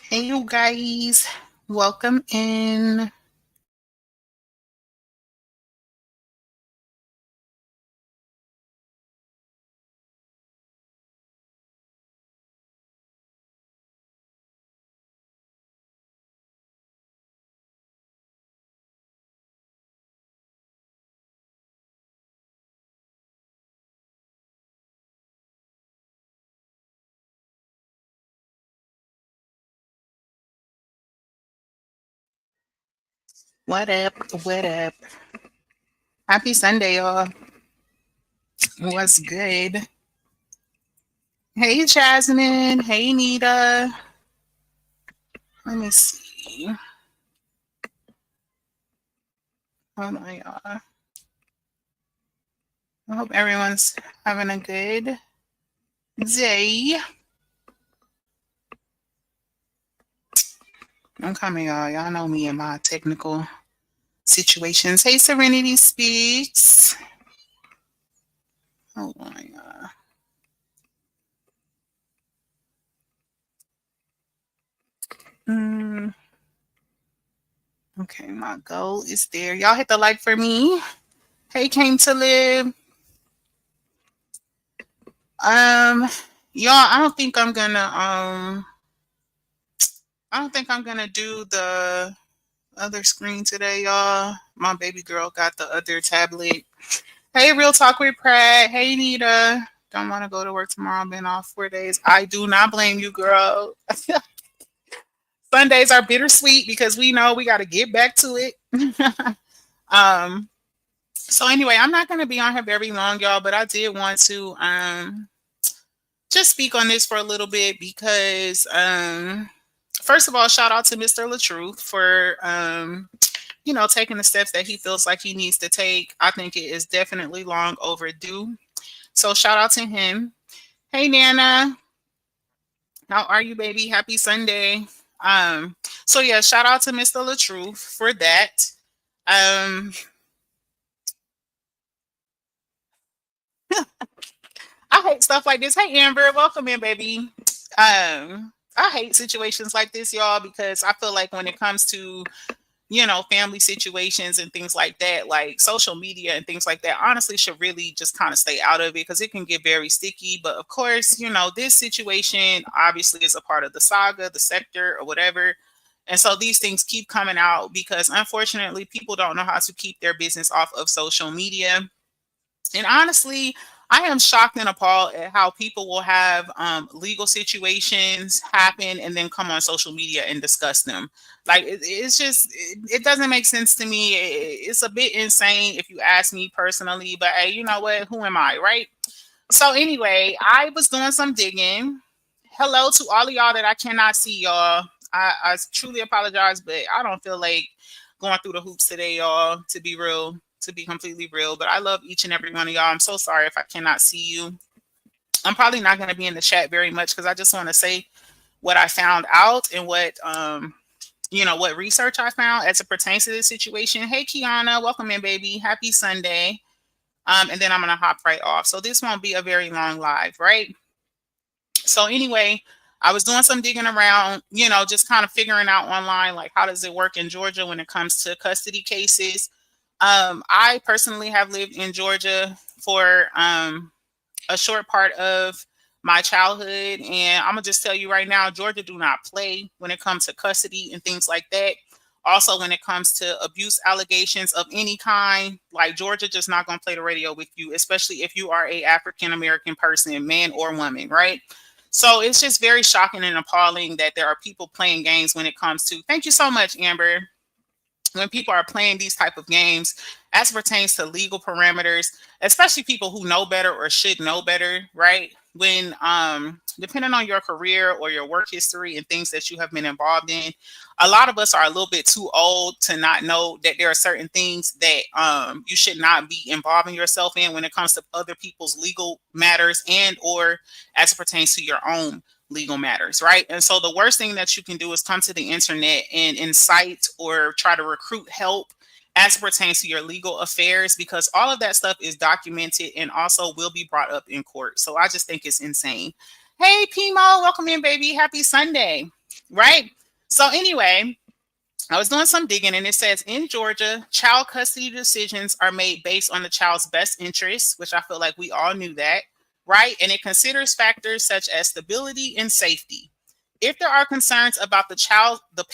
Hey, you guys, welcome in. What up? What up? Happy Sunday, y'all. What's good? Hey, Jasmine. Hey, Nita. Let me see. Hold on, y'all. I hope everyone's having a good day. I'm coming, y'all. Y'all know me and my technical situations. Hey, Serenity Speaks. Hold on, y'all. Mm, okay, my goal is there. Y'all hit the like for me. Hey, Came to Live. Um, y'all, I don't think I'm gonna do the other screen today, y'all. My baby girl got the other tablet. Hey, Real Talk with Pratt. Hey, Nita. Don't want to go to work tomorrow. I've been off 4 days. I do not blame you, girl. Sundays are bittersweet because we know we got to get back to it. um, so anyway, I'm not gonna be on here very long, y'all, but I did want to just speak on this for a little bit because first of all, shout out to Mr. Latruth for taking the steps that he feels like he needs to take. I think it is definitely long overdue. So shout out to him. Hey Nana, how are you, baby? Happy Sunday. So yeah, shout out to Mr. Latruth for that. Um, I hate stuff like this. Hey Amber, welcome in, baby. I hate situations like this, y'all, because I feel like when it comes to family situations and things like that, like social media and things like that, honestly should really just kind of stay out of it because it can get very sticky. But of course, this situation obviously is a part of the saga, the sector, or whatever. And so these things keep coming out because unfortunately people don't know how to keep their business off of social media. And honestly, I am shocked and appalled at how people will have legal situations happen and then come on social media and discuss them. Like it's just it doesn't make sense to me. It's a bit insane if you ask me personally. But hey, you know what? Who am I, right? So anyway, I was doing some digging. Hello to all of y'all that I cannot see, y'all. I truly apologize, but I don't feel like going through the hoops today, y'all, to be real, to be completely real. But I love each and every one of y'all. I'm so sorry if I cannot see you. I'm probably not going to be in the chat very much because I just want to say what I found out and what research I found as it pertains to this situation. Hey, Kiana, welcome in, baby. Happy Sunday. And then I'm going to hop right off. So this won't be a very long live, right? So anyway, I was doing some digging around, just kind of figuring out online, like how does it work in Georgia when it comes to custody cases. I personally have lived in Georgia for a short part of my childhood, and I'm gonna just tell you right now, Georgia do not play when it comes to custody and things like that. Also, when it comes to abuse allegations of any kind, like Georgia just not gonna play the radio with you, especially if you are a African American person, man or woman, right? So it's just very shocking and appalling that there are people playing games when it comes to. Thank you so much, Amber. When people are playing these type of games as pertains to legal parameters, especially people who know better or should know better, right? When depending on your career or your work history and things that you have been involved in, a lot of us are a little bit too old to not know that there are certain things that you should not be involving yourself in when it comes to other people's legal matters and or as it pertains to your own legal matters, right? And so the worst thing that you can do is come to the internet and incite or try to recruit help as it pertains to your legal affairs because all of that stuff is documented and also will be brought up in court. So I just think it's insane. Hey, Pimo, welcome in, baby. Happy Sunday. right? So anyway, I was doing some digging and it says in Georgia, child custody decisions are made based on the child's best interests, which I feel like we all knew that, right? And it considers factors such as stability and safety. If there are concerns about the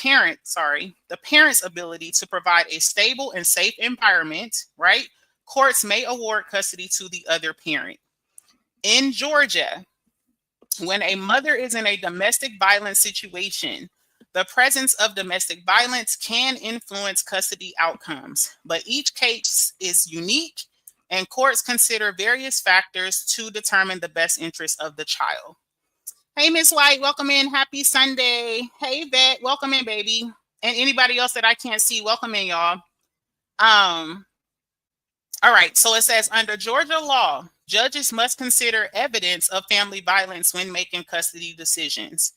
parent's ability to provide a stable and safe environment, right? Courts may award custody to the other parent. In Georgia, when a mother is in a domestic violence situation, the presence of domestic violence can influence custody outcomes, but each case is unique and courts consider various factors to determine the best interest of the child. Hey, Miss White, welcome in. Happy Sunday. Hey, Vet, welcome in, baby. And anybody else that I can't see, welcome in, y'all. All right, so it says under Georgia law, judges must consider evidence of family violence when making custody decisions.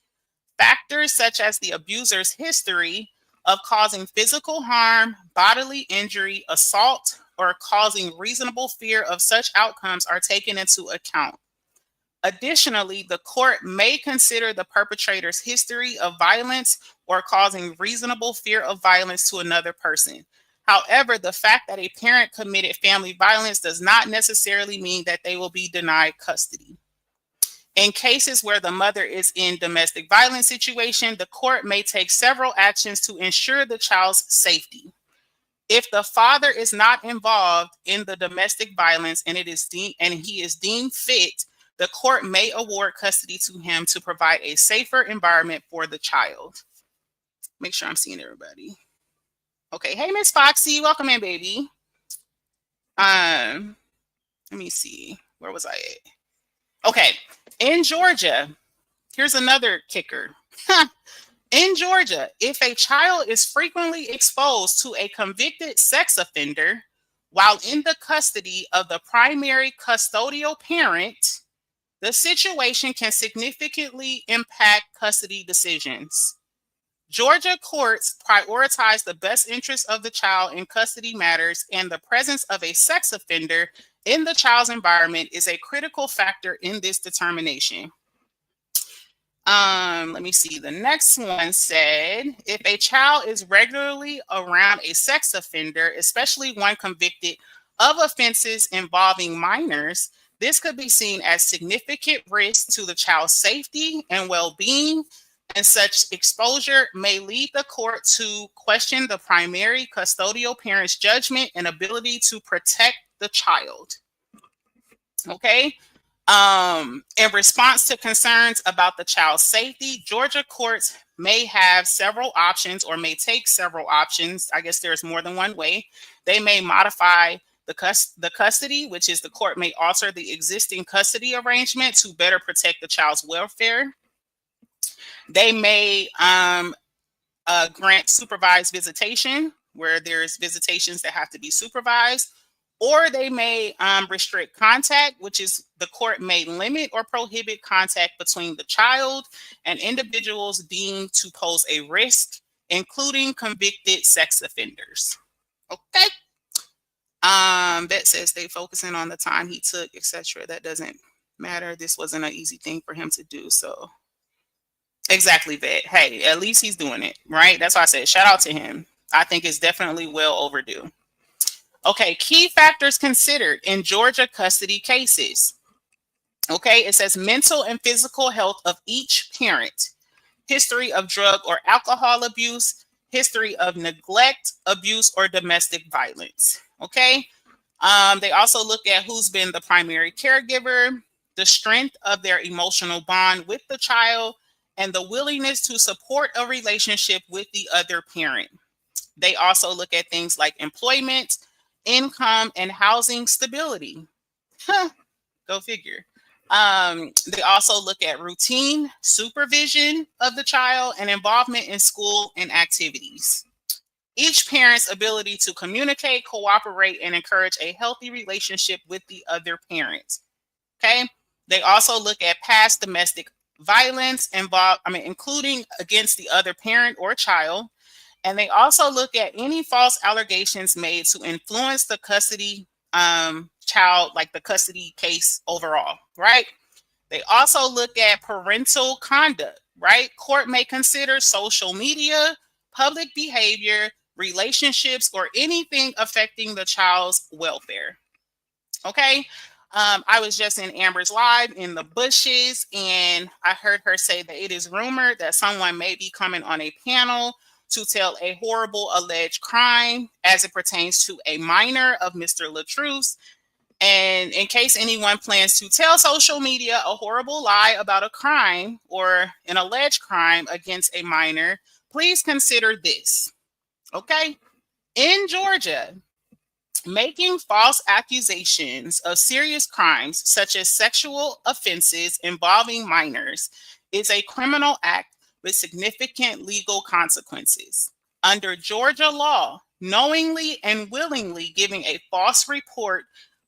Factors such as the abuser's history of causing physical harm, bodily injury, assault, or causing reasonable fear of such outcomes are taken into account. Additionally, the court may consider the perpetrator's history of violence or causing reasonable fear of violence to another person. However, the fact that a parent committed family violence does not necessarily mean that they will be denied custody. In cases where the mother is in domestic violence situation, the court may take several actions to ensure the child's safety. If the father is not involved in the domestic violence and he is deemed fit, the court may award custody to him to provide a safer environment for the child. Make sure I'm seeing everybody. Okay, hey, Miss Foxy, welcome in, baby. Let me see. Where was I at? Okay, in Georgia, here's another kicker. In Georgia, if a child is frequently exposed to a convicted sex offender while in the custody of the primary custodial parent, the situation can significantly impact custody decisions. Georgia courts prioritize the best interest of the child in custody matters, and the presence of a sex offender in the child's environment is a critical factor in this determination. Let me see. The next one said, if a child is regularly around a sex offender, especially one convicted of offenses involving minors, this could be seen as significant risk to the child's safety and well-being, and such exposure may lead the court to question the primary custodial parent's judgment and ability to protect the child. Okay. In response to concerns about the child's safety, Georgia courts may have several options or may take several options. I guess there's more than one way. They may modify the custody, which is the court may alter the existing custody arrangement to better protect the child's welfare. They may grant supervised visitation, where there's visitations that have to be supervised, or they may restrict contact, which is the court may limit or prohibit contact between the child and individuals deemed to pose a risk, including convicted sex offenders. Okay. That says they focusing on the time he took, etc. That doesn't matter. This wasn't an easy thing for him to do. So exactly that. Hey, at least he's doing it, right? That's why I said shout out to him. I think it's definitely well overdue. Okay, key factors considered in Georgia custody cases. Okay, it says mental and physical health of each parent, history of drug or alcohol abuse, history of neglect, abuse, or domestic violence. Okay, they also look at who's been the primary caregiver, the strength of their emotional bond with the child, and the willingness to support a relationship with the other parent. They also look at things like employment, income, and housing stability. Go figure. They also look at routine supervision of the child and involvement in school and activities. Each parent's ability to communicate, cooperate, and encourage a healthy relationship with the other parent. Okay. They also look at past domestic violence including against the other parent or child. And they also look at any false allegations made to influence the custody child, like the custody case overall, right? They also look at parental conduct, right? Court may consider social media, public behavior, relationships, or anything affecting the child's welfare. Okay. I was just in Amber's live in the bushes, and I heard her say that it is rumored that someone may be coming on a panel to tell a horrible alleged crime as it pertains to a minor of Mr. Latruth. And in case anyone plans to tell social media a horrible lie about a crime or an alleged crime against a minor, please consider this. Okay. In Georgia, making false accusations of serious crimes, such as sexual offenses involving minors, is a criminal act with significant legal consequences. Under Georgia law, knowingly and willingly giving a false report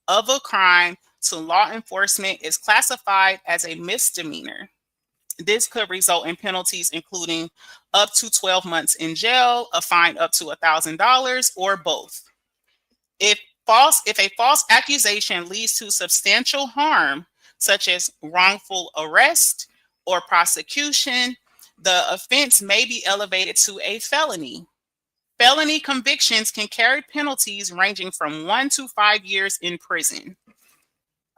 of a crime to law enforcement is classified as a misdemeanor. This could result in penalties including up to 12 months in jail, a fine up to $1,000, or both. If a false accusation leads to substantial harm, such as wrongful arrest or prosecution, the offense may be elevated to a felony. Felony convictions can carry penalties ranging from 1 to 5 years in prison.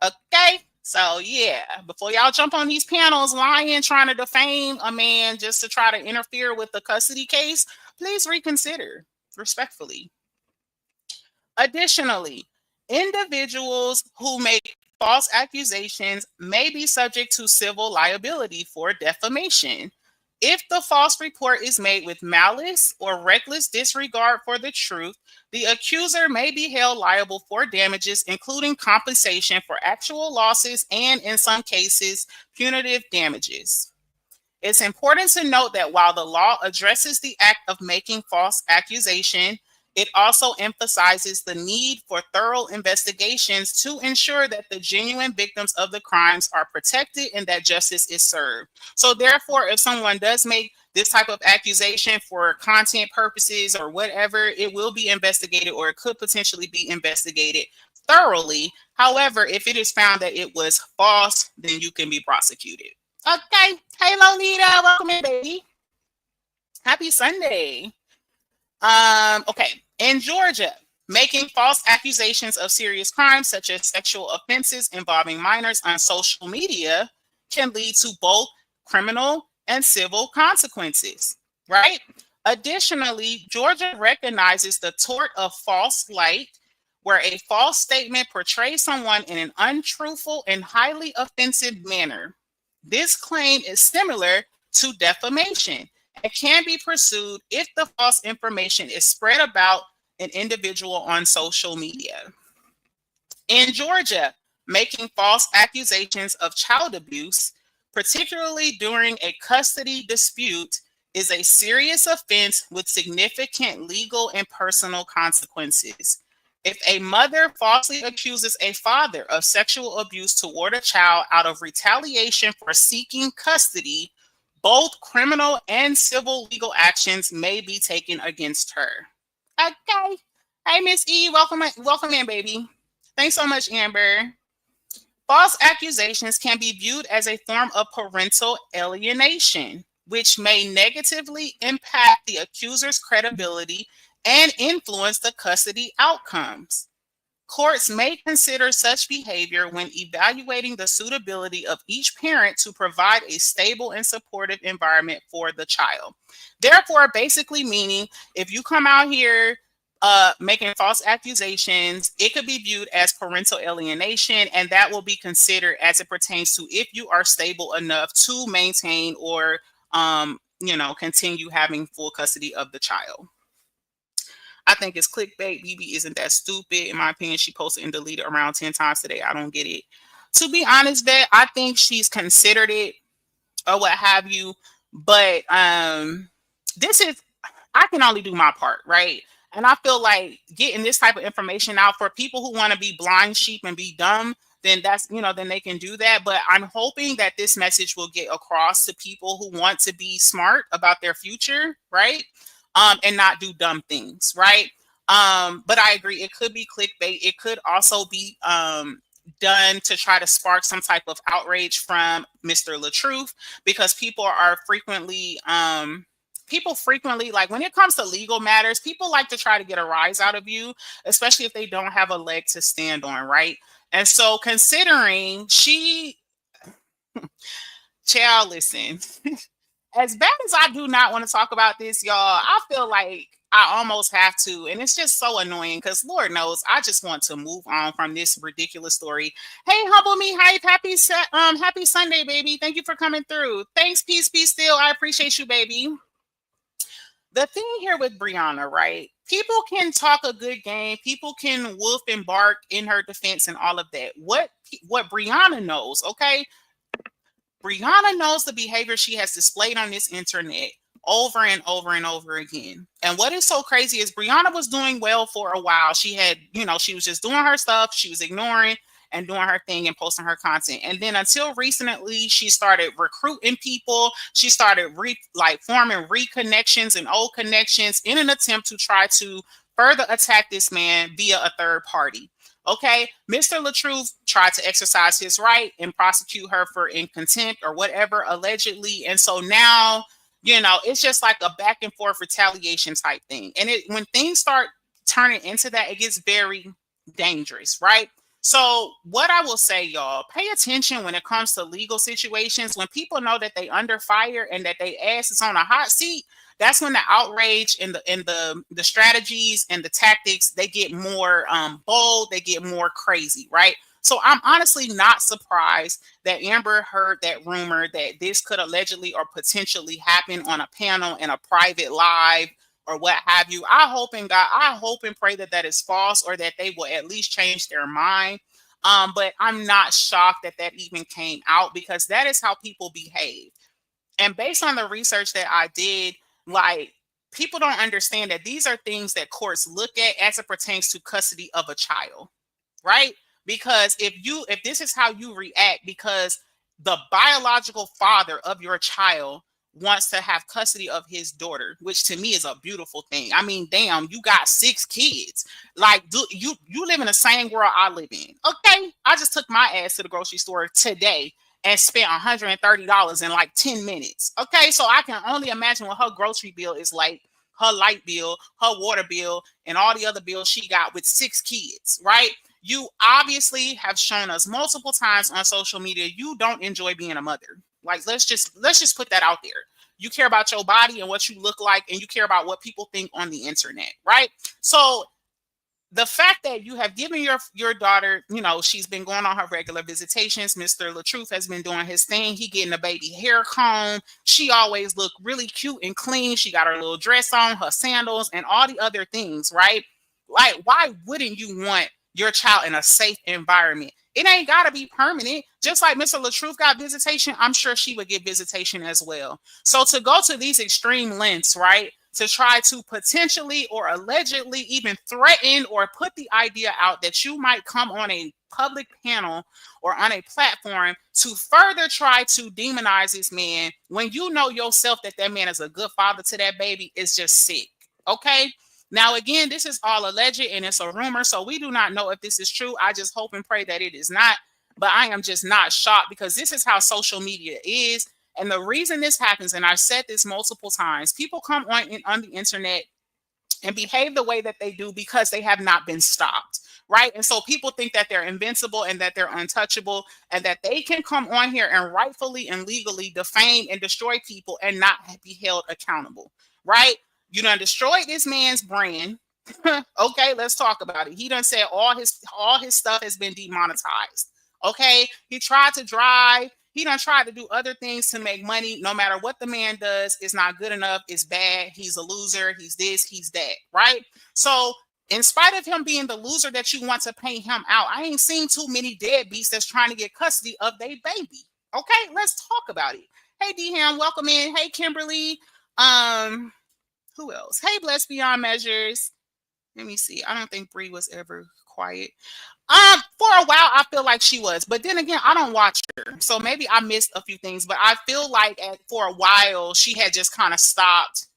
Okay, so yeah, before y'all jump on these panels lying, trying to defame a man just to try to interfere with the custody case, please reconsider respectfully. Additionally, individuals who make false accusations may be subject to civil liability for defamation. If the false report is made with malice or reckless disregard for the truth, the accuser may be held liable for damages, including compensation for actual losses and, in some cases, punitive damages. It's important to note that while the law addresses the act of making false accusation, it also emphasizes the need for thorough investigations to ensure that the genuine victims of the crimes are protected and that justice is served. So therefore, if someone does make this type of accusation for content purposes or whatever, it will be investigated, or it could potentially be investigated thoroughly. However, if it is found that it was false, then you can be prosecuted. Okay. Hey, Lolita. Welcome in, baby. Happy Sunday. Okay. In Georgia, making false accusations of serious crimes, such as sexual offenses involving minors on social media, can lead to both criminal and civil consequences, right? Additionally, Georgia recognizes the tort of false light, where a false statement portrays someone in an untruthful and highly offensive manner. This claim is similar to defamation and can be pursued if the false information is spread about an individual on social media. In Georgia, making false accusations of child abuse, particularly during a custody dispute, is a serious offense with significant legal and personal consequences. If a mother falsely accuses a father of sexual abuse toward a child out of retaliation for seeking custody, both criminal and civil legal actions may be taken against her. Okay. Hey, Miss E, welcome in, baby. Thanks so much, Amber. False accusations can be viewed as a form of parental alienation, which may negatively impact the accuser's credibility and influence the custody outcomes. Courts may consider such behavior when evaluating the suitability of each parent to provide a stable and supportive environment for the child. Therefore, basically meaning if you come out here making false accusations, it could be viewed as parental alienation, and that will be considered as it pertains to if you are stable enough to maintain or continue having full custody of the child. I think it's clickbait. BB isn't that stupid. In my opinion, she posted and deleted around 10 times today. I don't get it. To be honest, Vet, I think she's considered it or what have you. But this is, I can only do my part, right? And I feel like getting this type of information out for people who want to be blind sheep and be dumb, then that's, then they can do that. But I'm hoping that this message will get across to people who want to be smart about their future, right? And not do dumb things, right? But I agree, it could be clickbait. It could also be done to try to spark some type of outrage from Mr. Latruth, because people frequently, like when it comes to legal matters, people like to try to get a rise out of you, especially if they don't have a leg to stand on, right? And so considering child, listen, as bad as I do not want to talk about this, y'all, I feel like I almost have to. And it's just so annoying because Lord knows I just want to move on from this ridiculous story. Hey, Humble Me Hype, happy Sunday, baby. Thank you for coming through. Thanks, peace, be still. I appreciate you, baby. The thing here with Brianna, right? People can talk a good game. People can woof and bark in her defense and all of that. What Brianna knows, okay? Brianna knows the behavior she has displayed on this internet over and over and over again. And what is so crazy is Brianna was doing well for a while. She had, she was just doing her stuff. She was ignoring and doing her thing and posting her content. And then until recently, she started recruiting people. She started forming reconnections and old connections in an attempt to try to further attack this man via a third party. Okay, Mr. Latruth tried to exercise his right and prosecute her for in contempt or whatever, allegedly. And so now, it's just like a back and forth retaliation type thing. And when things start turning into that, it gets very dangerous, right? So what I will say, y'all, pay attention when it comes to legal situations. When people know that they under fire and that they ass is on a hot seat, that's when the outrage and the strategies and the tactics, they get more bold, they get more crazy, right? So I'm honestly not surprised that Amber heard that rumor that this could allegedly or potentially happen on a panel in a private live or what have you. I hope and pray that that is false, or that they will at least change their mind. But I'm not shocked that that even came out, because that is how people behave. And based on the research that I did, like, people don't understand that these are things that courts look at as it pertains to custody of a child, right? Because if this is how you react because the biological father of your child wants to have custody of his daughter, which to me is a beautiful thing. I mean, damn, you got 6 kids. Like, you live in the same world I live in. Okay, I just took my ass to the grocery store today and spent $130 in like 10 minutes. Okay, so I can only imagine what her grocery bill is like, her light bill, her water bill, and all the other bills she got with 6 kids, right? You obviously have shown us multiple times on social media you don't enjoy being a mother. Like, let's just put that out there. You care about your body and what you look like, and you care about what people think on the internet, right? So the fact that you have given your daughter, she's been going on her regular visitations. Mr. Latruth has been doing his thing. He getting a baby hair comb. She always looked really cute and clean. She got her little dress on, her sandals, and all the other things, right? Like, why wouldn't you want your child in a safe environment? It ain't got to be permanent. Just like Mr. Latruth got visitation, I'm sure she would get visitation as well. So to go to these extreme lengths, right, to try to potentially or allegedly even threaten or put the idea out that you might come on a public panel or on a platform to further try to demonize this man when you know yourself that that man is a good father to that baby is just sick. Okay? Now, again, this is all alleged and it's a rumor, so we do not know if this is true. I just hope and pray that it is not, but I am just not shocked, because this is how social media is. And the reason this happens, and I've said this multiple times, people come on the internet and behave the way that they do because they have not been stopped, right? And so people think that they're invincible and that they're untouchable, and that they can come on here and rightfully and legally defame and destroy people and not be held accountable, right? You done destroyed this man's brand. Okay, let's talk about it. He done said all his stuff has been demonetized. Okay, he tried to drive. He done tried to do other things to make money. No matter what the man does, it's not good enough. It's bad. He's a loser. He's this. He's that. Right? So, in spite of him being the loser that you want to paint him out, I ain't seen too many deadbeats that's trying to get custody of their baby. Okay, let's talk about it. Hey, D-Ham, welcome in. Hey, Kimberly. Who else? Hey, Blessed Beyond Measures. Let me see. I don't think Bree was ever quiet. For a while, I feel like she was, but then again, I don't watch her, so maybe I missed a few things. But I feel like for a while, she had just kind of stopped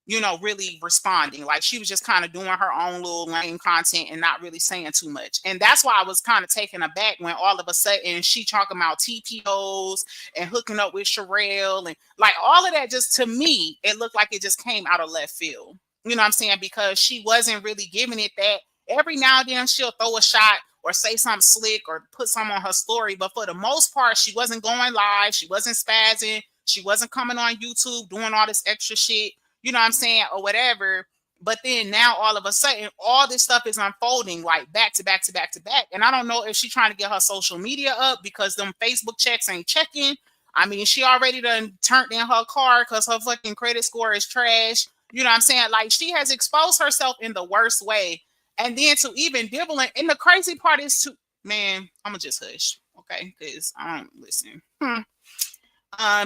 really responding. Like she was just kind of doing her own little lame content and not really saying too much. And that's why I was kind of taken aback when all of a sudden she talking about TPOs and hooking up with Sherelle and like all of that. Just to me, it looked like it just came out of left field. You know what I'm saying? Because she wasn't really giving it that. Every now and then she'll throw a shot or say something slick or put something on her story. But for the most part, she wasn't going live. She wasn't spazzing. She wasn't coming on YouTube doing all this extra shit, you know what I'm saying, or whatever. But then now all of a sudden, all this stuff is unfolding like back to back to back to back. And I don't know if she's trying to get her social media up because them Facebook checks ain't checking. I mean, she already done turned in her car because her fucking credit score is trash. You know what I'm saying? Like she has exposed herself in the worst way. And then to even dibble and the crazy part is to, man, I'm gonna just hush, okay? Because I don't listen.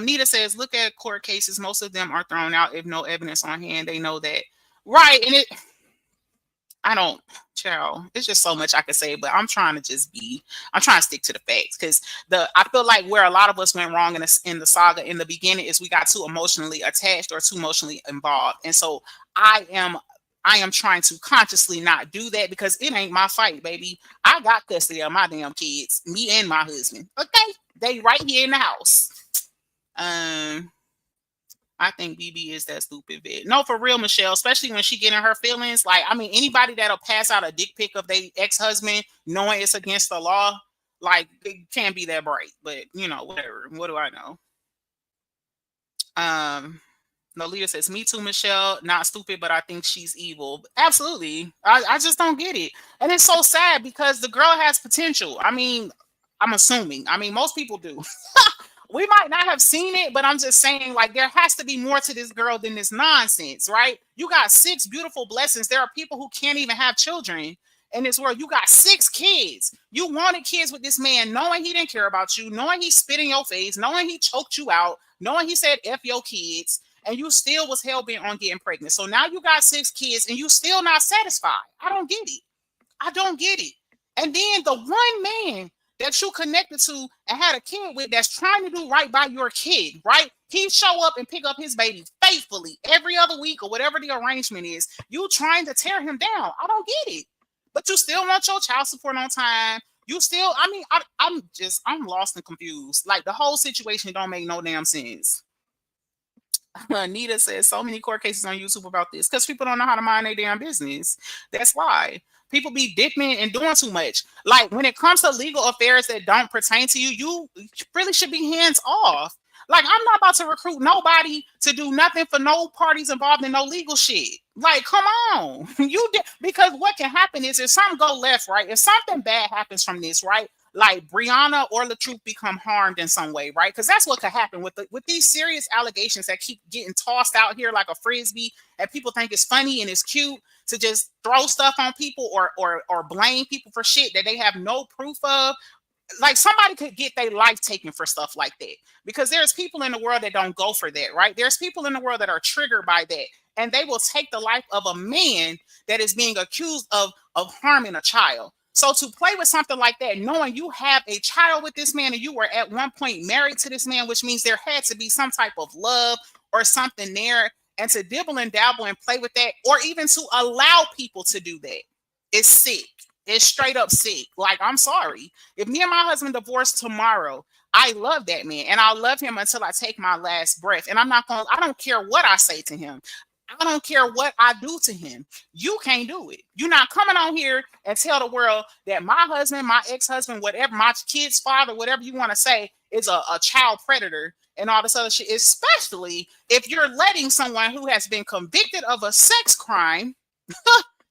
Nita says, look at court cases. Most of them are thrown out if no evidence on hand. They know that. Right. And I don't, child, it's just so much I could say, but I'm trying to stick to the facts because I feel like where a lot of us went wrong in the saga in the beginning is we got too emotionally attached or too emotionally involved. And so I am trying to consciously not do that because it ain't my fight, baby. I got custody of my damn kids, me and my husband. Okay. They right here in the house. I think BB is that stupid bitch. No, for real, Michelle, especially when she getting her feelings. Like, I mean, anybody that'll pass out a dick pic of their ex-husband knowing it's against the law, like, it can't be that bright. But, whatever. What do I know? Nolita says, me too, Michelle. Not stupid, but I think she's evil. Absolutely. I just don't get it. And it's so sad because the girl has potential. I mean, I'm assuming. I mean, most people do. We might not have seen it, but I'm just saying, like, there has to be more to this girl than this nonsense, right? You got 6 beautiful blessings. There are people who can't even have children in this world. You got 6 kids. You wanted kids with this man, knowing he didn't care about you, knowing he spit in your face, knowing he choked you out, knowing he said F your kids, and you still was hell-bent on getting pregnant. So now you got 6 kids, and you still not satisfied. I don't get it. I don't get it. And then the one man that you connected to and had a kid with that's trying to do right by your kid, right? He show up and pick up his baby faithfully every other week or whatever the arrangement is. You trying to tear him down. I don't get it. But you still want your child support on time. You still, I mean, I'm lost and confused. Like the whole situation don't make no damn sense. Anita says so many court cases on YouTube about this because people don't know how to mind their damn business. That's why. People be dipping and doing too much. Like when it comes to legal affairs that don't pertain to you, you really should be hands off. Like I'm not about to recruit nobody to do nothing for no parties involved in no legal shit. Like, come on. Because what can happen is if something go left, right? If something bad happens from this, right? Like Brianna or Latruth become harmed in some way, right? Because that's what could happen with these serious allegations that keep getting tossed out here like a frisbee, and people think it's funny and it's cute to just throw stuff on people or blame people for shit that they have no proof of. Like somebody could get their life taken for stuff like that because there's people in the world that don't go for that, right? There's people in the world that are triggered by that, and they will take the life of a man that is being accused of harming a child. So to play with something like that, knowing you have a child with this man and you were at one point married to this man, which means there had to be some type of love or something there, and to dibble and dabble and play with that, or even to allow people to do that, is sick. It's straight up sick. Like, I'm sorry. If me and my husband divorce tomorrow, I love that man and I'll love him until I take my last breath. And I don't care what I say to him. I don't care what I do to him. You can't do it. You're not coming on here and tell the world that my husband, my ex-husband, whatever, my kid's father, whatever you want to say, is a child predator and all this other shit, especially if you're letting someone who has been convicted of a sex crime,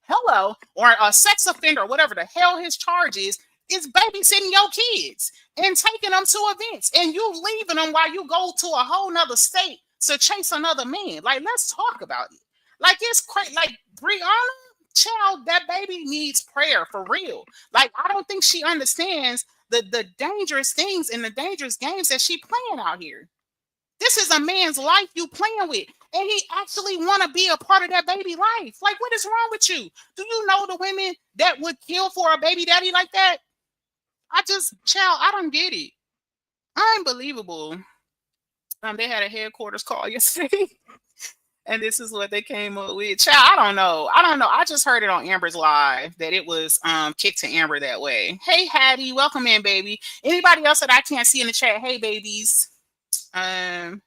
hello, or a sex offender, whatever the hell his charge is babysitting your kids and taking them to events and you leaving them while you go to a whole nother state to chase another man. Like, let's talk about it. Like, it's crazy. Like, Brianna, child, that baby needs prayer for real. Like, I don't think she understands the dangerous things and the dangerous games that she playing out here. This is a man's life you playing with, and he actually want to be a part of that baby life. Like, what is wrong with you? Do you know the women that would kill for a baby daddy like that? Child, I don't get it. Unbelievable. They had a headquarters call yesterday. And this is what they came up with. Child, I don't know. I don't know. I just heard it on Amber's live that it was kicked to Amber that way. Hey Hattie, welcome in, baby. Anybody else that I can't see in the chat? Hey babies. Um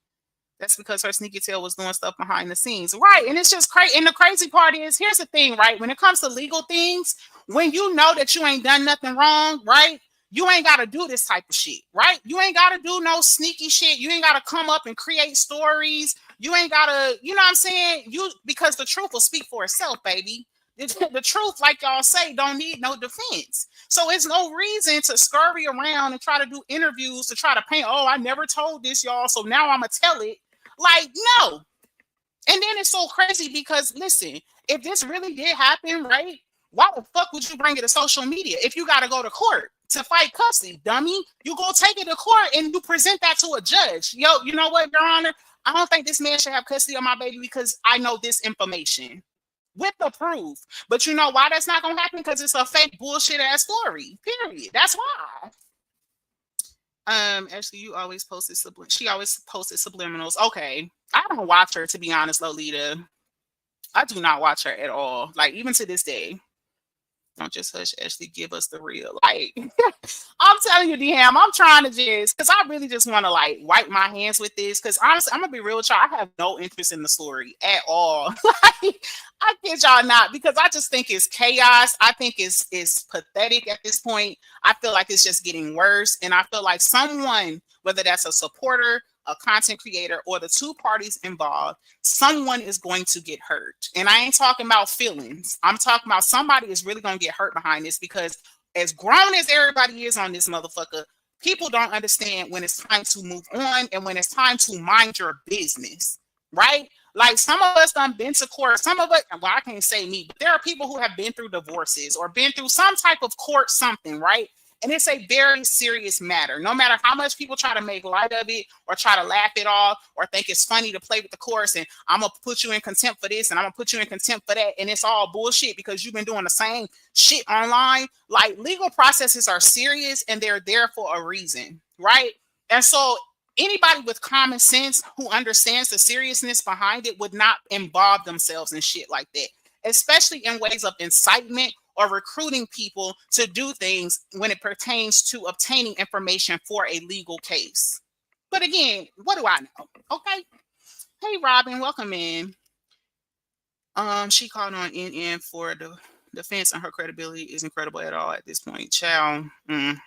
that's because her sneaky tail was doing stuff behind the scenes. Right. And it's just crazy. And the crazy part is, here's the thing, right? When it comes to legal things, when you know that you ain't done nothing wrong, right? You ain't got to do this type of shit, right? You ain't got to do no sneaky shit. You ain't got to come up and create stories. You ain't got to, you know what I'm saying? Because the truth will speak for itself, baby. The truth, like y'all say, don't need no defense. So it's no reason to scurry around and try to do interviews to try to paint, oh, I never told this, y'all, so now I'm going to tell it. Like, no. And then it's so crazy because, listen, if this really did happen, right, why the fuck would you bring it to social media if you got to go to court to fight custody, dummy? You go take it to court and you present that to a judge. Yo, you know what, Your Honor? I don't think this man should have custody of my baby because I know this information with the proof. But you know why that's not going to happen? Because it's a fake bullshit ass story, period. That's why. Actually, you always posted she always posted subliminals. Okay. I don't watch her, to be honest, Lolita. I do not watch her at all. Like, even to this day. Don't just hush, Ashley. Give us the real. Like, I'm telling you, DM, I'm trying to just, because I really just want to, like, wipe my hands with this. Because honestly, I'm going to be real with y'all. I have no interest in the story at all. Like, I kid y'all not, because I just think it's chaos. I think it's pathetic at this point. I feel like it's just getting worse. And I feel like someone, whether that's a supporter, a content creator, or the two parties involved, someone is going to get hurt. And I ain't talking about feelings. I'm talking about somebody is really going to get hurt behind this, because as grown as everybody is on this motherfucker, people don't understand when it's time to move on and when it's time to mind your business, right? Like, some of us done been to court. Some of us, well, I can't say me, but there are people who have been through divorces or been through some type of court something, right? And it's a very serious matter. No matter how much people try to make light of it or try to laugh it off or think it's funny to play with the courts and I'm going to put you in contempt for this and I'm going to put you in contempt for that. And it's all bullshit because you've been doing the same shit online. Like, legal processes are serious and they're there for a reason, right? And so anybody with common sense who understands the seriousness behind it would not involve themselves in shit like that, especially in ways of incitement or recruiting people to do things when it pertains to obtaining information for a legal case. But again, what do I know? Okay. Hey, Robin, welcome in. She called on NN for the defense, and her credibility is incredible at all at this point. Child. I'm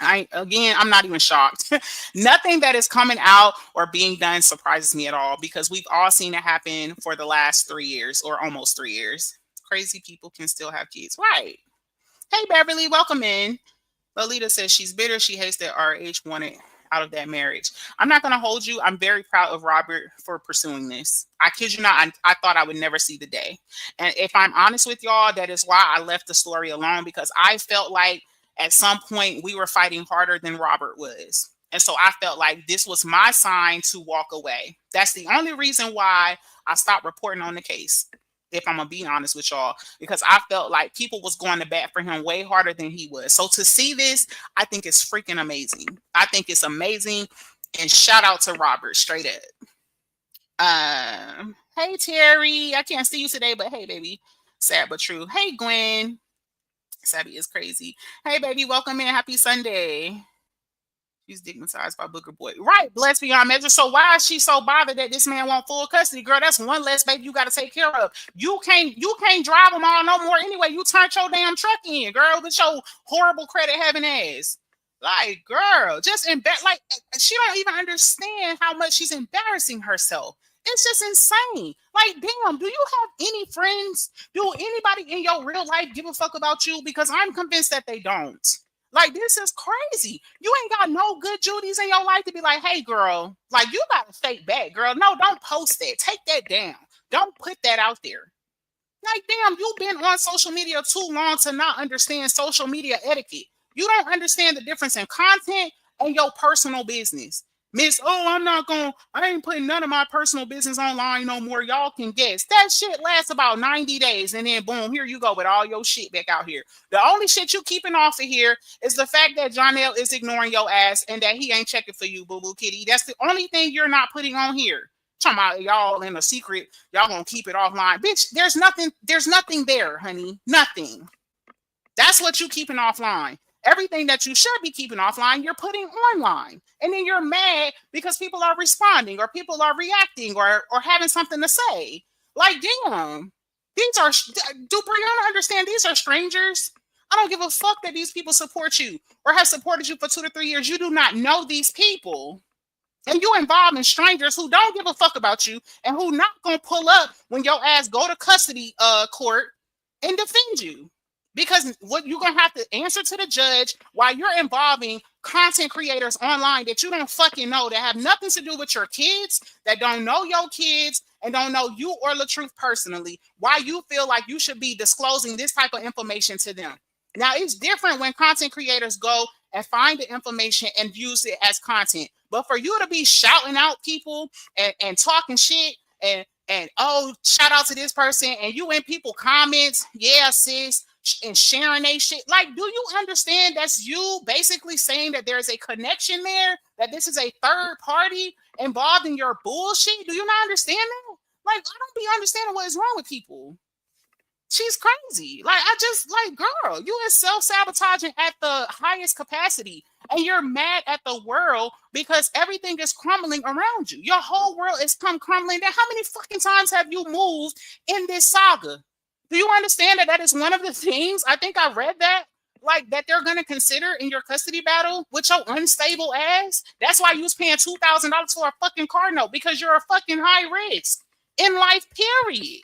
not even shocked. Nothing that is coming out or being done surprises me at all, because we've all seen it happen for the last 3 years or almost 3 years. Crazy people can still have kids. Right. Hey, Beverly, welcome in. Lolita says she's bitter. She hates that RH wanted out of that marriage. I'm not going to hold you. I'm very proud of Robert for pursuing this. I kid you not. I thought I would never see the day. And if I'm honest with y'all, that is why I left the story alone, because I felt like at some point we were fighting harder than Robert was. And so I felt like this was my sign to walk away. That's the only reason why I stopped reporting on the case, if I'm gonna be honest with y'all, because I felt like people was going to bat for him way harder than he was. So to see this, I think it's freaking amazing. I think it's amazing. And shout out to Robert, straight up. Hey, Terry. I can't see you today, but hey, baby. Sad but true. Hey, Gwen. Sabby is crazy. Hey, baby. Welcome in. Happy Sunday. She's stigmatized by Booker Boy. Right, blessed beyond measure. So why is she so bothered that this man want full custody? Girl, that's one less baby you got to take care of. You can't drive them all no more anyway. You turned your damn truck in, girl, with your horrible credit having ass. Like, girl, just like, she don't even understand how much she's embarrassing herself. It's just insane. Like, damn, do you have any friends? Do anybody in your real life give a fuck about you? Because I'm convinced that they don't. Like, this is crazy. You ain't got no good Judies in your life to be like, hey, girl, like, you got to fake back, girl. No, don't post that. Take that down. Don't put that out there. Like, damn, you've been on social media too long to not understand social media etiquette. You don't understand the difference in content and your personal business. Miss, I ain't putting none of my personal business online no more. Y'all can guess. That shit lasts about 90 days. And then boom, here you go with all your shit back out here. The only shit you keeping off of here is the fact that Jonelle is ignoring your ass and that he ain't checking for you, boo-boo kitty. That's the only thing you're not putting on here. Talking about y'all in a secret, y'all gonna keep it offline. Bitch, there's nothing there, honey. Nothing. That's what you keeping offline. Everything that you should be keeping offline, you're putting online. And then you're mad because people are responding or people are reacting or having something to say. Like, damn. These are, do Brianna understand these are strangers? I don't give a fuck that these people support you or have supported you for 2 to 3 years. You do not know these people. And you involved in strangers who don't give a fuck about you and who not gonna pull up when your ass go to custody court and defend you. Because what you're gonna have to answer to the judge while you're involving content creators online that you don't fucking know, that have nothing to do with your kids, that don't know your kids and don't know you or Latruth personally, why you feel like you should be disclosing this type of information to them. Now, it's different when content creators go and find the information and use it as content. But for you to be shouting out people and talking shit and oh, shout out to this person, and you in people comments, yeah, sis, and sharing they shit. Like, do you understand that's you basically saying that there's a connection there, that this is a third party involved in your bullshit? Do you not understand that? Like, I don't be understanding what is wrong with people. She's crazy. Like, I just, like, girl, you are self-sabotaging at the highest capacity. And you're mad at the world because everything is crumbling around you. Your whole world is crumbling down. How many fucking times have you moved in this saga? Do you understand that that is one of the things, I think I read that, like, that they're going to consider in your custody battle with your unstable ass? That's why you was paying $2,000 for a fucking car note, because you're a fucking high risk in life, period.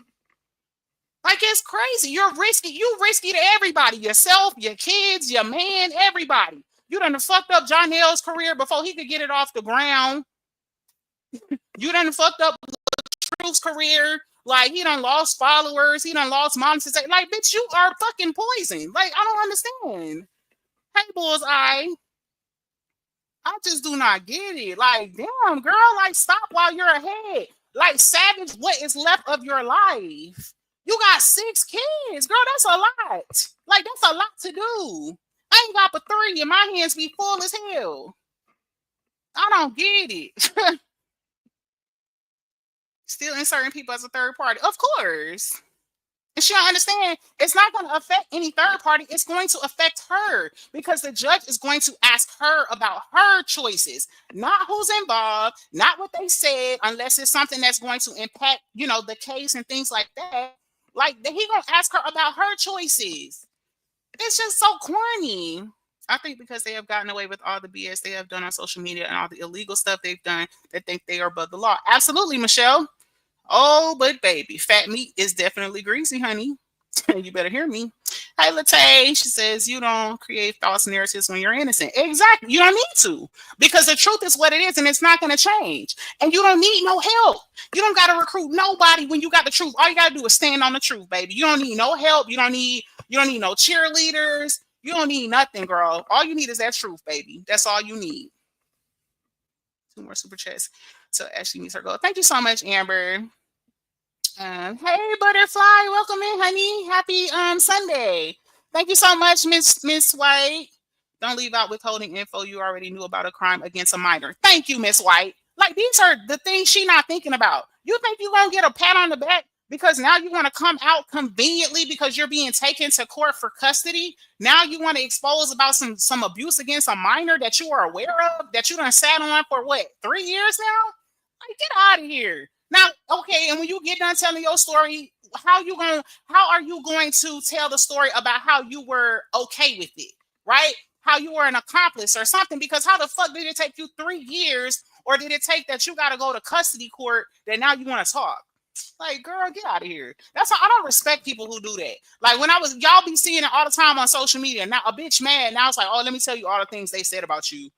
Like, it's crazy. You're risky. You risky to everybody. Yourself, your kids, your man, everybody. You done fucked up John L's career before he could get it off the ground. You done fucked up Truth's career. Like, he done lost followers. He done lost monetization. Like, bitch, you are fucking poison. Like, I don't understand. Hey, Bullseye. I just do not get it. Like, damn, girl. Like, stop while you're ahead. Like, savage what is left of your life. You got 6 kids, girl. That's a lot. Like, that's a lot to do. I ain't got but 3, and my hands be full as hell. I don't get it. Still inserting people as a third party, of course. And she don't understand. It's not going to affect any third party. It's going to affect her because the judge is going to ask her about her choices, not who's involved, not what they said, unless it's something that's going to impact, you know, the case and things like that. Like, he gonna ask her about her choices. It's just so corny. I think because they have gotten away with all the BS they have done on social media and all the illegal stuff they've done, they think they are above the law. Absolutely, Michelle. Oh, but baby, fat meat is definitely greasy, honey. You better hear me. Hey, Latte, she says, you don't create false narratives when you're innocent. Exactly. You don't need to, because the truth is what it is, and it's not going to change. And you don't need no help. You don't got to recruit nobody when you got the truth. All you got to do is stand on the truth, baby. You don't need no help. You don't need no cheerleaders. You don't need nothing, girl. All you need is that truth, baby. That's all you need. 2 more super chats. So Ashley meets her goal. Thank you so much, Amber. Hey, Butterfly, welcome in, honey. Happy Sunday. Thank you so much, Miss White. Don't leave out withholding info you already knew about a crime against a minor. Thank you, Miss White. Like, these are the things she's not thinking about. You think you're going to get a pat on the back because now you want to come out conveniently because you're being taken to court for custody? Now you want to expose about some abuse against a minor that you are aware of, that you done sat on for what, 3 years now? Like, get out of here. Now, okay, and when you get done telling your story, how are you going to tell the story about how you were okay with it, right? How you were an accomplice or something? Because how the fuck did it take you 3 years, or did it take that you got to go to custody court that now you want to talk? Like, girl, get out of here. That's why I don't respect people who do that. Like, when y'all be seeing it all the time on social media. Now a bitch mad. Now it's like, oh, let me tell you all the things they said about you.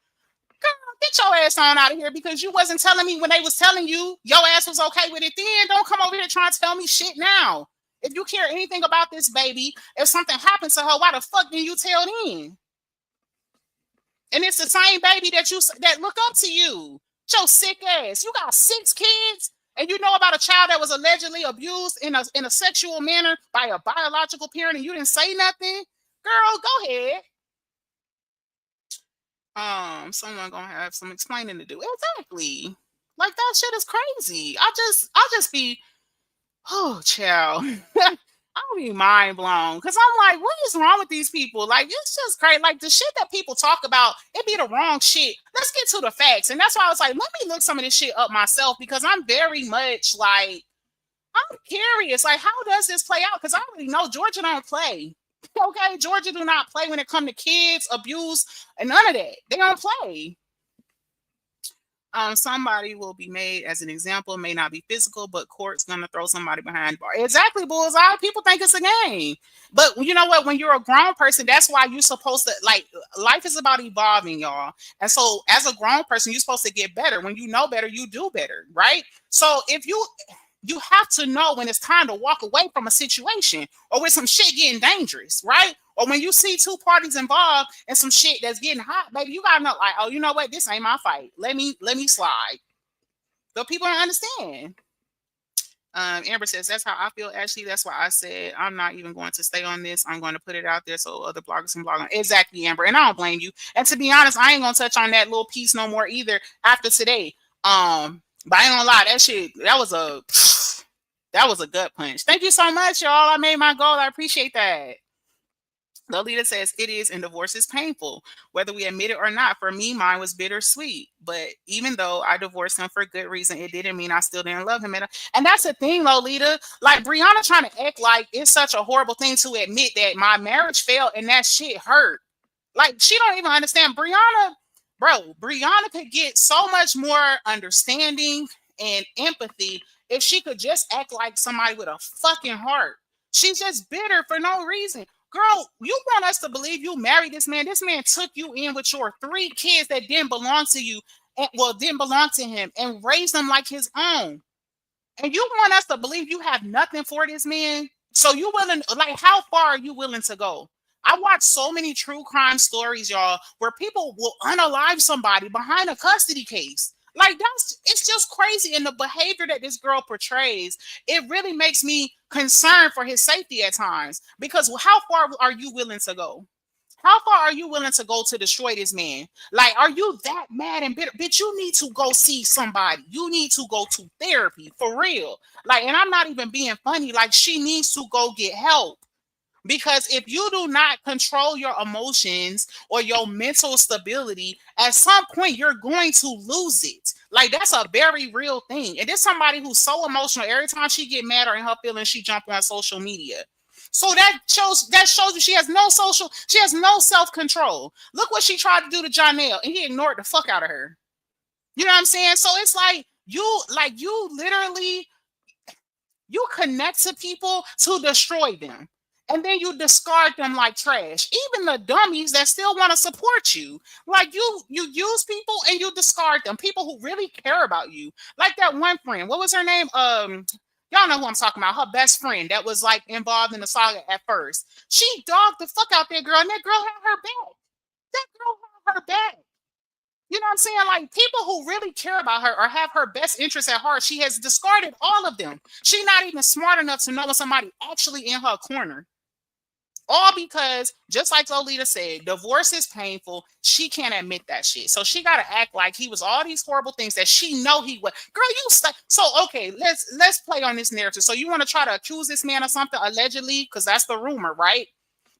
Girl, get your ass on out of here, because you wasn't telling me when they was telling you your ass was okay with it then. Don't come over here trying to tell me shit now. If you care anything about this baby, if something happens to her, why the fuck didn't you tell then? And it's the same baby that look up to you. Your sick ass. You got 6 kids, and you know about a child that was allegedly abused in a sexual manner by a biological parent, and you didn't say nothing? Girl, go ahead. Someone gonna have some explaining to do. Exactly. Like that shit is crazy. I just be, oh, child. I'll be mind blown because I'm like, what is wrong with these people? Like, it's just crazy. Like, the shit that people talk about, it be the wrong shit. Let's get to the facts. And that's why I was like, let me look some of this shit up myself because I'm very much like, I'm curious. Like, how does this play out? Because I already know Georgia don't play. Okay, Georgia do not play when it come to kids, abuse, and none of that. They don't play. Somebody will be made as an example, may not be physical, but court's gonna throw somebody behind bar. Exactly, bullseye. People think it's a game. But you know what? When you're a grown person, that's why you're supposed to like life is about evolving, y'all. And so as a grown person, you're supposed to get better. When you know better, you do better, right? So if you have to know when it's time to walk away from a situation or when some shit getting dangerous, right? Or when you see two parties involved and some shit that's getting hot, baby, you gotta know, like, oh, you know what? This ain't my fight. Let me slide. But people don't understand. Amber says, that's how I feel, Ashley. That's why I said I'm not even going to stay on this. I'm going to put it out there so other bloggers can blog on. Exactly, Amber. And I don't blame you. And to be honest, I ain't gonna touch on that little piece no more either after today. But I ain't gonna lie, that was a gut punch. Thank you so much, y'all. I made my goal. I appreciate that. Lolita says it is, and divorce is painful, whether we admit it or not. For me, mine was bittersweet. But even though I divorced him for good reason, it didn't mean I still didn't love him. And that's the thing, Lolita. Like Brianna trying to act like it's such a horrible thing to admit that my marriage failed and that shit hurt. Like she don't even understand. Brianna could get so much more understanding and empathy if she could just act like somebody with a fucking heart. She's just bitter for no reason. Girl, you want us to believe you married this man. This man took you in with your 3 kids that didn't belong to you, and didn't belong to him, and raised them like his own. And you want us to believe you have nothing for this man? So you willing, like, how far are you willing to go? I watch so many true crime stories, y'all, where people will unalive somebody behind a custody case. Like it's just crazy. And the behavior that this girl portrays, it really makes me concerned for his safety at times. Because how far are you willing to go? How far are you willing to go to destroy this man? Like, are you that mad and bitter? Bitch, you need to go see somebody. You need to go to therapy for real. Like, and I'm not even being funny. Like, she needs to go get help. Because if you do not control your emotions or your mental stability, at some point you're going to lose it. Like, that's a very real thing. And there's somebody who's so emotional. Every time she get mad or in her feelings, she jump on social media. So that shows you she has no self-control. Look what she tried to do to Janelle, and he ignored the fuck out of her. You know what I'm saying? So it's like you literally you connect to people to destroy them. And then you discard them like trash. Even the dummies that still want to support you. Like you use people and you discard them. People who really care about you. Like that one friend. What was her name? Y'all know who I'm talking about. Her best friend that was like involved in the saga at first. She dogged the fuck out that girl, and that girl had her back. That girl had her back. You know what I'm saying? Like people who really care about her or have her best interests at heart, she has discarded all of them. She's not even smart enough to know when somebody actually in her corner. All because, just like Lolita said, divorce is painful. She can't admit that shit. So she got to act like he was all these horrible things that she know he was. Girl, so okay, let's play on this narrative. So you want to try to accuse this man of something allegedly, because that's the rumor, right?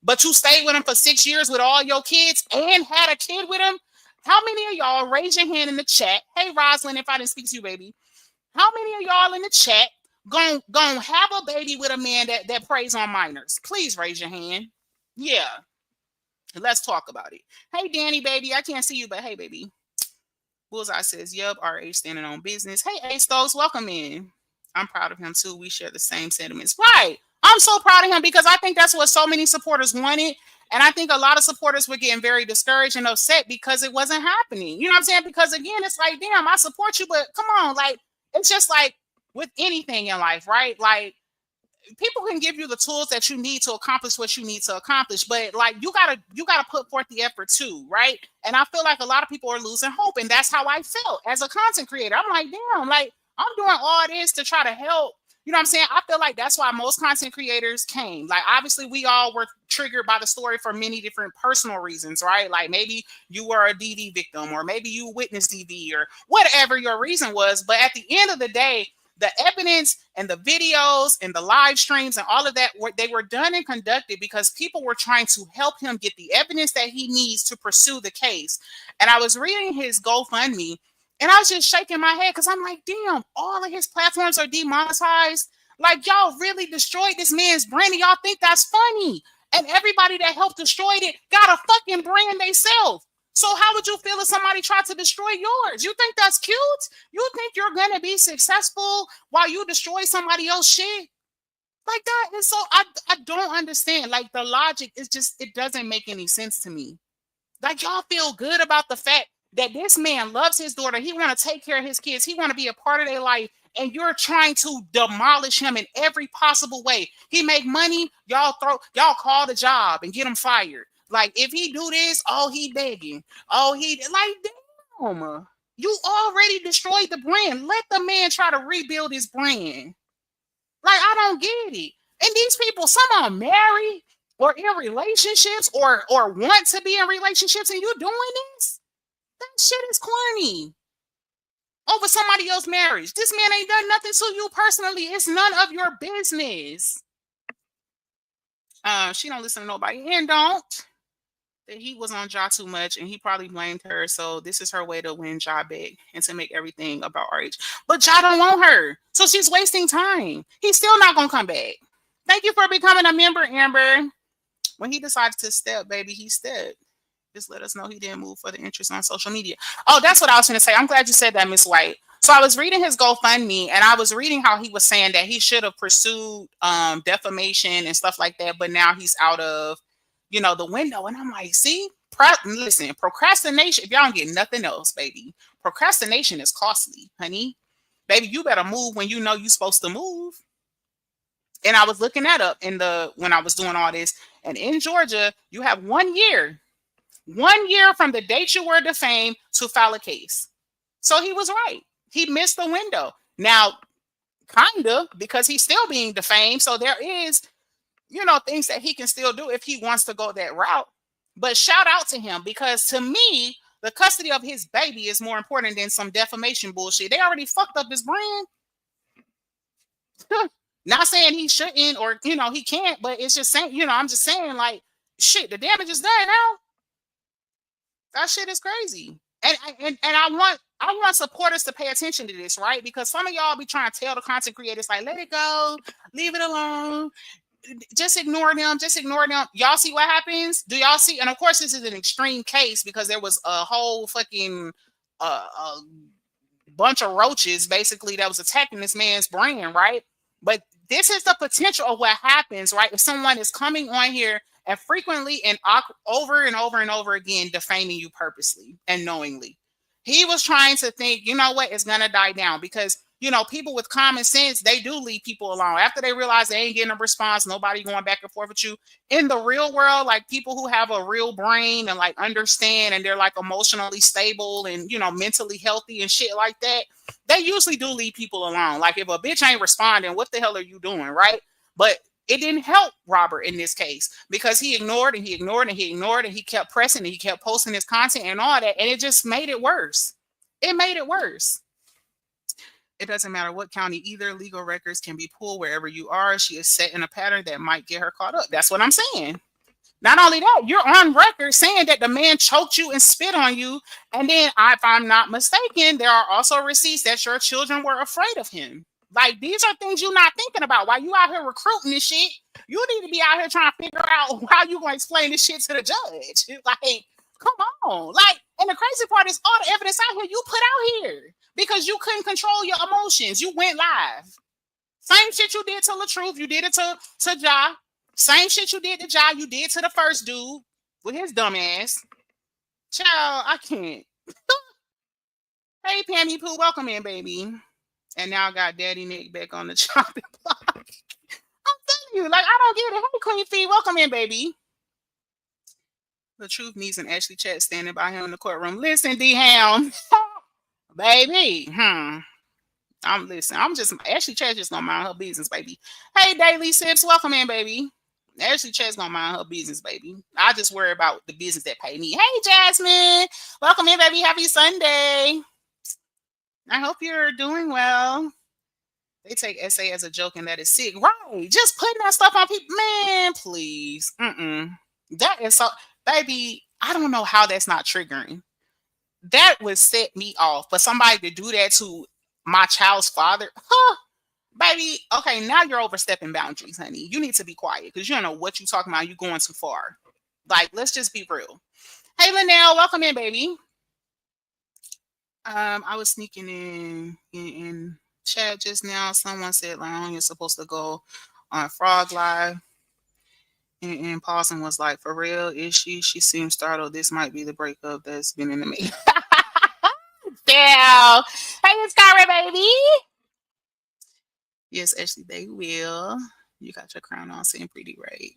But you stayed with him for 6 years with all your kids and had a kid with him. How many of y'all, raise your hand in the chat? Hey, Rosalind, if I didn't speak to you, baby. How many of y'all in the chat gonna have a baby with a man that preys on minors? Please raise your hand. Yeah. Let's talk about it. Hey, Danny, baby. I can't see you, but hey, baby. Bullseye says, yup, RH standing on business. Hey, A Stokes, welcome in. I'm proud of him, too. We share the same sentiments. Right. I'm so proud of him because I think that's what so many supporters wanted. And I think a lot of supporters were getting very discouraged and upset because it wasn't happening. You know what I'm saying? Because, again, it's like, damn, I support you, but come on. Like, it's just like with anything in life, right? Like, people can give you the tools that you need to accomplish what you need to accomplish, but like you gotta put forth the effort too, right? And I feel like a lot of people are losing hope, and that's how I felt as a content creator. I'm like, damn, like I'm doing all this to try to help You know what I'm saying? I feel like that's why most content creators came. Like, obviously, we all were triggered by the story for many different personal reasons, right? Like, maybe you were a DV victim, or maybe you witnessed DV, or whatever your reason was. But at the end of the day, the evidence and the videos and the live streams and all of that, they were done and conducted because people were trying to help him get the evidence that he needs to pursue the case. And I was reading his GoFundMe, and I was just shaking my head because I'm like, damn, all of his platforms are demonetized. Like, y'all really destroyed this man's brand, and y'all think that's funny. And everybody that helped destroy it got a fucking brand themselves. So how would you feel if somebody tried to destroy yours? You think that's cute? You think you're gonna be successful while you destroy somebody else's shit? Like, that is so, I don't understand. Like, the logic is just, it doesn't make any sense to me. Like, y'all feel good about the fact that this man loves his daughter. He want to take care of his kids. He want to be a part of their life. And you're trying to demolish him in every possible way. He make money, y'all call the job and get him fired. Like, if he do this, oh, he begging. Oh, he, like, damn. You already destroyed the brand. Let the man try to rebuild his brand. Like, I don't get it. And these people, some are married or in relationships or want to be in relationships, and you doing this? That shit is corny. Over somebody else's marriage. This man ain't done nothing to you personally. It's none of your business. She don't listen to nobody, and don't. That he was on Ja too much, and he probably blamed her. So this is her way to win Ja back and to make everything about RH. But Ja don't want her, so she's wasting time. He's still not gonna come back. Thank you for becoming a member, Amber. When he decides to step, baby, he stepped. Just let us know he didn't move for the interest on social media. Oh, that's what I was going to say. I'm glad you said that, Miss White. So I was reading his GoFundMe, and I was reading how he was saying that he should have pursued defamation and stuff like that, but now he's out of, the window. And I'm like, see, listen, procrastination, if y'all don't get nothing else, baby, procrastination is costly, honey. Baby, you better move when you know you're supposed to move. And I was looking that up when I was doing all this. And in Georgia, you have 1 year. 1 year from the date you were defamed to file a case. So he was right. He missed the window. Now, kind of, because he's still being defamed. So there is, things that he can still do if he wants to go that route. But shout out to him, because to me, the custody of his baby is more important than some defamation bullshit. They already fucked up his brand. Not saying he shouldn't or, he can't, but it's just saying, I'm just saying, like, shit, the damage is done now. That shit is crazy. And I want supporters to pay attention to this, right? Because some of y'all be trying to tell the content creators, like, let it go, leave it alone, just ignore them, Y'all see what happens? Do y'all see? And of course, this is an extreme case because there was a whole fucking bunch of roaches basically that was attacking this man's brain, right? But this is the potential of what happens, right? If someone is coming on here and frequently and over and over and over again defaming you purposely and knowingly. He was trying to think, you know what, it's going to die down because, people with common sense, they do leave people alone. After they realize they ain't getting a response, nobody going back and forth with you. In the real world, like people who have a real brain and like understand and they're like emotionally stable and, mentally healthy and shit like that, they usually do leave people alone. Like if a bitch ain't responding, what the hell are you doing, right? But it didn't help Robert in this case because he ignored and he ignored and he ignored and he kept pressing and he kept posting his content and all that. And it just made it worse. It made it worse. It doesn't matter what county either. Legal records can be pulled wherever you are. She is set in a pattern that might get her caught up. That's what I'm saying. Not only that, you're on record saying that the man choked you and spit on you. And then, if I'm not mistaken, there are also receipts that your children were afraid of him. Like, these are things you're not thinking about. While you out here recruiting this shit, you need to be out here trying to figure out how you going to explain this shit to the judge. Like, come on. Like, and the crazy part is all the evidence out here you put out here because you couldn't control your emotions. You went live. Same shit you did to Latruth. You did it to Ja. Same shit you did to Ja, you did to the first dude with his dumb ass. Child, I can't. Hey, Pammy Pooh, welcome in, baby. And now I got Daddy Nick back on the chopping block. I'm telling you, like, I don't get it. Hey, Queen Fee, welcome in, baby. The truth needs an Ashley Chat standing by him in the courtroom. Listen, D-Ham. Baby, I'm just Ashley Chaz just gonna mind her business, baby. Hey, Daily Sips, welcome in, baby. Ashley Chaz gonna mind her business, baby. I just worry about the business that pay me. Hey, Jasmine, welcome in, baby. Happy Sunday. I hope you're doing well. They take essay as a joke, and that is sick, right? Just putting that stuff on people, man. Please, that is so, baby. I don't know how that's not triggering. That would set me off. For somebody to do that to my child's father, huh? Baby, okay, now you're overstepping boundaries, honey. You need to be quiet because you don't know what you're talking about. You're going too far. Like, let's just be real. Hey, Linnell, welcome in, baby. I was sneaking in chat just now. Someone said like, you're supposed to go on Frog Live. And Paulson was like, for real, is she? She seems startled. This might be the breakup that's been in the making. Damn. Hey, it's Kyra, baby. Yes, Ashley, they will. You got your crown on, sitting pretty right.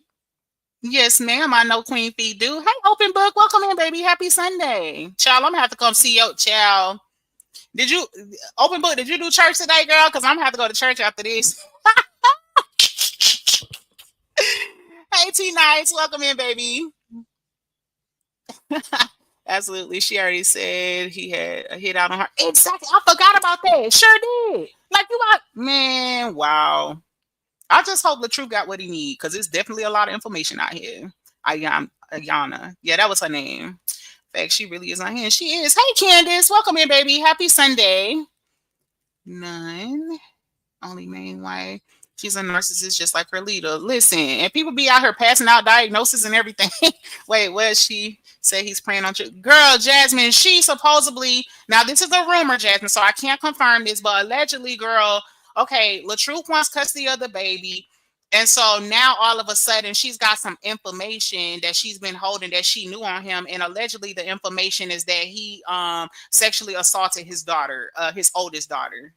Yes, ma'am. I know Queen Fee do. Hey, Open Book, welcome in, baby. Happy Sunday. Child, I'm gonna have to come see you, child. Did you Open Book? Did you do church today, girl? Because I'm gonna have to go to church after this. Hey, T Nice, welcome in, baby. Absolutely. She already said he had a hit out on her. Exactly. I forgot about that. Sure did. Like you got, man, wow. I just hope Latruth got what he need because it's definitely a lot of information out here. Ayana. Yeah, that was her name. In fact, she really is on here. She is. Hey, Candace. Welcome in, baby. Happy Sunday. None. Only main wife. She's a narcissist just like her leader. Listen, and people be out here passing out diagnoses and everything. Wait, what she said he's preying on you? Girl, Jasmine, she supposedly, now this is a rumor, Jasmine, so I can't confirm this, but allegedly, girl, okay, Latruth wants custody of the baby. And so now all of a sudden she's got some information that she's been holding that she knew on him. And allegedly the information is that he sexually assaulted his daughter, his oldest daughter.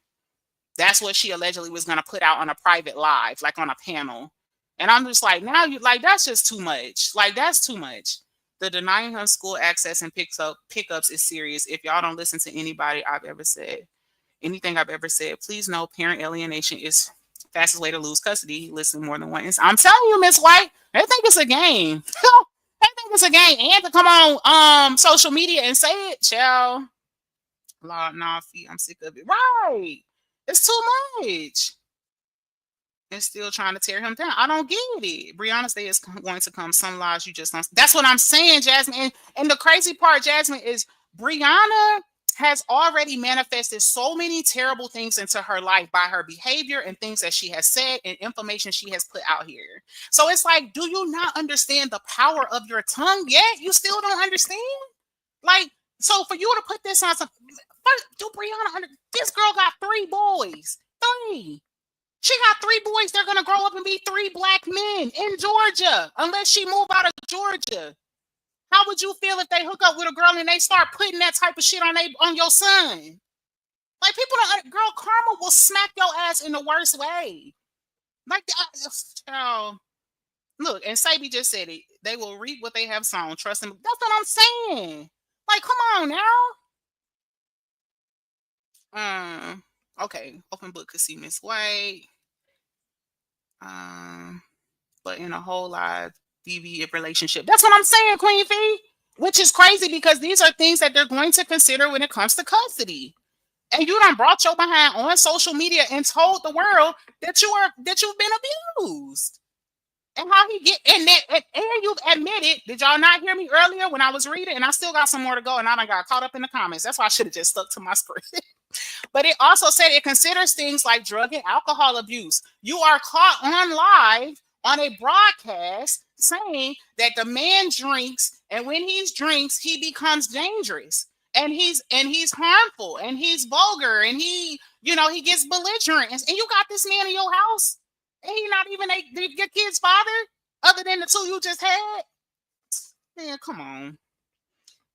That's what she allegedly was going to put out on a private live, like on a panel. And I'm just like, now you like, that's just too much. Like, that's too much. The denying him school access and pickups is serious. If y'all don't listen to anybody anything I've ever said, please know parent alienation is fastest way to lose custody. Listen more than once. I'm telling you, Miss White, they think it's a game. They think it's a game. And to come on social media and say it, child. Nah, I'm sick of it. Right. It's too much. And still trying to tear him down. I don't get it. Brianna's day is going to come. Some lies you just don't. That's what I'm saying, Jasmine. And the crazy part, Jasmine, is Brianna has already manifested so many terrible things into her life by her behavior and things that she has said and information she has put out here. So it's like, do you not understand the power of your tongue yet? You still don't understand? Like, so for you to put this on some, first, do Brianna, this girl got 3 boys. 3. She got 3 boys. They're going to grow up and be 3 black men in Georgia, unless she move out of Georgia. How would you feel if they hook up with a girl and they start putting that type of shit on your son? Like, people don't, girl, karma will smack your ass in the worst way. Like, look, and Sabi just said it. They will reap what they have sown. Trust them. That's what I'm saying. Like, come on now. Okay. Open book could see Miss White. But in a whole live DV relationship. That's what I'm saying, Queen Fee. Which is crazy because these are things that they're going to consider when it comes to custody. And you done brought your behind on social media and told the world that you've been abused. And how he get in that, and you've admitted, did y'all not hear me earlier when I was reading? And I still got some more to go, and I done got caught up in the comments. That's why I should have just stuck to my script. But it also said it considers things like drug and alcohol abuse. You are caught on live on a broadcast saying that the man drinks, and when he drinks, he becomes dangerous. And he's harmful, and he's vulgar, and he gets belligerent. And you got this man in your house. And he not even your kid's father, other than the 2 you just had. Man, come on.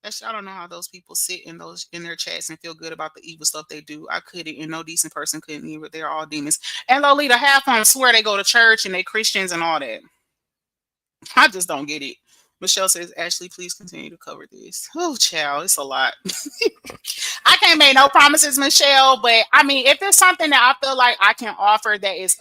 I don't know how those people sit in their chats and feel good about the evil stuff they do. I couldn't, and no decent person couldn't either. They're all demons. And Lolita, half of them swear they go to church and they Christians and all that. I just don't get it. Michelle says, Ashley, please continue to cover this. Oh, child, it's a lot. I can't make no promises, Michelle, but I mean, if there's something that I feel like I can offer that is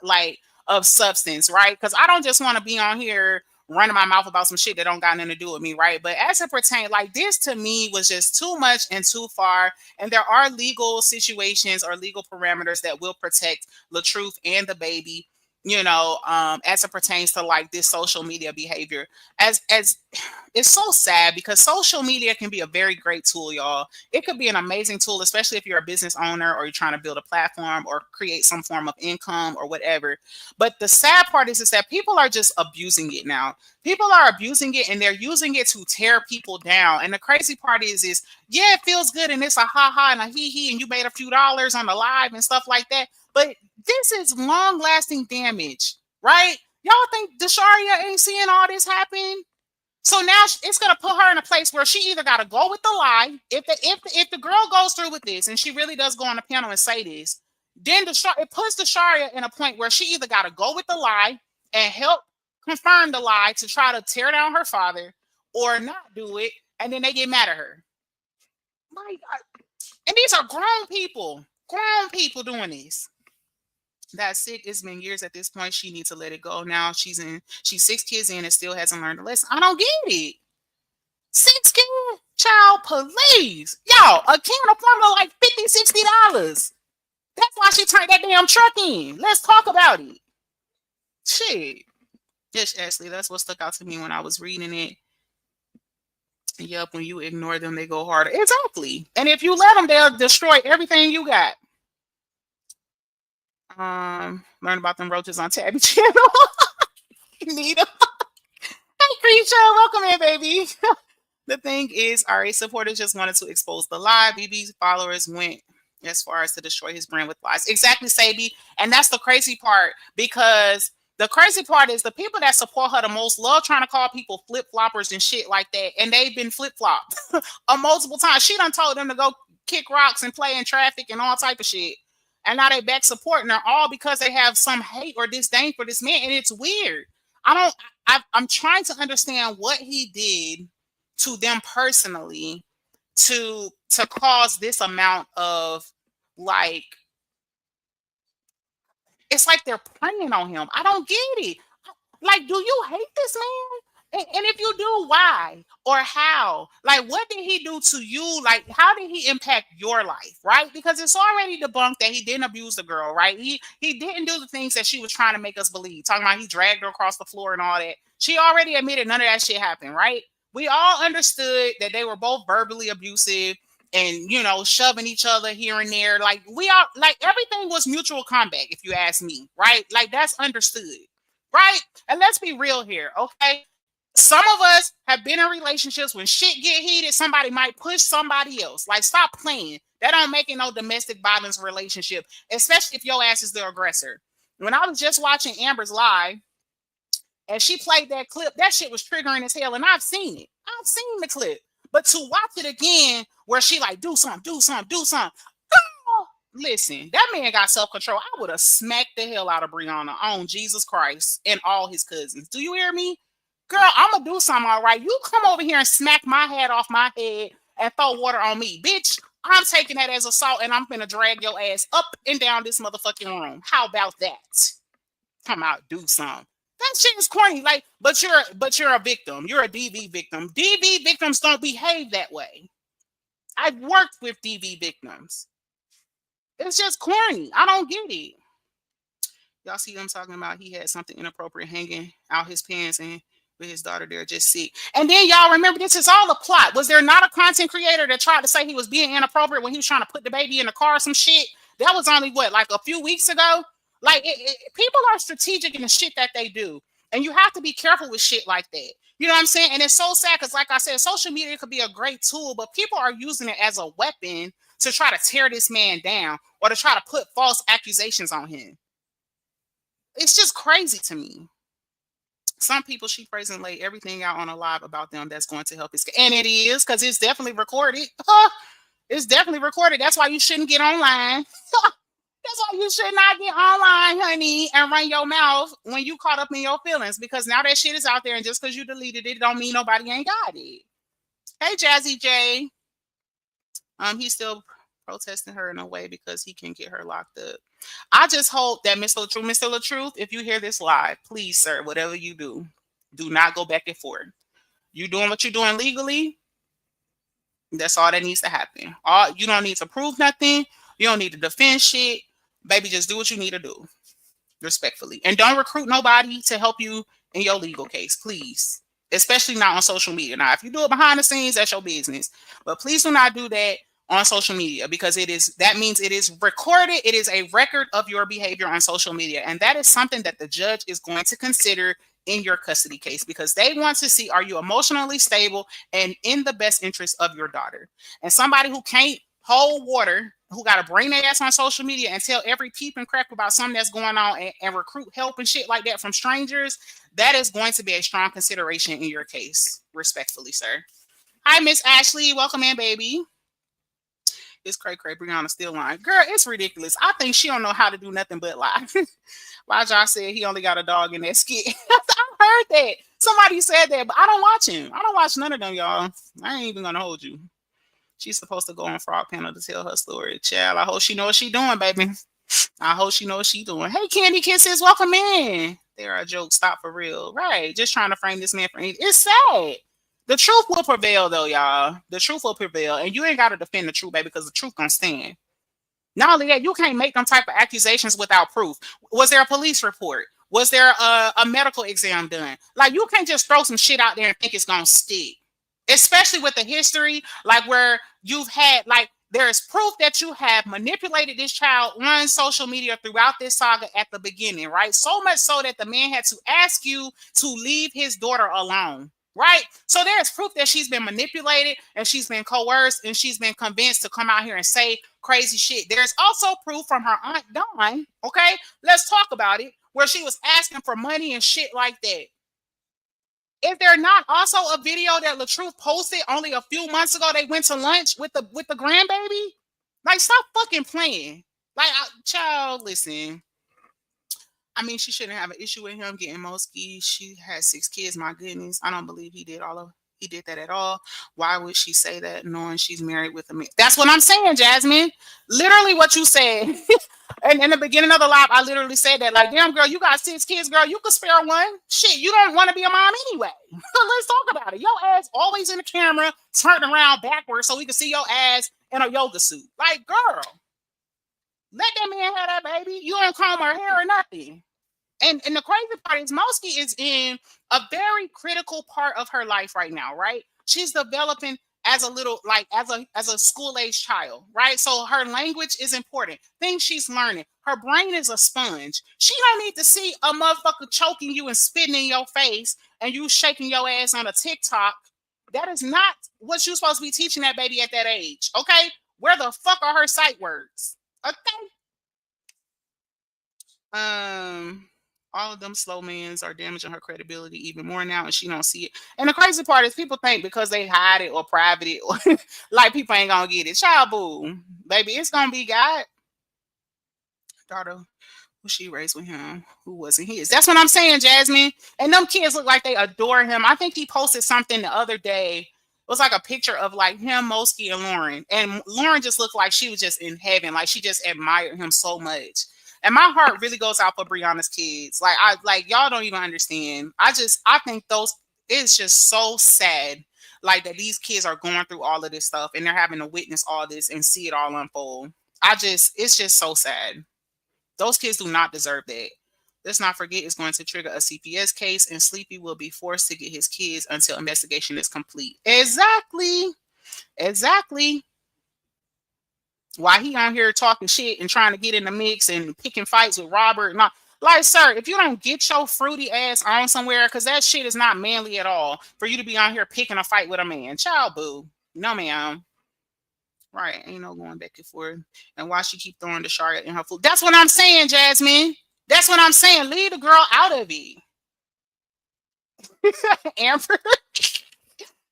like of substance, right? Because I don't just want to be on here running my mouth about some shit that don't got nothing to do with me, right? But as it pertains, like this to me was just too much and too far. And there are legal situations or legal parameters that will protect Latruth and the baby. As it pertains to like this social media behavior, as it's so sad because social media can be a very great tool, y'all. It could be an amazing tool, especially if you're a business owner or you're trying to build a platform or create some form of income or whatever. But the sad part is that people are just abusing it now. People are abusing it and they're using it to tear people down. And the crazy part is yeah, it feels good and it's a ha ha and a hee hee and you made a few dollars on the live and stuff like that. But this is long lasting damage, right? Y'all think Desharia ain't seeing all this happen? So now it's gonna put her in a place where she either gotta go with the lie. If the girl goes through with this and she really does go on the panel and say this, then it puts Desharia in a point where she either gotta go with the lie and help confirm the lie to try to tear down her father, or not do it, and then they get mad at her. And these are grown people doing this. That's sick. It's been years at this point. She needs to let it go. Now she's 6 kids in and still hasn't learned a lesson. I don't get it. 6 kids? Child, please. Y'all, a can of formula like $50, $60. That's why she turned that damn truck in. Let's talk about it. Shit. Yes, Ashley, that's what stuck out to me when I was reading it. Yep, when you ignore them, they go harder. Exactly. And if you let them, they'll destroy everything you got. Learn about them roaches on Tabby channel. Need them. Hey, Creature, welcome in, baby. The thing is, RA supporters just wanted to expose the lie. BB's followers went as far as to destroy his brand with lies. Exactly, Sabi. And that's the crazy part, because the crazy part is the people that support her the most love trying to call people flip-floppers and shit like that. And they've been flip-flopped multiple times. She done told them to go kick rocks and play in traffic and all type of shit. And now they back supporting her, all because they have some hate or disdain for this man. And it's weird. I'm trying to understand what he did to them personally to cause this amount of, like, it's like they're preying on him. I don't get it. Like, do you hate this man? And if you do, why or how? Like, what did he do to you? Like, how did he impact your life, right? Because it's already debunked that he didn't abuse the girl, right? He didn't do the things that she was trying to make us believe. Talking about he dragged her across the floor and all that. She already admitted none of that shit happened, right? We all understood that they were both verbally abusive and, shoving each other here and there. Like, we all, like, everything was mutual combat, if you ask me, right? Like, that's understood, right? And let's be real here, okay? Some of us have been in relationships when shit get heated, somebody might push somebody else. Like, stop playing. That don't make it no domestic violence relationship, especially if your ass is the aggressor. When I was just watching Amber's live and she played that clip, that shit was triggering as hell. And I've seen it. I've seen the clip. But to watch it again where she like, do something. Oh, listen, that man got self-control. I would have smacked the hell out of Brianna on Jesus Christ and all his cousins. Do you hear me? Girl, I'm going to do something all right. You come over here and smack my hat off my head and throw water on me. Bitch, I'm taking that as assault and I'm going to drag your ass up and down this motherfucking room. How about that? Come out, do something. That shit is corny. Like, but you're a victim. You're a DV victim. DV victims don't behave that way. I've worked with DV victims. It's just corny. I don't get it. Y'all see them talking about he had something inappropriate hanging out his pants and with his daughter there, just sick. And then y'all remember, this is all a plot. Was there not a content creator that tried to say he was being inappropriate when he was trying to put the baby in the car or some shit? That was only like a few weeks ago. Like, people are strategic in the shit that they do. And you have to be careful with shit like that. You know what I'm saying? And it's so sad because, like I said, social media could be a great tool, but people are using it as a weapon to try to tear this man down or to try to put false accusations on him. It's just crazy to me. Some people, she prays and lay everything out on a live about them that's going to help his. And it is, because it's definitely recorded. It's definitely recorded. That's why you shouldn't get online. That's why you should not get online, honey, and run your mouth when you caught up in your feelings because now that shit is out there, and just because you deleted it, don't mean nobody ain't got it. Hey, Jazzy J. He's still protesting her in a way because he can get her locked up. I just hope that Mr. Latruth, if you hear this live, please, sir, whatever you do not go back and forth. You doing what you're doing legally. That's all that needs to happen. All you don't need to prove nothing. You don't need to defend shit. Baby, just do what you need to do. Respectfully. And don't recruit nobody to help you in your legal case, please. Especially not on social media. Now, if you do it behind the scenes, that's your business. But please do not do that on social media because that means it is recorded. It is a record of your behavior on social media. And that is something that the judge is going to consider in your custody case because they want to see, are you emotionally stable and in the best interest of your daughter? And somebody who can't hold water, who got to bring their ass on social media and tell every peep and crack about something that's going on and recruit help and shit like that from strangers, that is going to be a strong consideration in your case. Respectfully, sir. Hi, Miss Ashley. Welcome in, baby. It's cray Brianna still lying. Girl, it's ridiculous. I think she don't know how to do nothing but lie. Why Josh said he only got a dog in that skit. I heard that. Somebody said that, but I don't watch him. I don't watch none of them, y'all. I ain't even gonna hold you. She's supposed to go on Frog Panel to tell her story. Child, I hope she know what she doing, baby. I hope she know what she doing. Hey, Candy Kisses, welcome in. There are jokes. Stop for real. Right. Just trying to frame this man for anything. It's sad. The truth will prevail, though, y'all. The truth will prevail. And you ain't got to defend the truth, baby, because the truth gonna stand. Not only that, you can't make them type of accusations without proof. Was there a police report? Was there a medical exam done? Like, you can't just throw some shit out there and think it's gonna stick. Especially with the history, like where you've had, like, there is proof that you have manipulated this child on social media throughout this saga at the beginning, right? So much so that the man had to ask you to leave his daughter alone, right? So there's proof that she's been manipulated and she's been coerced and she's been convinced to come out here and say crazy shit. There's also proof from her aunt Dawn, okay? Let's talk about it, where she was asking for money and shit like that. Is there not also a video that Latruth posted only a few months ago? They went to lunch with the grandbaby. Like, stop fucking playing. Like, child, listen. I mean, she shouldn't have an issue with him getting Moski. She has 6 kids. My goodness, I don't believe he did that at all. Why would she say that knowing she's married with a man? That's what I'm saying, Jasmine. Literally what you said. And in the beginning of the live, I literally said that, like, damn, girl, you got 6 kids, girl. You could spare one. Shit, you don't want to be a mom anyway. Let's talk about it. Your ass always in the camera, turned around backwards so we can see your ass in a yoga suit. Like, girl, let that man have that baby. You don't comb her hair or nothing. And the crazy part is Moski is in a very critical part of her life right now, right? She's developing as a little, like, as a school age child, right? So her language is important. Things she's learning. Her brain is a sponge. She don't need to see a motherfucker choking you and spitting in your face and you shaking your ass on a TikTok. That is not what you're supposed to be teaching that baby at that age, okay? Where the fuck are her sight words? Okay. All of them slow mans are damaging her credibility even more now, and she don't see it. And the crazy part is people think because they hide it or private it, or like people ain't gonna get it. Child boo, baby, it's gonna be God. Daughter, who she raised with him, who wasn't his. That's what I'm saying, Jasmine. And them kids look like they adore him. I think he posted something the other day. It was like a picture of like him, Moski, and Lauren. And Lauren just looked like she was just in heaven. Like she just admired him so much. And my heart really goes out for Brianna's kids. Like y'all don't even understand. I think it's just so sad. Like that these kids are going through all of this stuff and they're having to witness all this and see it all unfold. It's just so sad. Those kids do not deserve that. Let's not forget it's going to trigger a CPS case and Sleepy will be forced to get his kids until investigation is complete. Exactly. Why he on here talking shit and trying to get in the mix and picking fights with Robert? Not like, sir, if you don't get your fruity ass on somewhere, because that shit is not manly at all for you to be on here picking a fight with a man. Child boo. No, ma'am. Right. Ain't no going back and forth. And why she keep throwing the Charlotte in her food. That's what I'm saying, Jasmine. That's what I'm saying. Leave the girl out of it. Amber.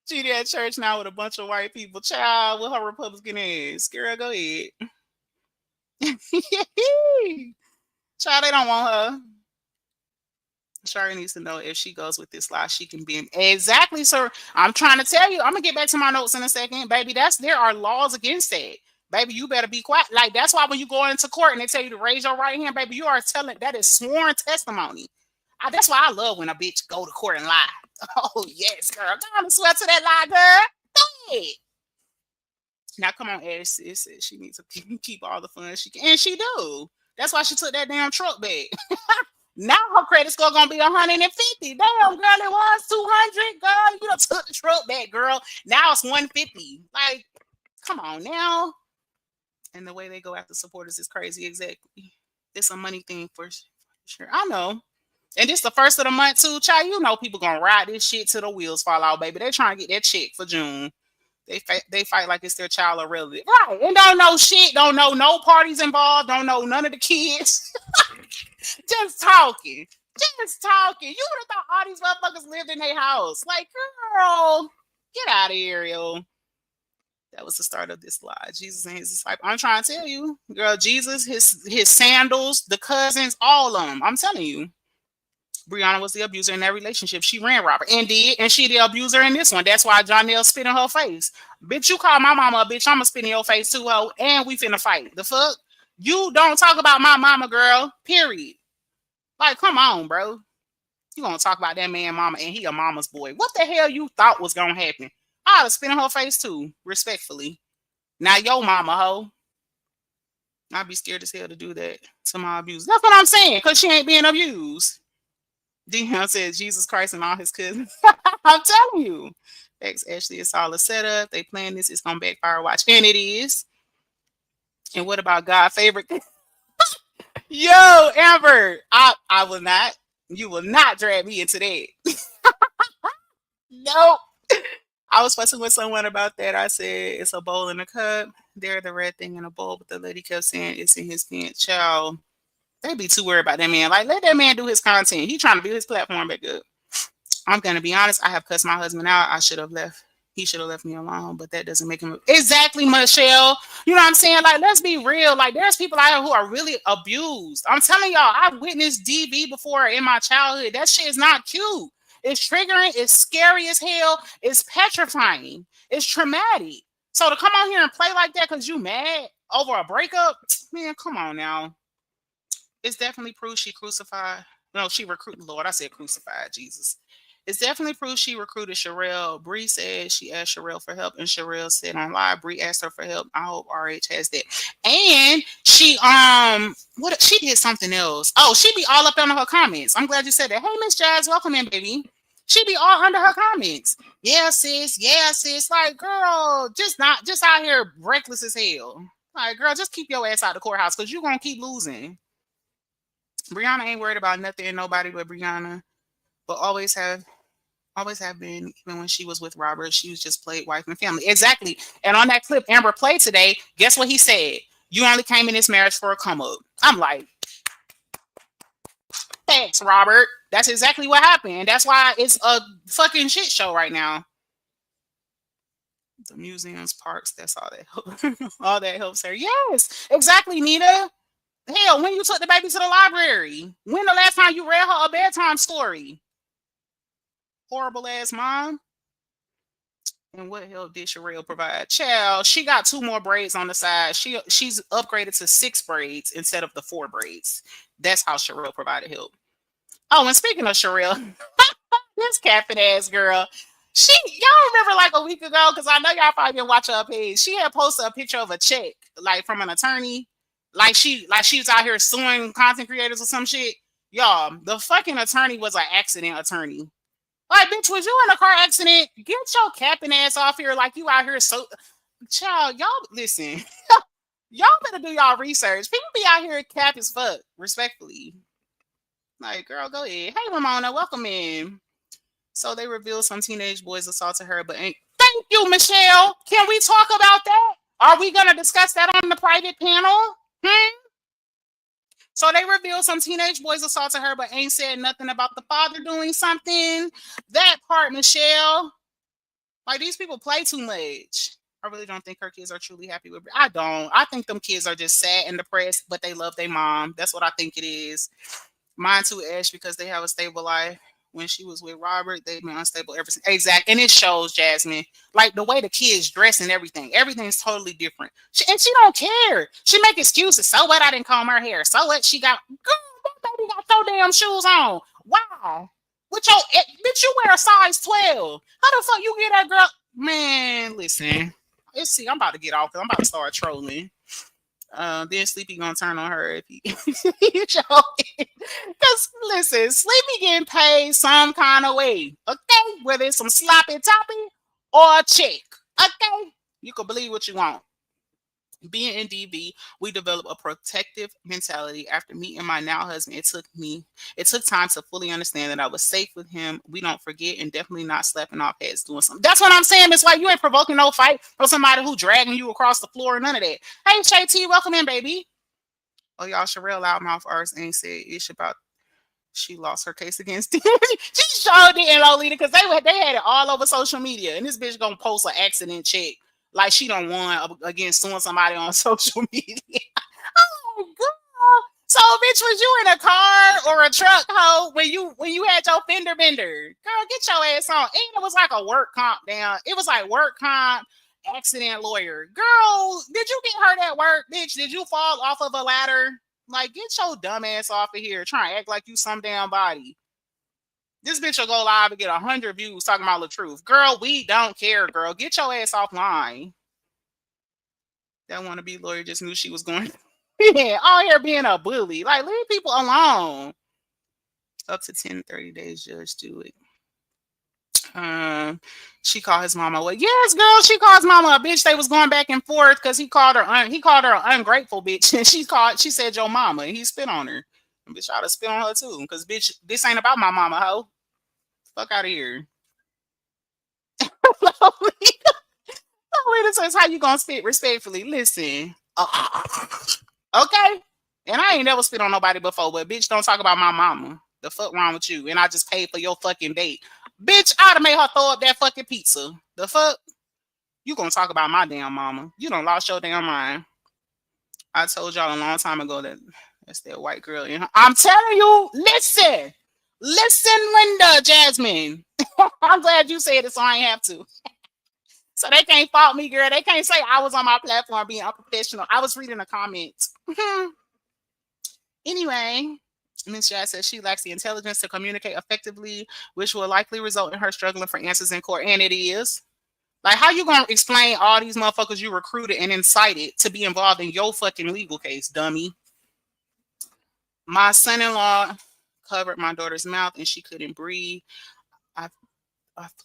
She at church now with a bunch of white people. Child with her Republican ass. Girl, go ahead. Child, they don't want her. Shari needs to know if she goes with this lie, she can be exactly, sir. I'm trying to tell you. I'm gonna get back to my notes in a second, baby. There are laws against that, baby. You better be quiet. Like that's why when you go into court and they tell you to raise your right hand, baby, you are telling that is sworn testimony. That's why I love when a bitch go to court and lie. Oh yes, girl, go on and swear to that lie, girl. Go ahead. Now come on, Ash. Sis says she needs to keep all the fun she can, and she do. That's why she took that damn truck back. Now her credit score gonna be 150. Damn, girl, it was 200. Girl, you done took the truck back, girl. Now it's 150. Like, come on now. And the way they go after supporters is crazy. Exactly. It's a money thing for sure. I know. And this the first of the month too, child. You know people gonna ride this shit till the wheels fall out, baby. They trying to get that check for June. They fight like it's their child or relative. Right. And don't know shit. Don't know no parties involved. Don't know none of the kids. Just talking. Just talking. You would have thought all these motherfuckers lived in their house. Like, girl, get out of here, yo. That was the start of this lie. Jesus and his disciples. I'm trying to tell you, girl, Jesus, his sandals, the cousins, all of them. I'm telling you. Brianna was the abuser in that relationship. She ran Robert and did, and she the abuser in this one. That's why Jonelle spit in her face. Bitch, you call my mama a bitch, I'ma spit in your face too, ho, and we finna fight. The fuck? You don't talk about my mama, girl. Period. Like, come on, bro. You gonna talk about that man mama and he a mama's boy. What the hell you thought was gonna happen? I'd have spit in her face too, respectfully. Now your mama, ho. I'd be scared as hell to do that to my abuse. That's what I'm saying, because she ain't being abused. Dion said Jesus Christ and all his cousins. I'm telling you. Thanks, Ashley. It's all a setup. They plan this. It's going to backfire. Watch. And it is. And what about God's favorite? Yo, Amber. I will not. You will not drag me into that. Nope. I was fussing with someone about that. I said, it's a bowl in a cup. They're the red thing in a bowl. But the lady kept saying, it's in his pants. Child. They be too worried about that man. Like, let that man do his content. He trying to build his platform back up. I'm gonna be honest. I have cussed my husband out. I should have left. He should have left me alone. But that doesn't make him exactly, Michelle. You know what I'm saying? Like, let's be real. Like, there's people out here who are really abused. I'm telling y'all, I've witnessed DV before in my childhood. That shit is not cute. It's triggering. It's scary as hell. It's petrifying. It's traumatic. So to come out here and play like that because you mad over a breakup, man, come on now. It's definitely proof she crucified. No, she recruited. Lord, I said crucified. Jesus. It's definitely proof she recruited Sherelle. Bree said she asked Sherelle for help, and Sherelle said on live, Bree asked her for help. I hope RH has that. And she what she did something else. Oh, she be all up under her comments. I'm glad you said that. Hey, Miss Jazz, welcome in, baby. She be all under her comments. Yeah, sis. Yeah, sis. Like, girl, just out here reckless as hell. Like, girl, just keep your ass out of the courthouse because you're gonna keep losing. Brianna ain't worried about nothing and nobody but Brianna, but always have been. Even when she was with Robert, she was just played wife and family. Exactly. And on that clip Amber played today, guess what he said? You only came in this marriage for a come up. I'm like, thanks, Robert. That's exactly what happened. And that's why it's a fucking shit show right now. The museums, parks, that's all that all that helps her. Yes, exactly, Nita. Hell, when you took the baby to the library? When the last time you read her a bedtime story? Horrible ass mom. And what help did Sherelle provide? Child, she got 2 more braids on the side. She's upgraded to 6 braids instead of the 4 braids. That's how Sherelle provided help. Oh, and speaking of Sherelle, this capping ass girl. Y'all remember like a week ago, because I know y'all probably been watching her page. She had posted a picture of a check, like from an attorney. Like she was out here suing content creators or some shit. Y'all, the fucking attorney was an accident attorney. Like, bitch, was you in a car accident? Get your capping ass off here like you out here so... Child, y'all, listen. Y'all better do y'all research. People be out here cap as fuck, respectfully. Like, girl, go ahead. Hey, Ramona, welcome in. So they revealed some teenage boys assaulted her, but ain't... Thank you, Michelle. Can we talk about that? Are we going to discuss that on the private panel? So they revealed some teenage boys assaulted her, but ain't said nothing about the father doing something. That part, Michelle. Like, these people play too much. I really don't think her kids are truly happy with. I don't. I think them kids are just sad and depressed, but they love their mom. That's what I think it is. Mine too, Ash, because they have a stable life. When she was with Robert, they've been unstable ever since. Exactly. And it shows, Jasmine. Like the way the kids dress and everything. Everything's totally different. And she don't care. She make excuses. So what? I didn't comb her hair. So what? She got, girl, that baby got so damn shoes on. Wow. With your, bitch, you wear a size 12. How the fuck you get that girl? Man, listen. Let's see. I'm about to get off because I'm about to start trolling. Then Sleepy gonna turn on her if he, because listen, Sleepy getting paid some kind of way, okay? Whether it's some sloppy toppy or a check, okay? You can believe what you want. Being in DV, we developed a protective mentality. After meeting my now husband, it took time to fully understand that I was safe with him. We don't forget, and definitely not slapping off heads doing something. That's what I'm saying. It's like you ain't provoking no fight or somebody who dragging you across the floor or none of that. Hey, JT, welcome in, baby. Oh, y'all, Sherelle Loudmouth Arts ain't said ish about she lost her case against him. She showed it in Lolita because they had it all over social media, and this bitch gonna post an accident check like she don't want against suing somebody on social media. Oh god! So bitch, was you in a car or a truck, hoe, when you had your fender bender? Girl, get your ass on. And it was like a work comp down. It was like work comp accident lawyer. Girl, did you get hurt at work, bitch? Did you fall off of a ladder? Like, get your dumb ass off of here. Trying to act like you some damn body. This bitch will go live and get 100 views talking about Latruth. Girl, we don't care, girl. Get your ass offline. That wannabe lawyer just knew she was going. Yeah, all here being a bully. Like, leave people alone. Up to 10, 30 days, judge, do it. She called his mama. Well, yes, girl, she called his mama a bitch. They was going back and forth because he called her an ungrateful bitch, and she said your mama, and he spit on her. And bitch, I'd have spit on her too, because bitch, this ain't about my mama, hoe. Fuck out of here. Lolita says, how you gonna spit respectfully? Listen, okay, and I ain't never spit on nobody before, but bitch, don't talk about my mama. The fuck wrong with you? And I just paid for your fucking date. Bitch, I'd have made her throw up that fucking pizza. The fuck? You gonna talk about my damn mama. You done lost your damn mind. I told y'all a long time ago that's that white girl in her. I'm telling you, listen. Listen, Linda, Jasmine. I'm glad you said it so I ain't have to. So they can't fault me, girl. They can't say I was on my platform being unprofessional. I was reading the comments. Anyway, Ms. Jazz says she lacks the intelligence to communicate effectively, which will likely result in her struggling for answers in court. And it is. Like, how you gonna explain all these motherfuckers you recruited and incited to be involved in your fucking legal case, dummy? My son-in-law covered my daughter's mouth and she couldn't breathe. I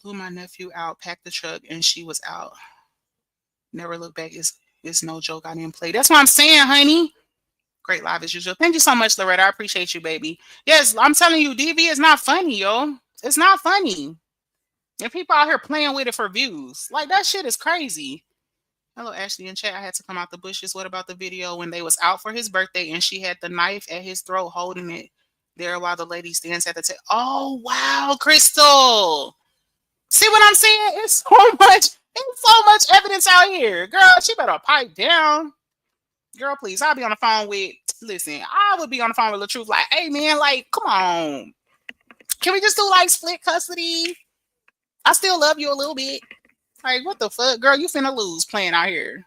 flew my nephew out, packed the truck, and she was out. Never look back. It's no joke. I didn't play. That's what I'm saying, honey. Great live as usual. Thank you so much, Loretta. I appreciate you, baby. Yes, I'm telling you, DV is not funny, yo. It's not funny. And people out here playing with it for views. Like, that shit is crazy. Hello, Ashley in chat. I had to come out the bushes. What about the video when they was out for his birthday and she had the knife at his throat holding it there while the lady stands at the table? Oh, wow, Crystal. See what I'm saying? It's so much evidence out here. Girl, she better pipe down. Girl, please. I'll be on the phone with, listen, I would be on the phone with Latruth like, hey, man, like, come on. Can we just do, like, split custody? I still love you a little bit. Like, what the fuck? Girl, you finna lose playing out here.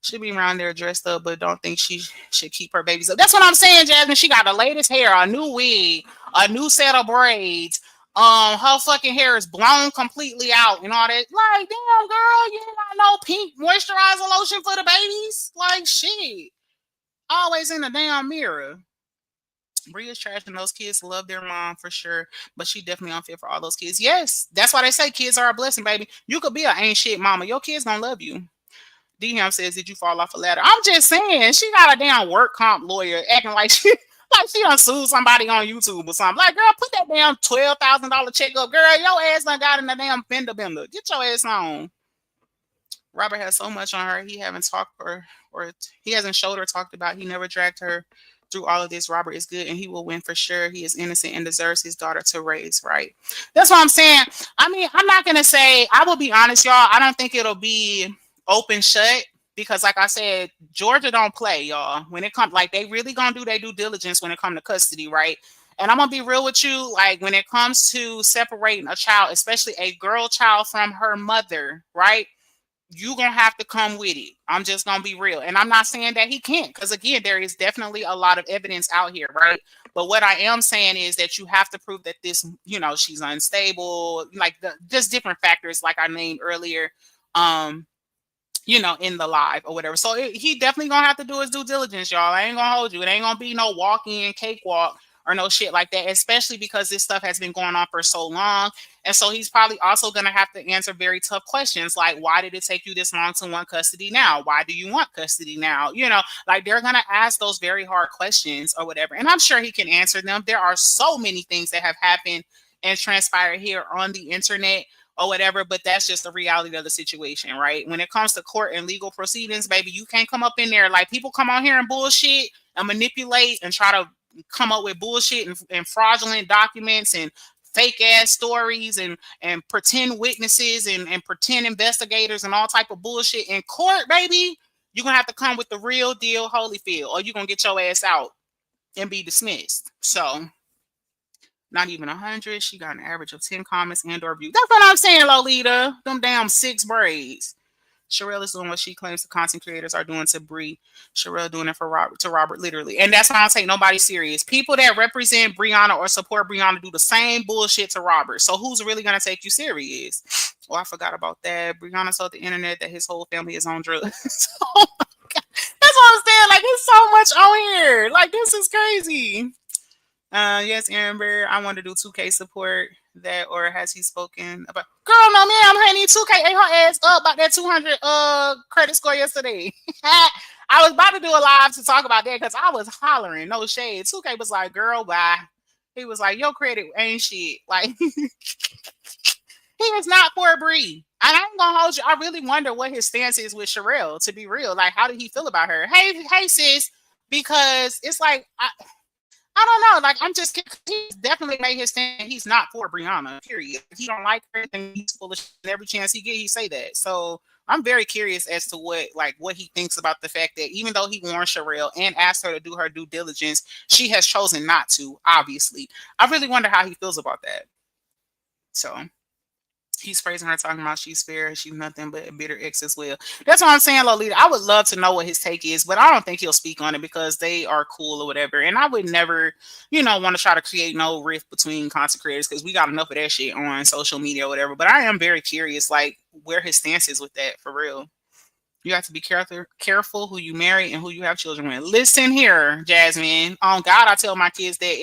She'll be around there dressed up, but don't think she should keep her babies up. That's what I'm saying, Jasmine. She got the latest hair, a new wig, a new set of braids. Her fucking hair is blown completely out and all that. Like, damn, girl, you ain't got no pink moisturizer lotion for the babies? Like, shit. Always in the damn mirror. Bria's trash and those kids love their mom for sure, but she definitely unfit for all those kids. Yes, that's why they say kids are a blessing, baby. You could be an ain't shit mama. Your kids gonna love you. D-Ham says, did you fall off a ladder? I'm just saying, she got a damn work comp lawyer acting like she done sued somebody on YouTube or something. Like, girl, put that damn $12,000 check up. Girl, your ass done got in the damn fender bender. Get your ass on. Robert has so much on her. He haven't talked or he hasn't showed or talked about. He never dragged her through all of this. Robert is good and he will win for sure. He is innocent and deserves his daughter to raise right. That's what I'm saying. I mean, I'm not going to say, I will be honest, y'all. I don't think it'll be open shut, because like I said, Georgia don't play, y'all. When it comes, like, they really gonna do their due diligence when it comes to custody, right? And I'm gonna be real with you, like, when it comes to separating a child, especially a girl child from her mother, right? You gonna have to come with it. I'm just gonna be real. And I'm not saying that he can't, because again, there is definitely a lot of evidence out here, right? But what I am saying is that you have to prove that this, she's unstable, like just different factors like I named earlier. Um, in the live or whatever. So he definitely gonna have to do his due diligence, y'all. I ain't gonna hold you. It ain't gonna be no walk-in cakewalk or no shit like that, especially because this stuff has been going on for so long. And so he's probably also gonna have to answer very tough questions like, why did it take you this long to want custody now? Why do you want custody now? Like, they're gonna ask those very hard questions or whatever. And I'm sure he can answer them. There are so many things that have happened and transpired here on the internet or whatever, but that's just the reality of the situation, right? When it comes to court and legal proceedings, baby, you can't come up in there like people come on here and bullshit and manipulate and try to come up with bullshit and fraudulent documents and fake ass stories and pretend witnesses and pretend investigators and all type of bullshit in court, baby. You're gonna have to come with the real deal Holyfield, or you're gonna get your ass out and be dismissed. So not even 100. She got an average of 10 comments and or views. That's what I'm saying, Lolita. Them damn 6 braids. Sherelle is doing what she claims the content creators are doing to Bree. Sherelle doing it for Robert, literally. And that's why I don't take nobody serious. People that represent Brianna or support Brianna do the same bullshit to Robert. So who's really going to take you serious? Oh, I forgot about that. Brianna told the internet that his whole family is on drugs. So, that's what I'm saying. Like, there's so much on here. Like, this is crazy. Yes, Amber, I want to do 2K support that, or has he spoken about? Girl, no, ma'am, honey, 2K ate her ass up about that 200 credit score yesterday. I was about to do a live to talk about that because I was hollering, no shade. 2K was like, girl, bye. He was like, your credit ain't shit. Like, he is not for Bree. And I ain't gonna hold you. I really wonder what his stance is with Sherelle, to be real. Like, how did he feel about her? Hey, sis, because it's like, I don't know. Like, I'm just he's definitely made his stand. He's not for Brianna. Period. He don't like her, and he's full of shit. Every chance he get, he say that. So I'm very curious as to what he thinks about the fact that even though he warned Sherelle and asked her to do her due diligence, she has chosen not to. Obviously, I really wonder how he feels about that. So he's praising her, talking about she's fair, she's nothing but a bitter ex as well. That's what I'm saying, Lolita. I would love to know what his take is, but I don't think he'll speak on it because they are cool or whatever. And I would never, want to try to create no rift between content creators because we got enough of that shit on social media or whatever. But I am very curious, like, where his stance is with that for real. You have to be careful who you marry and who you have children with. Listen here, Jasmine. On God, I tell my kids that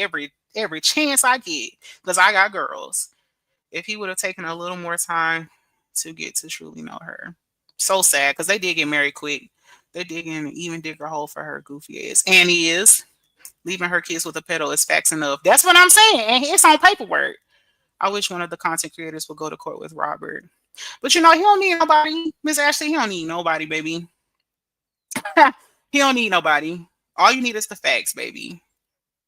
every chance I get because I got girls. If he would have taken a little more time to get to truly know her. So sad, because they did get married quick. They dig in an even digger hole for her goofy ass. And he is. Leaving her kids with a pedo is facts enough. That's what I'm saying. And it's on paperwork. I wish one of the content creators would go to court with Robert. But he don't need nobody. Miss Ashley, he don't need nobody, baby. He don't need nobody. All you need is the facts, baby.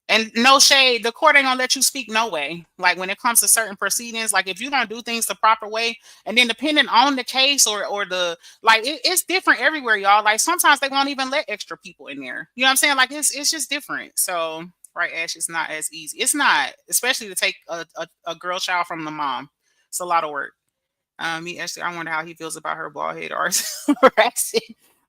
And no shade, the court ain't gonna let you speak no way. Like, when it comes to certain proceedings, like, if you don't do things the proper way, and then depending on the case or the, like, it's different everywhere, y'all. Like, sometimes they won't even let extra people in there. You know what I'm saying? Like, it's just different. So, right, Ash, it's not as easy. It's not, especially to take a girl child from the mom. It's a lot of work. Me, Ashley, I wonder how he feels about her bald head or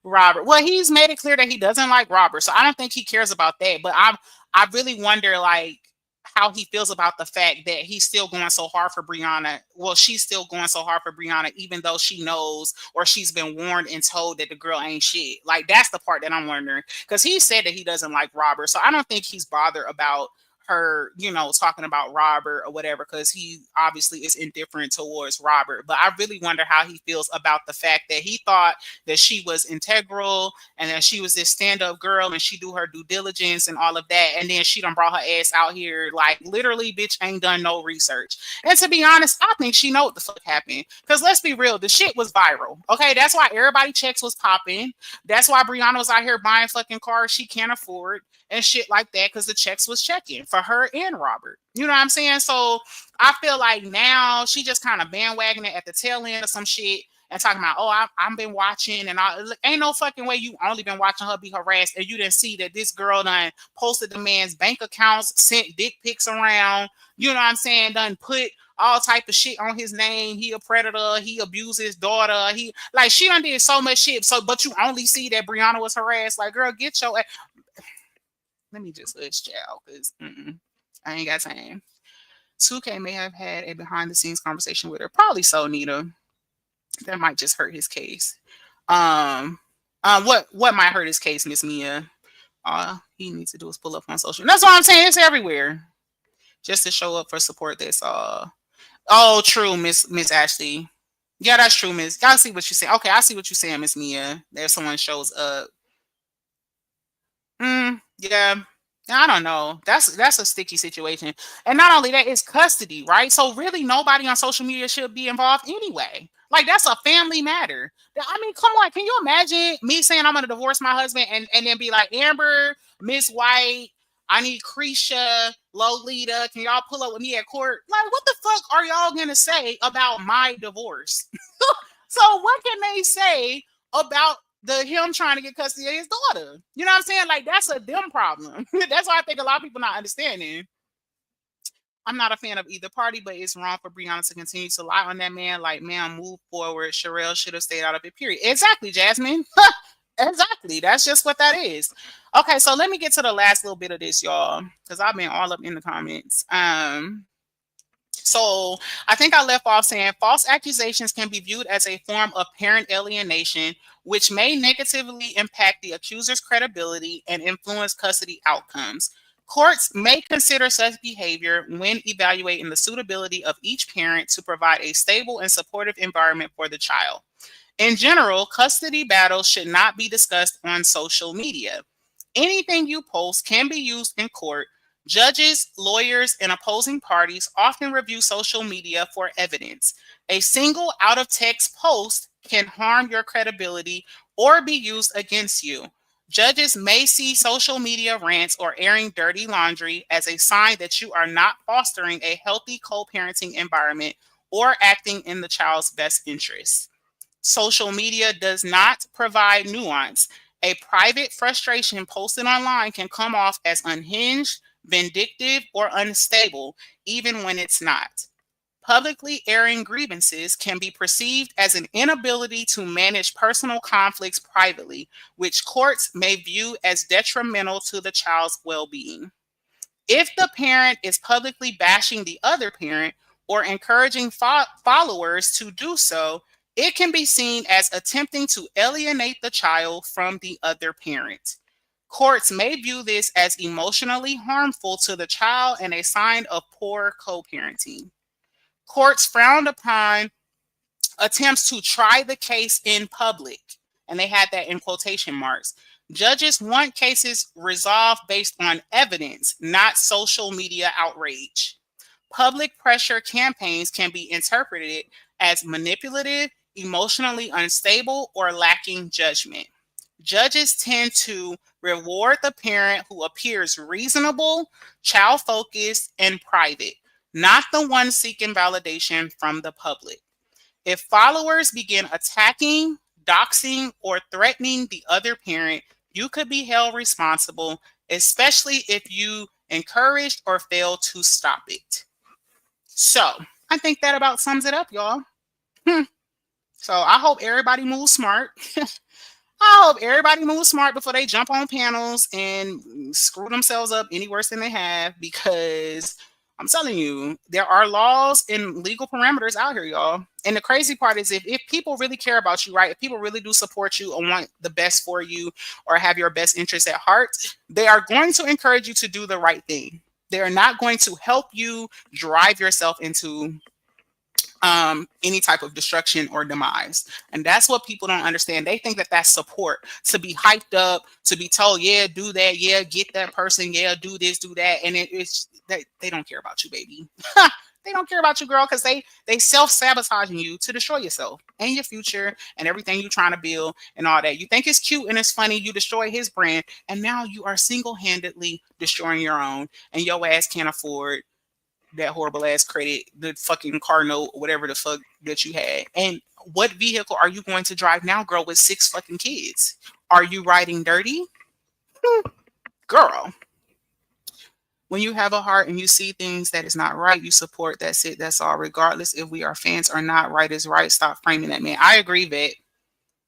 Robert. Well, he's made it clear that he doesn't like Robert, so I don't think he cares about that. But I really wonder, like, how he feels about the fact that he's still going so hard for Brianna. Well, she's still going so hard for Brianna, even though she knows or she's been warned and told that the girl ain't shit. Like, that's the part that I'm wondering, because he said that he doesn't like Robert, so I don't think he's bothered about her, talking about Robert or whatever, because he obviously is indifferent towards Robert. But I really wonder how he feels about the fact that he thought that she was integral and that she was this stand-up girl and she do her due diligence and all of that, and then she done brought her ass out here like literally bitch ain't done no research. And to be honest, I think she know what the fuck happened, because let's be real, the shit was viral. Okay, that's why everybody checks was popping. That's why Brianna was out here buying fucking cars she can't afford and shit like that, because the checks was checking for her and Robert. You know what I'm saying? So I feel like now she just kind of bandwagoning at the tail end of some shit. and talking about, oh, I've been watching, and ain't no fucking way you only been watching her be harassed and you didn't see that this girl done posted the man's bank accounts, sent dick pics around, you know what I'm saying, done put all type of shit on his name. He a predator. He abused his daughter. He like she done did so much shit. So, but you only see that Brianna was harassed. Like, girl, get your. Let me just hush, child, because I ain't got time. 2K may have had a behind the scenes conversation with her. Probably so, Nita. That might just hurt his case. What might hurt his case, Miss Mia? All he needs to do is pull up on social. That's what I'm saying. It's everywhere. Just to show up for support. That's Oh, true, Miss Ashley. Yeah, that's true, Miss. I see what you're saying. Okay, I see what you're saying, Miss Mia. If someone shows up. Yeah. I don't know. That's a sticky situation. And not only that, it's custody, right? So really nobody on social media should be involved anyway. Like, that's a family matter. I mean, come on. Can you imagine me saying I'm gonna divorce my husband and then be like, Amber, Miss White, I need Creisha, Lolita, can y'all pull up with me at court? Like, what the fuck are y'all gonna say about my divorce? So what can they say about him trying to get custody of his daughter? You know what I'm saying? Like, that's a them problem. That's why I think a lot of people not understanding. I'm not a fan of either party, but it's wrong for Brianna to continue to lie on that man. Like, man, move forward. Sherelle should have stayed out of it, period. Exactly, Jasmine. Exactly. That's just what that is. Okay, so let me get to the last little bit of this, y'all, because I've been all up in the comments. So I think I left off saying false accusations can be viewed as a form of parent alienation, which may negatively impact the accuser's credibility and influence custody outcomes. Courts may consider such behavior when evaluating the suitability of each parent to provide a stable and supportive environment for the child. In general, custody battles should not be discussed on social media. Anything you post can be used in court. Judges, lawyers, and opposing parties often review social media for evidence. A single out-of-text post can harm your credibility or be used against you. Judges may see social media rants or airing dirty laundry as a sign that you are not fostering a healthy co-parenting environment or acting in the child's best interests. Social media does not provide nuance. A private frustration posted online can come off as unhinged, vindictive, or unstable, even when it's not. Publicly airing grievances can be perceived as an inability to manage personal conflicts privately, which courts may view as detrimental to the child's well-being. If the parent is publicly bashing the other parent or encouraging followers to do so, it can be seen as attempting to alienate the child from the other parent. Courts may view this as emotionally harmful to the child and a sign of poor co-parenting. Courts frown upon attempts to try the case in public, and they had that in quotation marks. Judges want cases resolved based on evidence, not social media outrage. Public pressure campaigns can be interpreted as manipulative, emotionally unstable, or lacking judgment. Judges tend to reward the parent who appears reasonable, child-focused, and private, not the one seeking validation from the public. If followers begin attacking, doxing, or threatening the other parent, you could be held responsible, especially if you encouraged or failed to stop it. So I think that about sums it up, y'all. So I hope everybody moves smart. I hope everybody moves smart before they jump on panels and screw themselves up any worse than they have, because I'm telling you, there are laws and legal parameters out here, y'all. And the crazy part is if people really care about you, right? If people really do support you and want the best for you or have your best interests at heart, they are going to encourage you to do the right thing. They are not going to help you drive yourself into any type of destruction or demise. And that's what people don't understand. They think that that's support, to be hyped up, to be told, yeah, do that, yeah, get that person, yeah, do this, do that. And it's they don't care about you, baby. They don't care about you, girl, because they self-sabotaging you to destroy yourself and your future and everything you're trying to build and all that. You think it's cute and it's funny, you destroy his brand, and now you are single-handedly destroying your own, and your ass can't afford that horrible ass credit, the fucking car note, whatever the fuck that you had. And What vehicle are you going to drive now, girl, with 6 fucking kids? Are you riding dirty? Girl, when you have a heart and you see things that is not right, you support. That's it. That's all. Regardless if we are fans or not, right is right. Stop framing that man. I agree, Vet.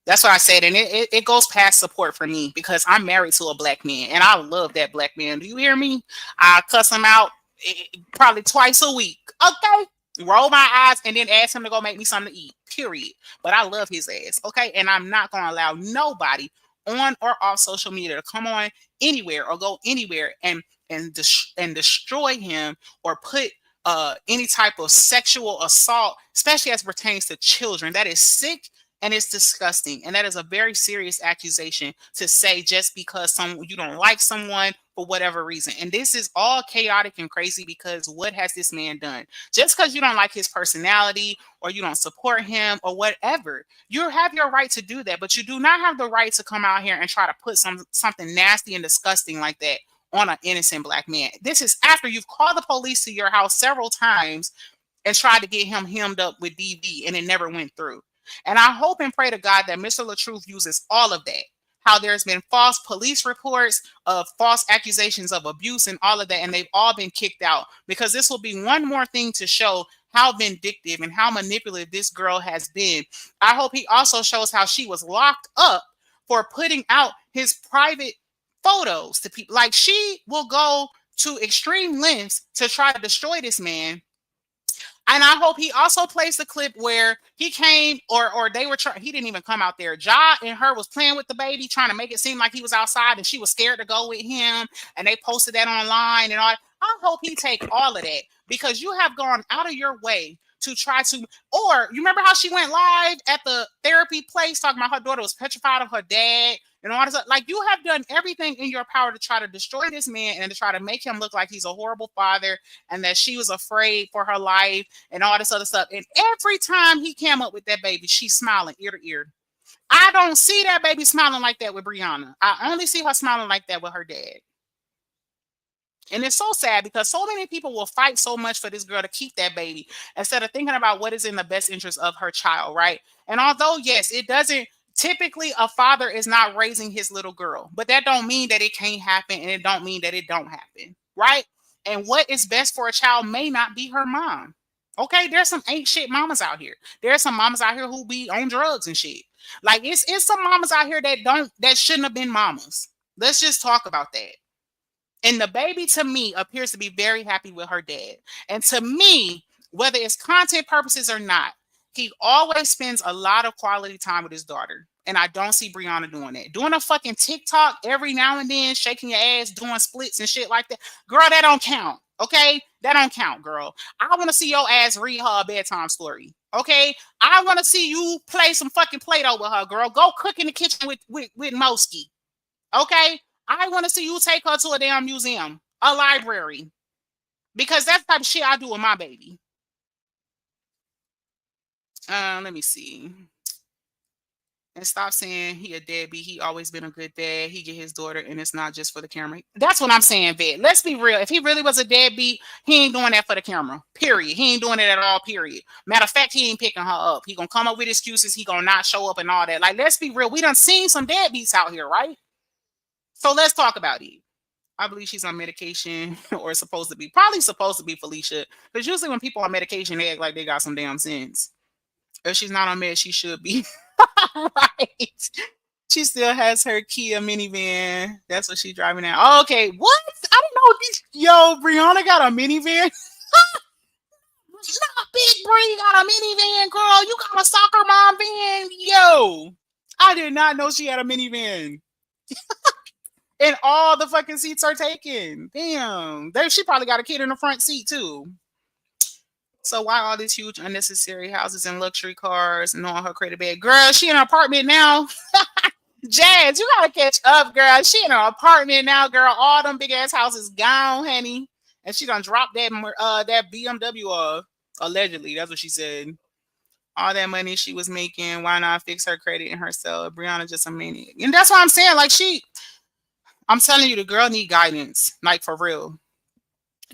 That's what I said. And it goes past support for me because I'm married to a black man and I love that black man. Do you hear me? I cuss him out probably twice a week. Okay. Roll my eyes and then ask him to go make me something to eat. Period. But I love his ass. Okay. And I'm not going to allow nobody on or off social media to come on anywhere or go anywhere and destroy him or put any type of sexual assault, especially as pertains to children. That is sick and it's disgusting. And that is a very serious accusation to say just because you don't like someone for whatever reason. And this is all chaotic and crazy because what has this man done? Just because you don't like his personality or you don't support him or whatever, you have your right to do that. But you do not have the right to come out here and try to put something nasty and disgusting like that on an innocent black man. This is after you've called the police to your house several times and tried to get him hemmed up with DV and it never went through. And I hope and pray to God that Mr. Latruth uses all of that. How there's been false police reports of false accusations of abuse and all of that, and they've all been kicked out because this will be one more thing to show how vindictive and how manipulative this girl has been. I hope he also shows how she was locked up for putting out his private photos to people. Like, she will go to extreme lengths to try to destroy this man. And I hope he also plays the clip where he came or they were trying. He didn't even come out there. Ja and her was playing with the baby, trying to make it seem like he was outside and she was scared to go with him. And they posted that online and all. I hope he take all of that because you have gone out of your way to try to, or you remember how she went live at the therapy place talking about her daughter was petrified of her dad and all this stuff. Like, you have done everything in your power to try to destroy this man and to try to make him look like he's a horrible father and that she was afraid for her life and all this other stuff. And every time he came up with that baby, she's smiling ear to ear. I don't see that baby smiling like that with Brianna. I only see her smiling like that with her dad. And it's so sad because so many people will fight so much for this girl to keep that baby instead of thinking about what is in the best interest of her child, right? And although, yes, it doesn't, typically a father is not raising his little girl, but that don't mean that it can't happen and it don't mean that it don't happen, right? And what is best for a child may not be her mom. Okay, there's some ain't shit mamas out here. There's some mamas out here who be on drugs and shit. Like, it's some mamas out here that shouldn't have been mamas. Let's just talk about that. And the baby, to me, appears to be very happy with her dad. And to me, whether it's content purposes or not, he always spends a lot of quality time with his daughter. And I don't see Brianna doing that. Doing a fucking TikTok every now and then, shaking your ass, doing splits and shit like that. Girl, that don't count. Okay? That don't count, girl. I want to see your ass read her a bedtime story. Okay? I want to see you play some fucking Play-Doh with her, girl. Go cook in the kitchen with Moski. Okay? I want to see you take her to a damn museum, a library, because that's the type of shit I do with my baby. Let me see. And stop saying he a deadbeat. He always been a good dad. He get his daughter, and it's not just for the camera. That's what I'm saying, Vet. Let's be real. If he really was a deadbeat, he ain't doing that for the camera. Period. He ain't doing it at all. Period. Matter of fact, he ain't picking her up. He gonna come up with excuses. He gonna not show up and all that. Like, let's be real. We done seen some deadbeats out here, right? So let's talk about it. I believe she's on medication or probably supposed to be Felicia. Because usually when people on medication, they act like they got some damn sense. If she's not on med, she should be. Right. She still has her Kia minivan. That's what she's driving now. Oh, okay. What? I don't know. Yo, Brianna got a minivan. Not Big Bree got a minivan, girl. You got a soccer mom van. Yo. I did not know she had a minivan. And all the fucking seats are taken. Damn. She probably got a kid in the front seat too. So why all these huge unnecessary houses and luxury cars and all her credit bag? Girl, she in an apartment now. Jazz, you gotta catch up, girl. She in an apartment now, girl. All them big ass houses gone, honey. And she done dropped that BMW off. Allegedly, that's what she said. All that money she was making, why not fix her credit and herself? Brianna just a maniac. And that's what I'm saying. Like, I'm telling you, the girl need guidance, like, for real.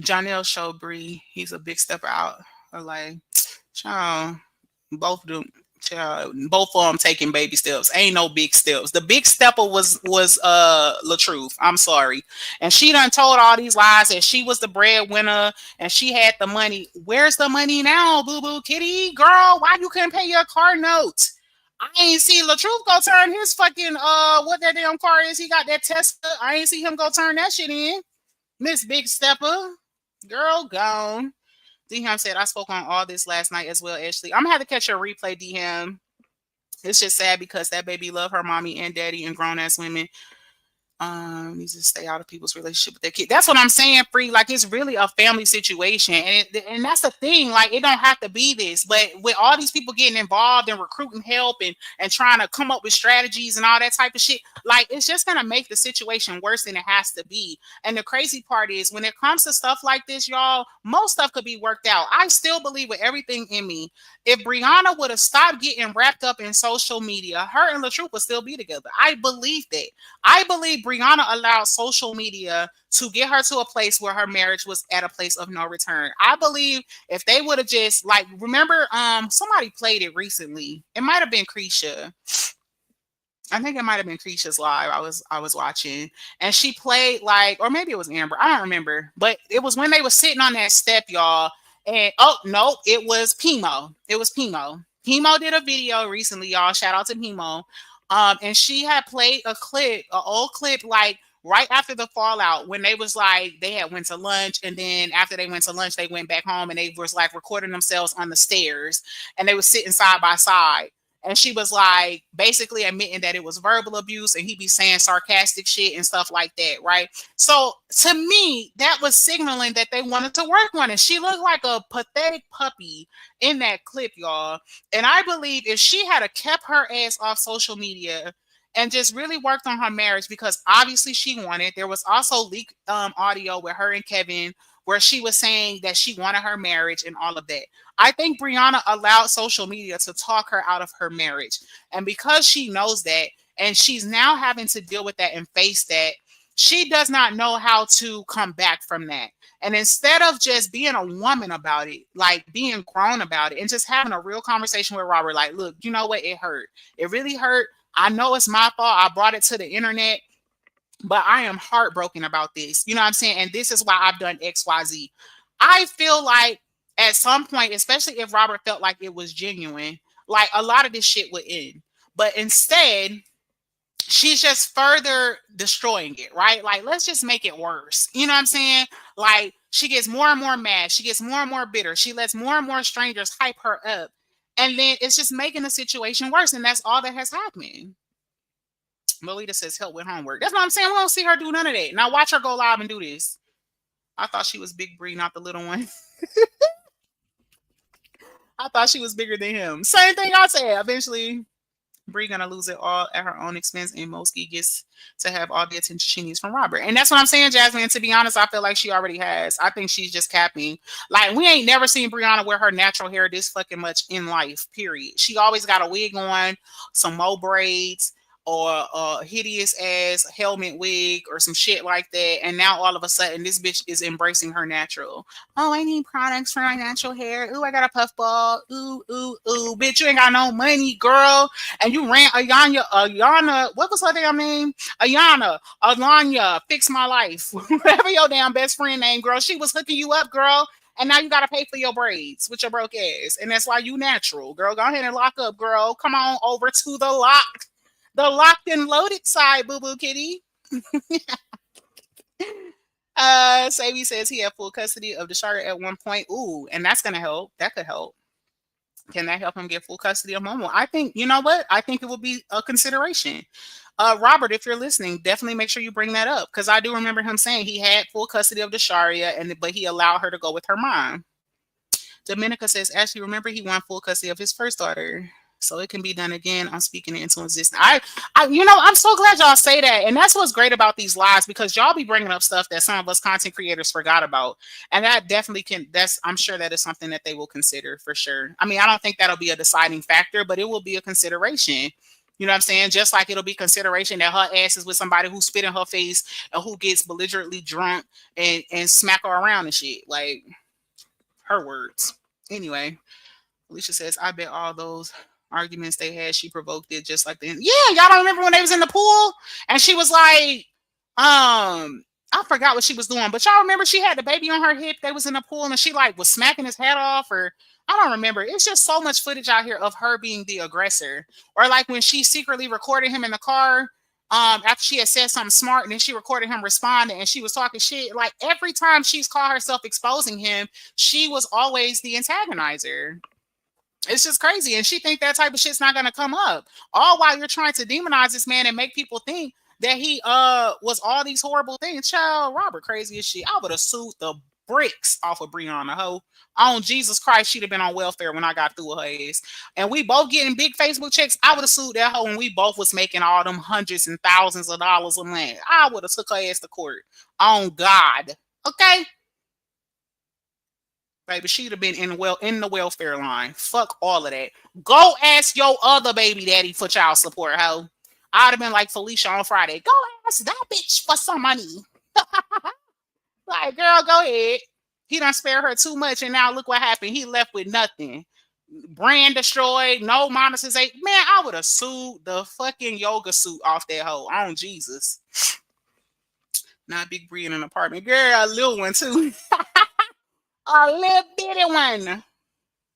Jonelle showed Bree he's a big step out. Like, child, both of them Both of them taking baby steps. Ain't no big steps. The big stepper was Latruth. I'm sorry. And she done told all these lies that she was the breadwinner and she had the money. Where's the money now, boo boo kitty girl? Why you couldn't pay your car note? I ain't see Latruth go turn his fucking what that damn car is. He got that Tesla. I ain't see him go turn that shit in. Miss Big Stepper, girl gone. DM said, I spoke on all this last night as well, Ashley. I'm gonna have to catch your replay, DM. It's just sad because that baby love her mommy and daddy and grown ass women. Needs to stay out of people's relationship with their kid. That's what I'm saying, Free. Like it's really a family situation, and that's the thing. Like it don't have to be this, but with all these people getting involved and recruiting help and trying to come up with strategies and all that type of shit, like it's just gonna make the situation worse than it has to be. And the crazy part is when it comes to stuff like this, y'all, most stuff could be worked out. I still believe with everything in me, if Brianna would have stopped getting wrapped up in social media, her and LaTruth would still be together. I believe that. I believe Brianna allowed social media to get her to a place where her marriage was at a place of no return. I believe if they would have just like remember somebody played it recently. It might have been Creisha. I think it might have been Creisha's live. I was watching, and she played like, or maybe it was Amber. I don't remember, but it was when they were sitting on that step, y'all. And oh no, it was Pimo. It was Pimo. Pimo did a video recently, y'all. Shout out to Pimo. And she had played a clip, an old clip, like right after the fallout when they was like they had went to lunch, and then after they went to lunch, they went back home and they was like recording themselves on the stairs, and they was sitting side by side. And she was like basically admitting that it was verbal abuse and he be saying sarcastic shit and stuff like that, right? So to me, that was signaling that they wanted to work on it. She looked like a pathetic puppy in that clip, y'all. And I believe if she had kept her ass off social media and just really worked on her marriage, because obviously she wanted, there was also leaked audio with her and Kevin where she was saying that she wanted her marriage and all of that. I think Brianna allowed social media to talk her out of her marriage. And because she knows that, and she's now having to deal with that and face that, she does not know how to come back from that. And instead of just being a woman about it, like being grown about it and just having a real conversation with Robert, like, look, you know what? It hurt. It really hurt. I know it's my fault. I brought it to the internet, but I am heartbroken about this. You know what I'm saying? And this is why I've done XYZ. I feel like at some point, especially if Robert felt like it was genuine, like a lot of this shit would end. But instead, she's just further destroying it, right? Like, let's just make it worse. You know what I'm saying? Like, she gets more and more mad. She gets more and more bitter. She lets more and more strangers hype her up. And then it's just making the situation worse. And that's all that has happened. Melita says help with homework. That's what I'm saying. We don't see her do none of that. Now watch her go live and do this. I thought she was Big Bree, not the little one. I thought she was bigger than him. Same thing I said. Eventually, Bree gonna lose it all at her own expense, and Moski gets to have all the attention she needs from Robert. And that's what I'm saying, Jasmine. And to be honest, I feel like she already has. I think she's just capping. Like, we ain't never seen Brianna wear her natural hair this fucking much in life, period. She always got a wig on, some mo braids, or a hideous ass helmet wig or some shit like that. And now all of a sudden this bitch is embracing her natural. Oh, I need products for my natural hair. Ooh, I got a puffball. Ooh, ooh, ooh. Bitch, you ain't got no money, girl. And you ran Ayana, what was her damn name? Alanya, Fix My Life. Whatever your damn best friend name, girl. She was hooking you up, girl. And now you got to pay for your braids with your broke ass. And that's why you natural, girl. Go ahead and lock up, girl. Come on over to the locked and loaded side, boo boo kitty. Savy says he had full custody of the Desharia at one point. Ooh, and that's gonna help. That could help. Can that help him get full custody of Momo? I think, you know what? I think it will be a consideration. Robert, if you're listening, definitely make sure you bring that up, because I do remember him saying he had full custody of Desharia, but he allowed her to go with her mom. Dominica says, Ashley, remember he won full custody of his first daughter, so it can be done again. I'm speaking it into existence. I'm so glad y'all say that. And that's what's great about these lives, because y'all be bringing up stuff that some of us content creators forgot about. And that definitely I'm sure that is something that they will consider for sure. I mean, I don't think that'll be a deciding factor, but it will be a consideration. You know what I'm saying? Just like it'll be consideration that her ass is with somebody who spit in her face and who gets belligerently drunk and smack her around and shit. Like, her words. Anyway, Alicia says, I bet all those arguments they had, she provoked it just like the yeah, y'all don't remember when they was in the pool and she was like, I forgot what she was doing, but y'all remember she had the baby on her hip. They was in the pool and she like was smacking his head off, or I don't remember. It's just so much footage out here of her being the aggressor, or like when she secretly recorded him in the car. After she had said something smart and then she recorded him responding and she was talking shit. Like every time she's caught herself exposing him, she was always the antagonizer. It's just crazy. And she think that type of shit's not gonna come up. All while you're trying to demonize this man and make people think that he was all these horrible things. Child, Robert crazy as shit. I would have sued the bricks off of Brianna Ho. On Jesus Christ, she'd have been on welfare when I got through with her ass. And we both getting big Facebook checks. I would have sued that hoe when we both was making all them hundreds and thousands of dollars a month. I would have took her ass to court. On God. Okay? Baby, she'd have been in the welfare line. Fuck all of that. Go ask your other baby daddy for child support, ho. I'd have been like Felicia on Friday. Go ask that bitch for some money. Like, girl, go ahead. He done spared her too much, and now look what happened. He left with nothing. Brand destroyed, no monetization. Man, I would have sued the fucking yoga suit off that hoe. On Jesus. Not Big Bree in an apartment. Girl, a little one too. A little bitty one.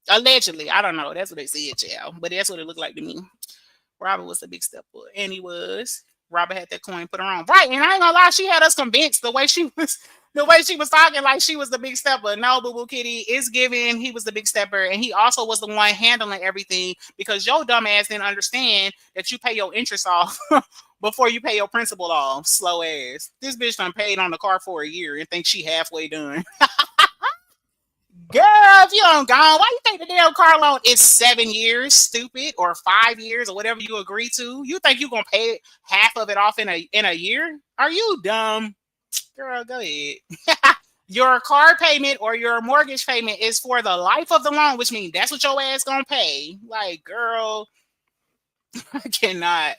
Allegedly. I don't know. That's what they said, child. But that's what it looked like to me. Robert was the big stepper. And he was. Robert had that coin put her on. Right. And I ain't gonna lie, she had us convinced the way she was talking like she was the big stepper. No, Boo Boo Kitty is giving. He was the big stepper. And he also was the one handling everything because your dumb ass didn't understand that you pay your interest off before you pay your principal off. Slow ass. This bitch done paid on the car for a year and thinks she halfway done. Girl, if you don't gone, why you think the damn car loan is 7 years, stupid, or 5 years, or whatever you agree to? You think you gonna pay half of it off in a year? Are you dumb? Girl, go ahead. Your car payment or your mortgage payment is for the life of the loan, which means that's what your ass gonna pay. Like, girl, I cannot.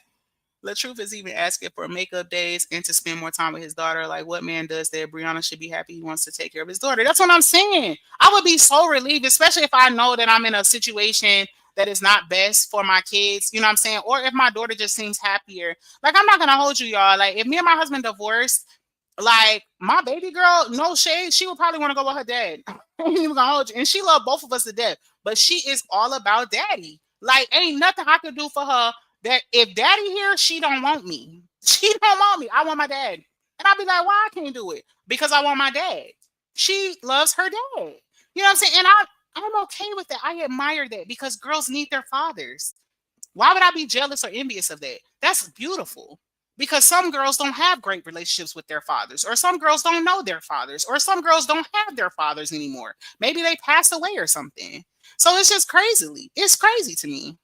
Latruth is even asking for makeup days and to spend more time with his daughter. Like, what man does that? Brianna should be happy he wants to take care of his daughter. That's what I'm saying. I would be so relieved, especially if I know that I'm in a situation that is not best for my kids. You know what I'm saying? Or if my daughter just seems happier. Like, I'm not going to hold you, y'all. Like, if me and my husband divorced, like, my baby girl, no shade, she would probably want to go with her dad. He was gonna hold you. And she loved both of us to death. But she is all about daddy. Like, ain't nothing I could do for her that if daddy here, she don't want me. She don't want me. I want my dad. And I'll be like, why I can't do it? Because I want my dad. She loves her dad. You know what I'm saying? And I'm okay with that. I admire that because girls need their fathers. Why would I be jealous or envious of that? That's beautiful. Because some girls don't have great relationships with their fathers, or some girls don't know their fathers, or some girls don't have their fathers anymore. Maybe they passed away or something. So it's just crazy. It's crazy to me.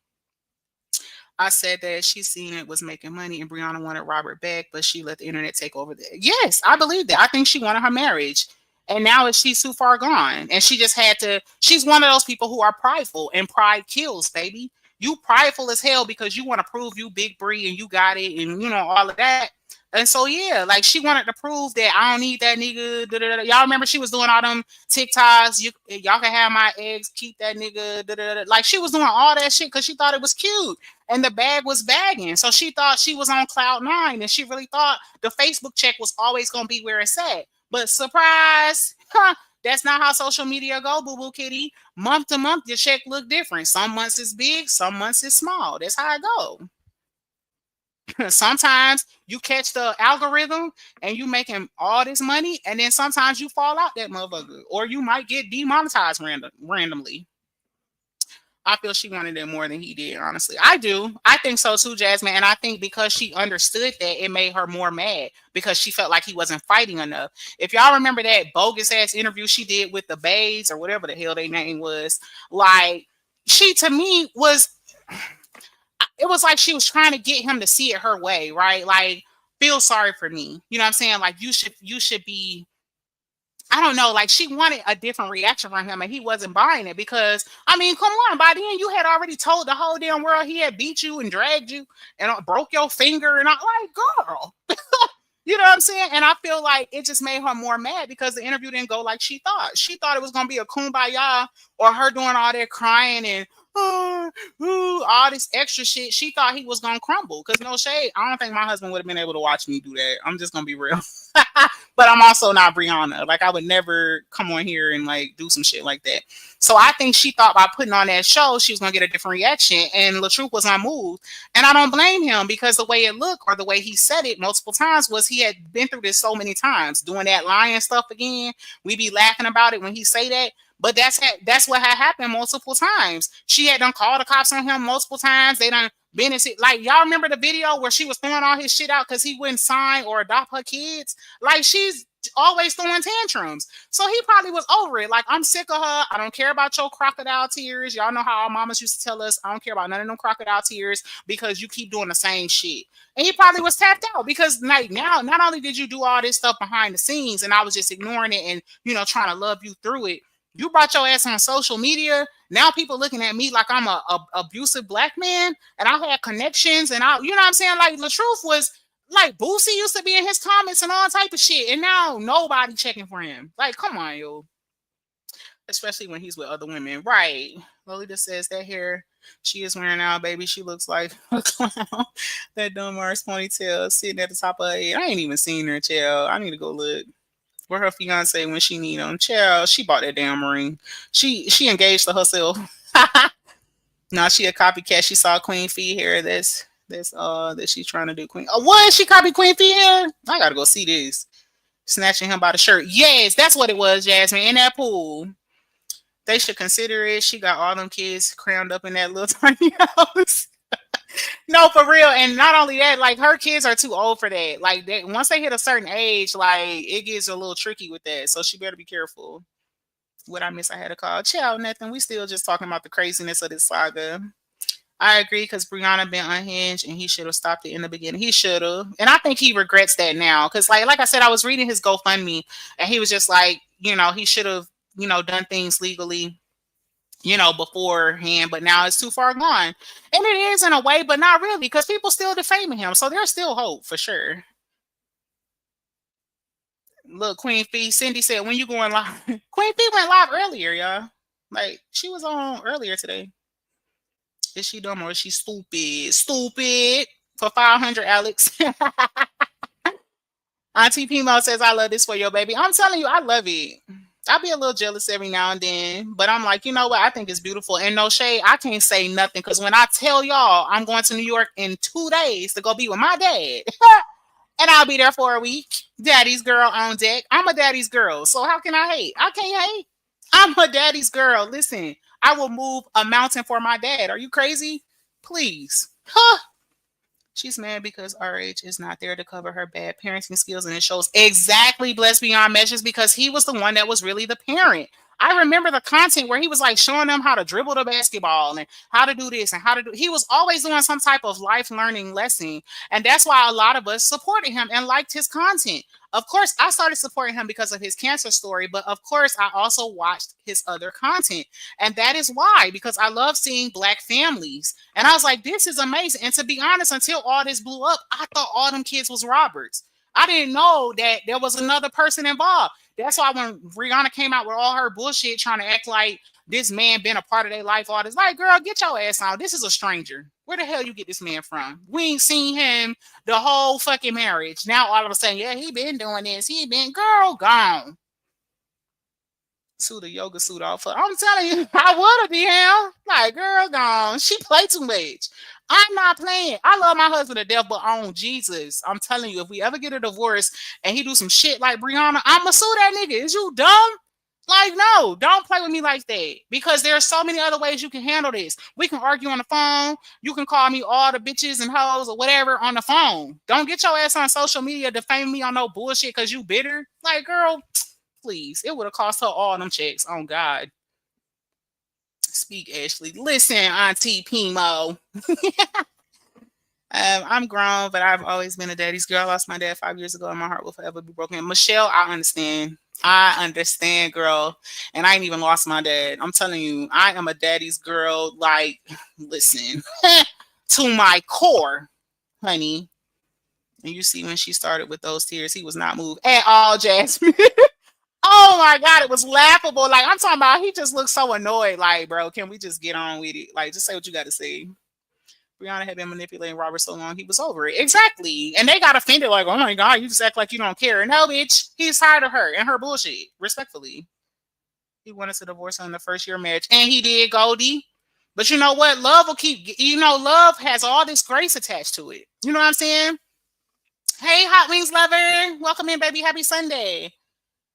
I said that she seen it was making money and Brianna wanted Robert back, but she let the internet take over there. Yes, I believe that. I think she wanted her marriage. And now she's too far gone. And she just had to, she's one of those people who are prideful and pride kills, baby. You prideful as hell because you want to prove you big Bree and you got it and you know all of that. And so yeah, like she wanted to prove that I don't need that nigga. Da, da, da. Y'all remember she was doing all them TikToks. Y'all can have my eggs, keep that nigga. Da, da, da. Like she was doing all that shit because she thought it was cute, and the bag was bagging. So she thought she was on cloud nine, and she really thought the Facebook check was always gonna be where it's at. But surprise, that's not how social media go, boo boo kitty. Month to month, your check look different. Some months it's big, some months it's small. That's how it go. Sometimes you catch the algorithm and you making all this money, and then sometimes you fall out that motherfucker, or you might get demonetized randomly. I feel she wanted it more than he did, honestly. I do. I think so too, Jasmine. And I think because she understood that, it made her more mad because she felt like he wasn't fighting enough. If y'all remember that bogus ass interview she did with the Bays or whatever the hell their name was, like she to me was, it was like she was trying to get him to see it her way, right? Like, feel sorry for me. You know what I'm saying? Like you should be, I don't know, like she wanted a different reaction from him and he wasn't buying it because, I mean, come on, by then you had already told the whole damn world he had beat you and dragged you and broke your finger and I'm like, girl, You know what I'm saying? And I feel like it just made her more mad because the interview didn't go like she thought. She thought it was gonna be a kumbaya or her doing all that crying and all this extra shit. She thought he was gonna crumble. Cause no shade, I don't think my husband would have been able to watch me do that. I'm just gonna be real. But I'm also not Brianna. Like I would never come on here and like do some shit like that. So I think she thought by putting on that show she was gonna get a different reaction, and Latruth was unmoved. And I don't blame him because the way it looked or the way he said it multiple times was he had been through this so many times, doing that lying stuff again. We be laughing about it when he say that. But that's what had happened multiple times. She had done called the cops on him multiple times. They done been in like y'all remember the video where she was throwing all his shit out because he wouldn't sign or adopt her kids. Like she's always throwing tantrums. So he probably was over it. Like, I'm sick of her. I don't care about your crocodile tears. Y'all know how our mamas used to tell us, I don't care about none of them crocodile tears because you keep doing the same shit. And he probably was tapped out because like now, not only did you do all this stuff behind the scenes and I was just ignoring it and, trying to love you through it, you brought your ass on social media. Now people looking at me like I'm a abusive black man and I had connections and you know what I'm saying? Like Latruth was like Boosie used to be in his comments and all type of shit, and now nobody checking for him. Like, come on, yo. Especially when he's with other women, right? Lolita says that hair she is wearing now, baby, she looks like a clown. That dumb Mars ponytail sitting at the top of her head. I ain't even seen her, child. I need to go look. Where her fiance when she need him, child. She bought that damn ring. She engaged to herself. Now she a copycat. She saw Queen Fee hair. That she's trying to do Queen. Oh, what? She copied Queen Fee hair? I gotta go see this. Snatching him by the shirt. Yes, that's what it was, Jasmine. In that pool. They should consider it. She got all them kids crammed up in that little tiny house. No, for real. And not only that, like her kids are too old for that. Like once they hit a certain age, like it gets a little tricky with that. So she better be careful. What I miss, I had a call. Child, nothing. We still just talking about the craziness of this saga. I agree because Brianna been unhinged and he should have stopped it in the beginning. He should have, and I think he regrets that now. Because like I said, I was reading his GoFundMe and he was just like, he should have, done things legally, beforehand. But now it's too far gone, and it is in a way, but not really because people still defaming him. So there's still hope for sure. Look, Queen Fee, Cindy said, when you going live? Queen Fee went live earlier, y'all. Like she was on earlier today. Is she dumb or is she stupid? Stupid. For 500, Alex. Auntie Pimo says, I love this for your baby. I'm telling you, I love it. I'll be a little jealous every now and then, but I'm like, you know what? I think it's beautiful. And no shade, I can't say nothing because when I tell y'all I'm going to New York in 2 days to go be with my dad, and I'll be there for a week. Daddy's girl on deck. I'm a daddy's girl, so how can I hate? I can't hate. I'm a daddy's girl. Listen, I will move a mountain for my dad. Are you crazy? Please. Huh. She's mad because RH is not there to cover her bad parenting skills, and it shows exactly Blessed Beyond Measures because he was the one that was really the parent. I remember the content where he was like showing them how to dribble the basketball and how to do this and how to do. He was always doing some type of life learning lesson, and that's why a lot of us supported him and liked his content. Of course, I started supporting him because of his cancer story, but of course, I also watched his other content. And that is why, because I love seeing Black families. And I was like, this is amazing. And to be honest, until all this blew up, I thought all them kids was Roberts. I didn't know that there was another person involved. That's why when Rihanna came out with all her bullshit trying to act like this man been a part of their life, all this, like, girl, get your ass on. This is a stranger. Where the hell you get this man from? We ain't seen him the whole fucking marriage. Now all of a sudden, yeah, he been doing this. He been, girl, gone. To the yoga suit off. I'm telling you, I would have been him. Like, girl, gone. She play too much. I'm not playing. I love my husband to death, but on Jesus, I'm telling you, if we ever get a divorce and he do some shit like Brianna, I'ma sue that nigga. Is you dumb? Like, no, don't play with me like that. Because there are so many other ways you can handle this. We can argue on the phone. You can call me all the bitches and hoes or whatever on the phone. Don't get your ass on social media defaming me on no bullshit because you bitter. Like, girl, please. It would have cost her all them checks. Oh, God. Speak, Ashley. Listen, Auntie Pimo. I'm grown, but I've always been a daddy's girl. I lost my dad 5 years ago, and my heart will forever be broken. Michelle, I understand. I understand, girl. And I ain't even lost my dad. I'm telling you, I am a daddy's girl. Like, listen, to my core, honey. And you see when she started with those tears, he was not moved at all, Jasmine. Oh my God, it was laughable. Like I'm talking about, he just looked so annoyed. Like, bro, can we just get on with it? Like, just say what you got to say. Brianna had been manipulating Robert so long, he was over it. Exactly. And they got offended, like, oh my God, you just act like you don't care. No, bitch, he's tired of her and her bullshit, respectfully. He wanted to divorce her in the first year of marriage. And he did, Goldie. But you know what? Love will keep, love has all this grace attached to it. You know what I'm saying? Hey, Hot Wings lover. Welcome in, baby. Happy Sunday.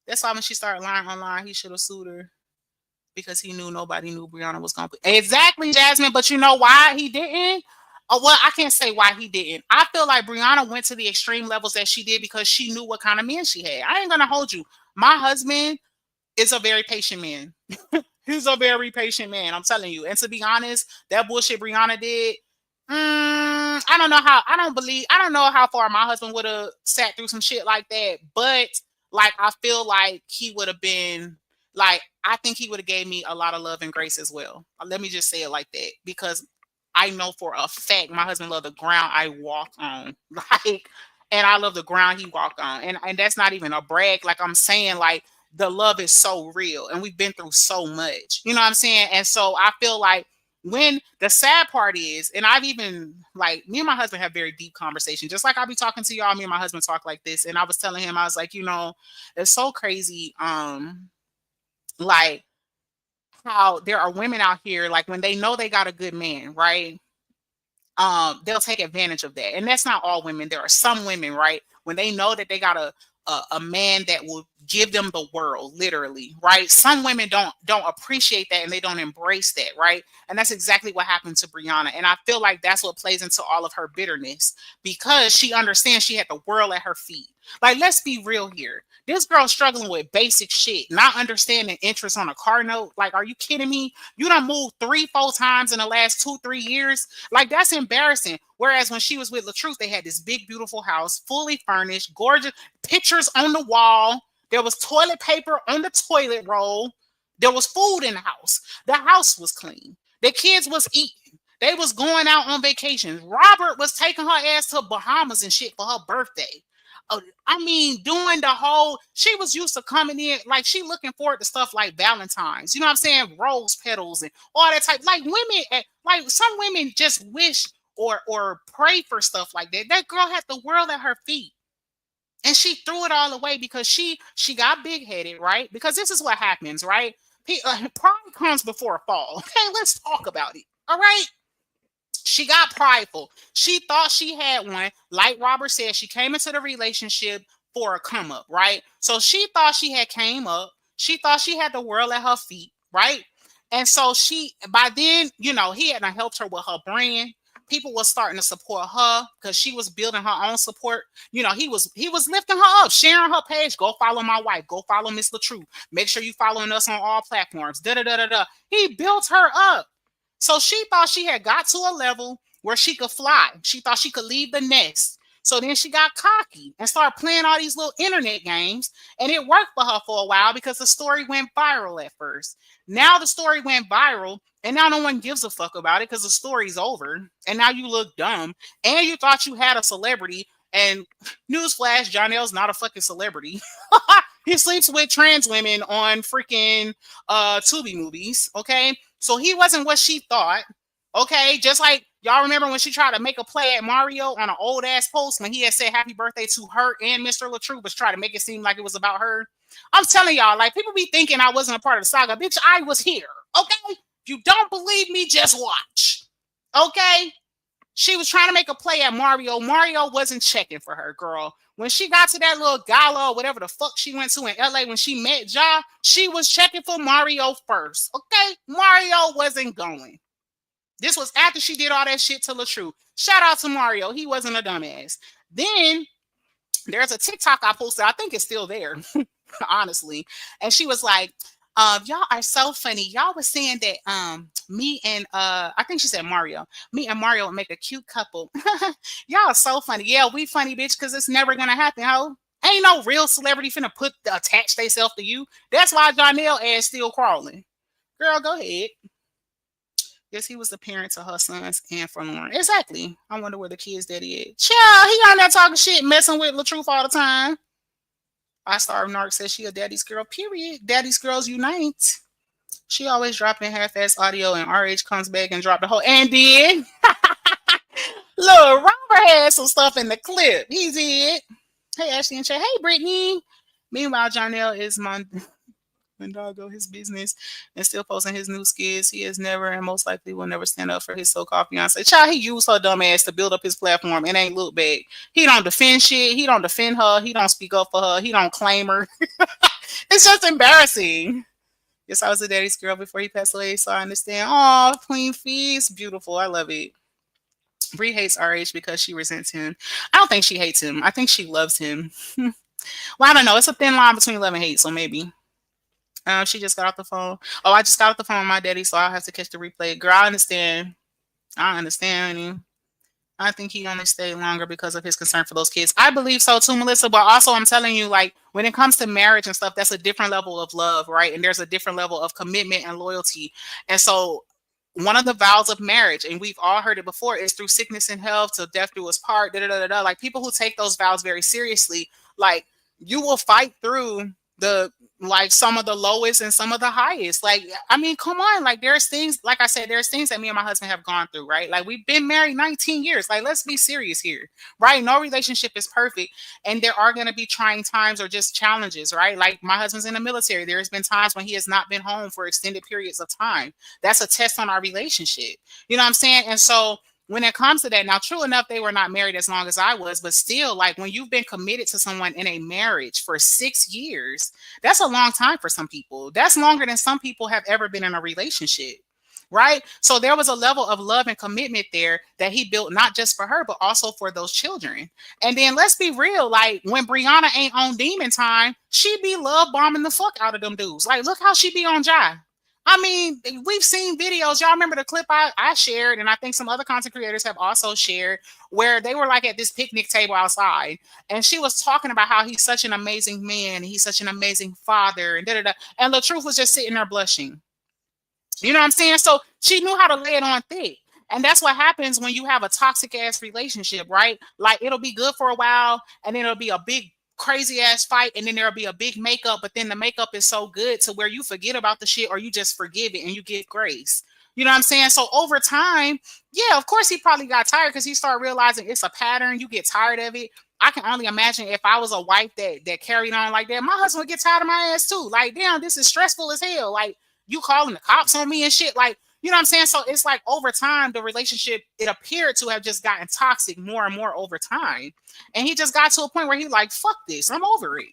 That's why when she started lying online, he should have sued her because he knew nobody knew Brianna was going to. Exactly, Jasmine. But you know why he didn't? Oh, well, I can't say why he didn't. I feel like Brianna went to the extreme levels that she did because she knew what kind of man she had. I ain't going to hold you. My husband is a very patient man. He's a very patient man. I'm telling you. And to be honest, that bullshit Brianna did, I don't know how. I don't know how far my husband would have sat through some shit like that. But like, I feel like he would have been like, I think he would have gave me a lot of love and grace as well. Let me just say it like that, because I know for a fact my husband loved the ground I walk on. Like, and I love the ground he walked on. And that's not even a brag. Like I'm saying, like, the love is so real and we've been through so much. You know what I'm saying? And so I feel like when the sad part is, and I've even, like, me and my husband have very deep conversation, just like I'll be talking to y'all, me and my husband talk like this. And I was telling him, I was like, it's so crazy. Like how there are women out here, like when they know they got a good man, right? They'll take advantage of that. And that's not all women. There are some women, right? When they know that they got a man that will give them the world, literally, right? Some women don't appreciate that and they don't embrace that, right? And that's exactly what happened to Brianna. And I feel like that's what plays into all of her bitterness, because she understands she had the world at her feet. Like, let's be real here. This girl's struggling with basic shit, not understanding interest on a car note. Like, are you kidding me? You done moved 3-4 times in the last 2-3 years. Like, that's embarrassing. Whereas when she was with Latruth, they had this big, beautiful house, fully furnished, gorgeous, pictures on the wall. There was toilet paper on the toilet roll. There was food in the house. The house was clean. The kids was eating. They was going out on vacations. Robert was taking her ass to Bahamas and shit for her birthday. I mean, doing the whole, she was used to coming in, like, she looking forward to stuff like Valentine's, you know what I'm saying? Rose petals and all that type. Like, women, like, some women just wish or pray for stuff like that. That girl had the world at her feet. And she threw it all away because she got big-headed, right? Because this is what happens, right? Pride comes before a fall. Okay, let's talk about it. All right? She got prideful. She thought she had one. Like Robert said, she came into the relationship for a come up, right? So she thought she had came up. She thought she had the world at her feet, right? And so by then, he hadn't helped her with her brand. People were starting to support her because she was building her own support. He was lifting her up, sharing her page. Go follow my wife. Go follow Miss Latruth. Make sure you following us on all platforms. Da da da da da. He built her up. So she thought she had got to a level where she could fly. She thought she could leave the nest. So then she got cocky and started playing all these little internet games. And it worked for her for a while because the story went viral at first. Now the story went viral and now no one gives a fuck about it because the story's over. And now you look dumb. And you thought you had a celebrity. And newsflash, Jonel's not a fucking celebrity. He sleeps with trans women on freaking Tubi movies, okay? So he wasn't what she thought, okay? Just like y'all remember when she tried to make a play at Mario on an old ass post when he had said happy birthday to her and Mr. Latruth, was trying to make it seem like it was about her. I'm telling y'all, like, people be thinking I wasn't a part of the saga. Bitch, I was here, okay? If you don't believe me, just watch, okay? She was trying to make a play at Mario. Mario wasn't checking for her, girl. When she got to that little gala or whatever the fuck she went to in LA when she met Ja, she was checking for Mario first. Okay? Mario wasn't going. This was after she did all that shit to Latruth. Shout out to Mario. He wasn't a dumbass. Then there's a TikTok I posted. I think it's still there, honestly. And she was like, y'all are so funny. Y'all was saying that me and I think she said Mario. Me and Mario would make a cute couple. Y'all are so funny. Yeah, we funny, bitch, because it's never gonna happen, ho. Ain't no real celebrity finna attach themselves to you. That's why Jonelle ass still crawling. Girl, go ahead. Yes, he was the parent to her sons and for Lauren. Exactly. I wonder where the kid's daddy at. Child, he on there talking shit, messing with Latruth all the time. I Star of Narc says she a daddy's girl, period. Daddy's girls unite. She always dropping half-ass audio and RH comes back and drop the whole. And then, look, Robert had some stuff in the clip. He did. Hey, Ashley and Shay. Hey, Brittany. Meanwhile, Jonelle is Mondago his business and still posting his new skits. He has never and most likely will never stand up for his so-called fiance. Child, he used her dumb ass to build up his platform and ain't look back. He don't defend shit. He don't defend her. He don't speak up for her. He don't claim her. It's just embarrassing. Yes, I was a daddy's girl before he passed away, so I understand. Oh, Queen Feast. Beautiful. I love it. Bree hates RH because she resents him. I don't think she hates him. I think she loves him. Well, I don't know. It's a thin line between love and hate, so maybe. She just got off the phone. Oh, I just got off the phone with my daddy, so I'll have to catch the replay. Girl, I understand. I understand, honey. I think he only stayed longer because of his concern for those kids. I believe so too, Melissa. But also, I'm telling you, like, when it comes to marriage and stuff, that's a different level of love, right? And there's a different level of commitment and loyalty. And so, one of the vows of marriage, and we've all heard it before, is through sickness and health, till death do us part. Da, da, da, da, da. Like, people who take those vows very seriously, like, you will fight through the like some of the lowest and some of the highest. Like, I mean, come on. Like, there's things, like I said, there's things that me and my husband have gone through, right? Like, we've been married 19 years. Like, let's be serious here, right? No relationship is perfect. And there are going to be trying times or just challenges, right? Like, my husband's in the military. There's been times when he has not been home for extended periods of time. That's a test on our relationship. You know what I'm saying? And so, when it comes to that, now, true enough, they were not married as long as I was, but still, like, when you've been committed to someone in a marriage for 6 years, that's a long time for some people. That's longer than some people have ever been in a relationship, right? So there was a level of love and commitment there that he built, not just for her, but also for those children. And then let's be real, like, when Brianna ain't on Demon Time, she be love bombing the fuck out of them dudes. Like, look how she be on Jai. I mean, we've seen videos. Y'all remember the clip I shared, and I think some other content creators have also shared, where they were like at this picnic table outside, and she was talking about how he's such an amazing man, he's such an amazing father, and da da da. And Latruth was just sitting there blushing. You know what I'm saying? So she knew how to lay it on thick. And that's what happens when you have a toxic ass relationship, right? Like, it'll be good for a while, and then it'll be a big crazy ass fight, and then there'll be a big makeup, but then the makeup is so good to where you forget about the shit or you just forgive it and you give grace. You know what I'm saying? So over time, yeah, of course he probably got tired because he started realizing it's a pattern. You get tired of it. I can only imagine if I was a wife that carried on like that, my husband would get tired of my ass too. Like, damn, this is stressful as hell. Like, you calling the cops on me and shit. Like, you know what I'm saying? So it's like over time, the relationship, it appeared to have just gotten toxic more and more over time. And he just got to a point where he like, fuck this, I'm over it.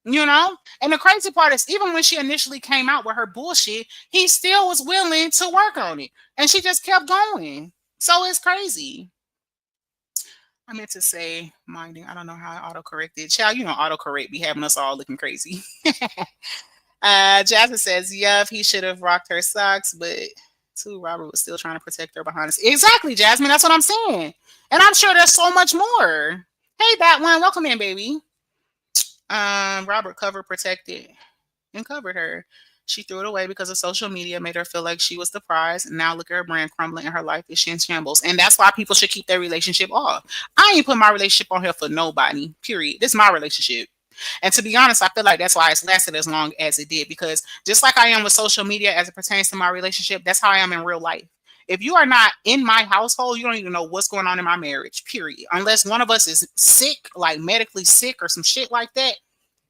You know? And the crazy part is, even when she initially came out with her bullshit, he still was willing to work on it. And she just kept going. So it's crazy. I meant to say minding. I don't know how I autocorrected. Child, you know, autocorrect be having us all looking crazy. Jasmine says, yup, he should have rocked her socks, but too, Robert was still trying to protect her behind us. Exactly, Jasmine. That's what I'm saying. And I'm sure there's so much more. Hey, Batman, welcome in, baby. Robert covered, protected, and covered her. She threw it away because of social media, made her feel like she was the prize. And now look at her brand crumbling and her life is in shambles. And that's why people should keep their relationship off. I ain't put my relationship on here for nobody, period. This is my relationship. And to be honest, I feel like that's why it's lasted as long as it did, because just like I am with social media as it pertains to my relationship, that's how I am in real life. If you are not in my household, you don't even know what's going on in my marriage, period. Unless one of us is sick, like medically sick or some shit like that,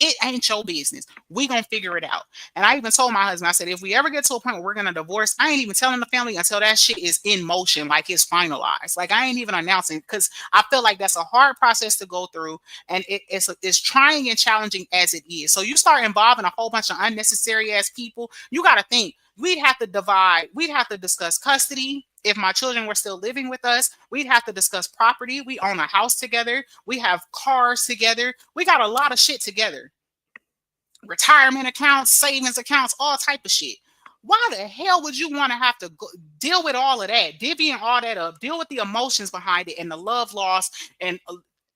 it ain't your business. We gonna figure it out. And I even told my husband, I said, if we ever get to a point where we're gonna divorce, I ain't even telling the family until that shit is in motion, like it's finalized. Like, I ain't even announcing, because I feel like that's a hard process to go through, and it's trying and challenging as it is. So you start involving a whole bunch of unnecessary ass people. You got to think, we'd have to discuss custody. If my children were still living with us, we'd have to discuss property. We own a house together. We have cars together. We got a lot of shit together. Retirement accounts, savings accounts, all type of shit. Why the hell would you want to have to deal with all of that, divvying all that up, deal with the emotions behind it and the love loss and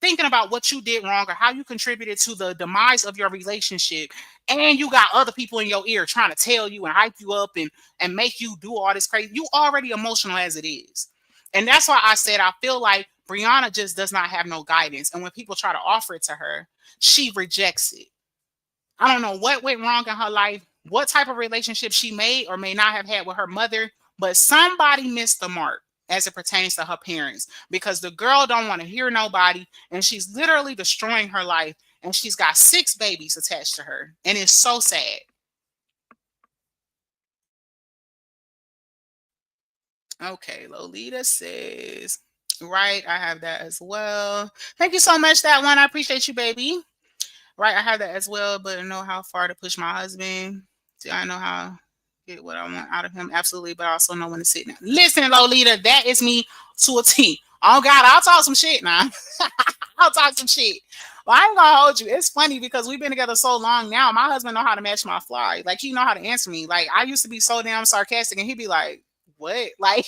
thinking about what you did wrong or how you contributed to the demise of your relationship, and you got other people in your ear trying to tell you and hype you up and make you do all this crazy, you already emotional as it is. And that's why I said I feel like Brianna just does not have no guidance, and when people try to offer it to her, she rejects it. I don't know what went wrong in her life, what type of relationship she may or may not have had with her mother, but somebody missed the mark as it pertains to her parents, because the girl don't want to hear nobody, and she's literally destroying her life, and she's got 6 babies attached to her, and it's so sad. Okay, Lolita says, right, I have that as well. Thank you so much, that one. I appreciate you, baby. Right, I have that as well, but I know how far to push my husband. Do I know how to get what I want out of him? Absolutely, but I also know when to sit down. Listen, Lolita, that is me to a T. Oh God, I'll talk some shit now. I'll talk some shit. Well, I ain't gonna hold you. It's funny because we've been together so long now. My husband know how to match my fly. Like he know how to answer me. Like I used to be so damn sarcastic, and he'd be like, "What?" Like,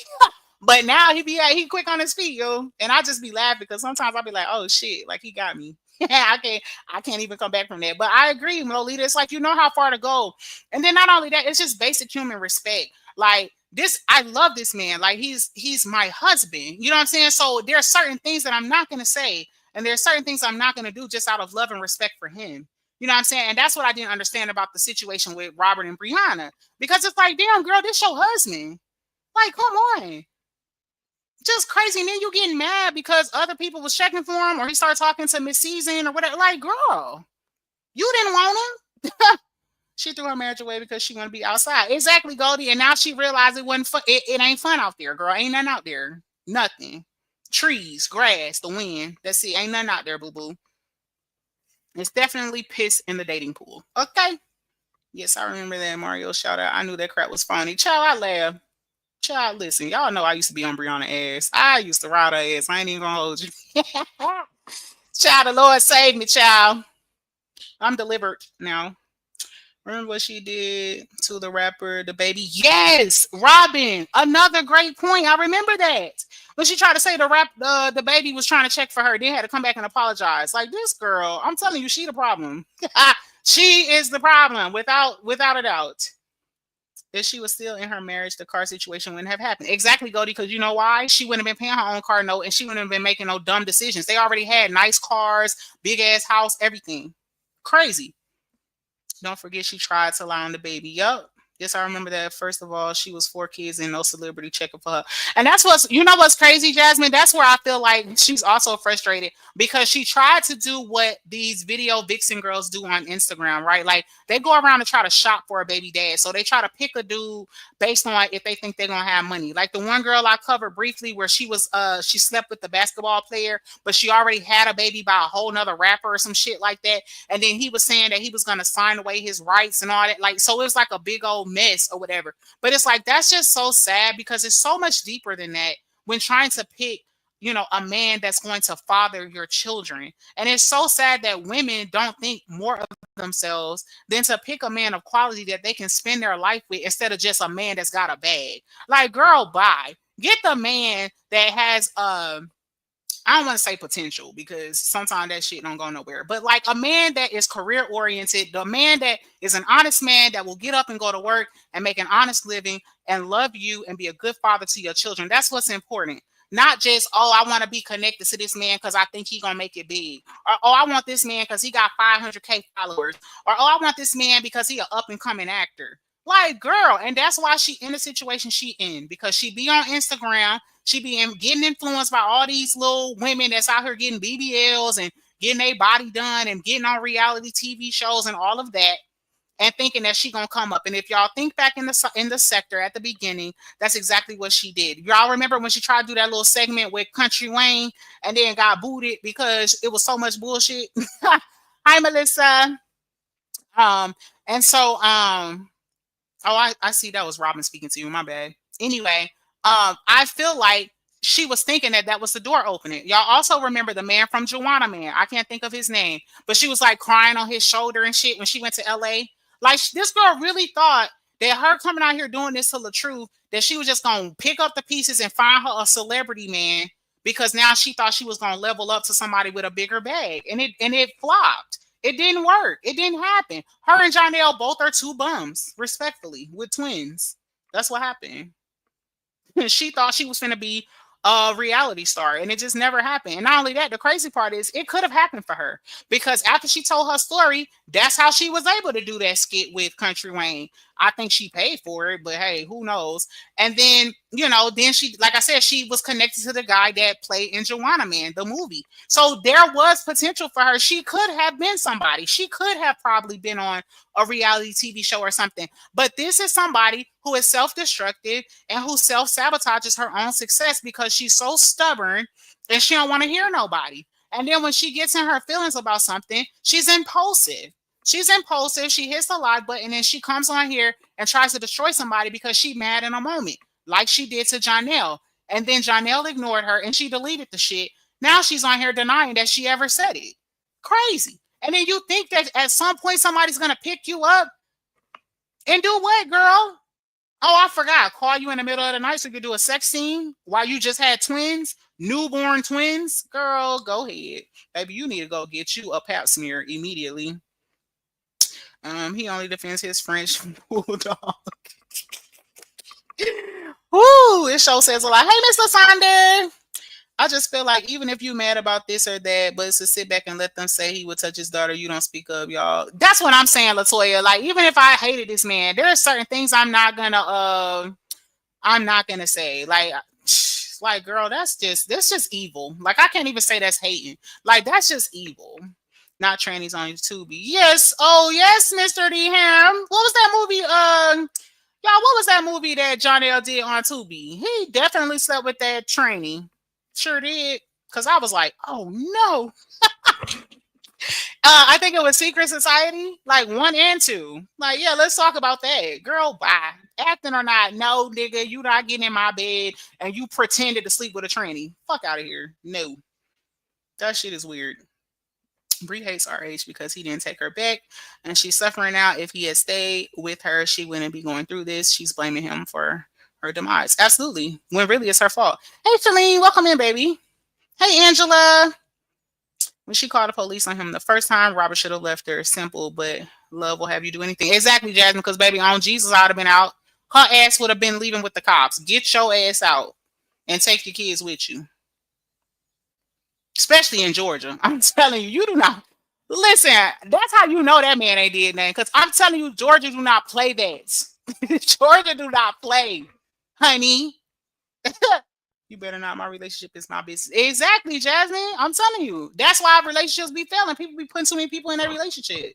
but now he quick on his feet, yo. And I just be laughing because sometimes I'll be like, "Oh shit!" Like he got me. I can't even come back from that. But I agree, Lolita. It's like you know how far to go. And then not only that, it's just basic human respect. Like this, I love this man. Like he's my husband. You know what I'm saying? So there are certain things that I'm not gonna say, and there are certain things I'm not gonna do just out of love and respect for him. You know what I'm saying? And that's what I didn't understand about the situation with Robert and Brianna. Because it's like, damn, girl, this your husband. Like, come on. Just crazy. And then you getting mad because other people was checking for him, or he started talking to Miss Season or whatever. Like, girl, you didn't want him. She threw her marriage away because she want to be outside. Exactly, Goldie. And now she realized it wasn't fun. It ain't fun out there, girl. Ain't nothing out there. Nothing. Trees, grass, the wind. That's it. Ain't nothing out there, boo boo. It's definitely piss in the dating pool. Okay. Yes, I remember that Mario shout out. I knew that crap was funny. Child, I laughed. Child, listen, y'all know I used to be on Brianna ass. I used to ride her ass. I ain't even gonna hold you. Child, the Lord saved me, child. I'm delivered now. Remember what she did to the rapper, the baby? Yes, Robin. Another great point. I remember that. When she tried to say the baby was trying to check for her, then had to come back and apologize. Like this girl, I'm telling you, she the problem. She is the problem, without a doubt. If she was still in her marriage, the car situation wouldn't have happened. Exactly, Goldie, because you know why? She wouldn't have been paying her own car note, and she wouldn't have been making no dumb decisions. They already had nice cars, big ass house, everything. Crazy. Don't forget she tried to lie on the baby. Yup. Yes, I remember that. First of all, she was 4 kids and no celebrity checking for her. And that's what's crazy, Jasmine. That's where I feel like she's also frustrated because she tried to do what these video vixen girls do on Instagram, right? Like they go around and try to shop for a baby dad. So they try to pick a dude based on if they think they're gonna have money. Like the one girl I covered briefly where she slept with the basketball player, but she already had a baby by a whole nother rapper or some shit like that. And then he was saying that he was gonna sign away his rights and all that. Like, so it was like a big old mess or whatever. But it's like that's just so sad because it's so much deeper than that when trying to pick a man that's going to father your children. And it's so sad that women don't think more of themselves than to pick a man of quality that they can spend their life with instead of just a man that's got a bag. Like, girl, bye. Get the man that has I don't want to say potential because sometimes that shit don't go nowhere. But like a man that is career oriented, the man that is an honest man that will get up and go to work and make an honest living and love you and be a good father to your children. That's what's important. Not just, oh, I want to be connected to this man because I think he gonna make it big. Or, oh, I want this man because he got 500K followers. Or, oh, I want this man because he an up and coming actor. Like, girl, and that's why she in the situation she in, because she be on Instagram, she be getting influenced by all these little women that's out here getting BBLs and getting their body done and getting on reality TV shows and all of that, and thinking that she gonna come up. And if y'all think back in the sector at the beginning, that's exactly what she did. Y'all remember when she tried to do that little segment with Country Wayne and then got booted because it was so much bullshit. Hi, Melissa. And so Oh, I see that was Robin speaking to you. My bad. Anyway, I feel like she was thinking that was the door opening. Y'all also remember the man from Joanna Man. I can't think of his name, but she was like crying on his shoulder and shit when she went to LA. Like this girl really thought that her coming out here doing this to Latruth, that she was just going to pick up the pieces and find her a celebrity man because now she thought she was gonna level up to somebody with a bigger bag, and it flopped. It didn't work. It didn't happen. Her and Jonelle both are two bums, respectfully, with twins. That's what happened. She thought she was going to be a reality star, and it just never happened. And not only that, the crazy part is it could have happened for her, because after she told her story, that's how she was able to do that skit with Country Wayne. I think she paid for it, but hey, who knows? And then, then she, like I said, she was connected to the guy that played in Joanna Man, the movie. So there was potential for her. She could have been somebody. She could have probably been on a reality TV show or something. But this is somebody who is self-destructive and who self-sabotages her own success because she's so stubborn and she don't want to hear nobody. And then when she gets in her feelings about something, she's impulsive. She's impulsive. She hits the like button and she comes on here and tries to destroy somebody because she's mad in a moment, like she did to Jonelle. And then Jonelle ignored her and she deleted the shit. Now she's on here denying that she ever said it. Crazy. And then you think that at some point somebody's going to pick you up and do what, girl? Oh, I forgot. Call you in the middle of the night so you could do a sex scene while you just had twins, newborn twins. Girl, go ahead. Baby, you need to go get you a pap smear immediately. He only defends his French bulldog. Woo, this show says a lot. Hey, Mr. Sander. I just feel like even if you mad about this or that, but it's to sit back and let them say he would touch his daughter, you don't speak up, y'all. That's what I'm saying, Latoya. Like, even if I hated this man, there are certain things I'm not gonna say. Like, girl, that's just evil. Like, I can't even say that's hating. Like, that's just evil. Not trannies on YouTube. Yes, oh yes, Mr. D Ham. What was that movie? Y'all, what was that movie that Jonelle did on Tubi? He definitely slept with that tranny. Sure did. Because I was like, oh no. I think it was Secret Society, like 1 and 2. Like, yeah, let's talk about that. Girl, bye. Acting or not, no, nigga, you not getting in my bed and you pretended to sleep with a tranny. Fuck out of here. No. That shit is weird. Bree hates RH because he didn't take her back, and she's suffering now. If he had stayed with her, she wouldn't be going through this. She's blaming him for her demise. Absolutely. When really it's her fault. Hey, Shalene, welcome in, baby. Hey, Angela. When she called the police on him the first time, Robert should have left her. Simple, but love will have you do anything. Exactly, Jasmine, because baby, on Jesus, I would have been out. Her ass would have been leaving with the cops. Get your ass out and take your kids with you. Especially in Georgia. I'm telling you, you do not. Listen, that's how you know that man ain't did nothing. Because I'm telling you, Georgia do not play that. Georgia do not play, honey. You better not. My relationship is my business. Exactly, Jasmine. I'm telling you. That's why relationships be failing. People be putting too many people in their relationship.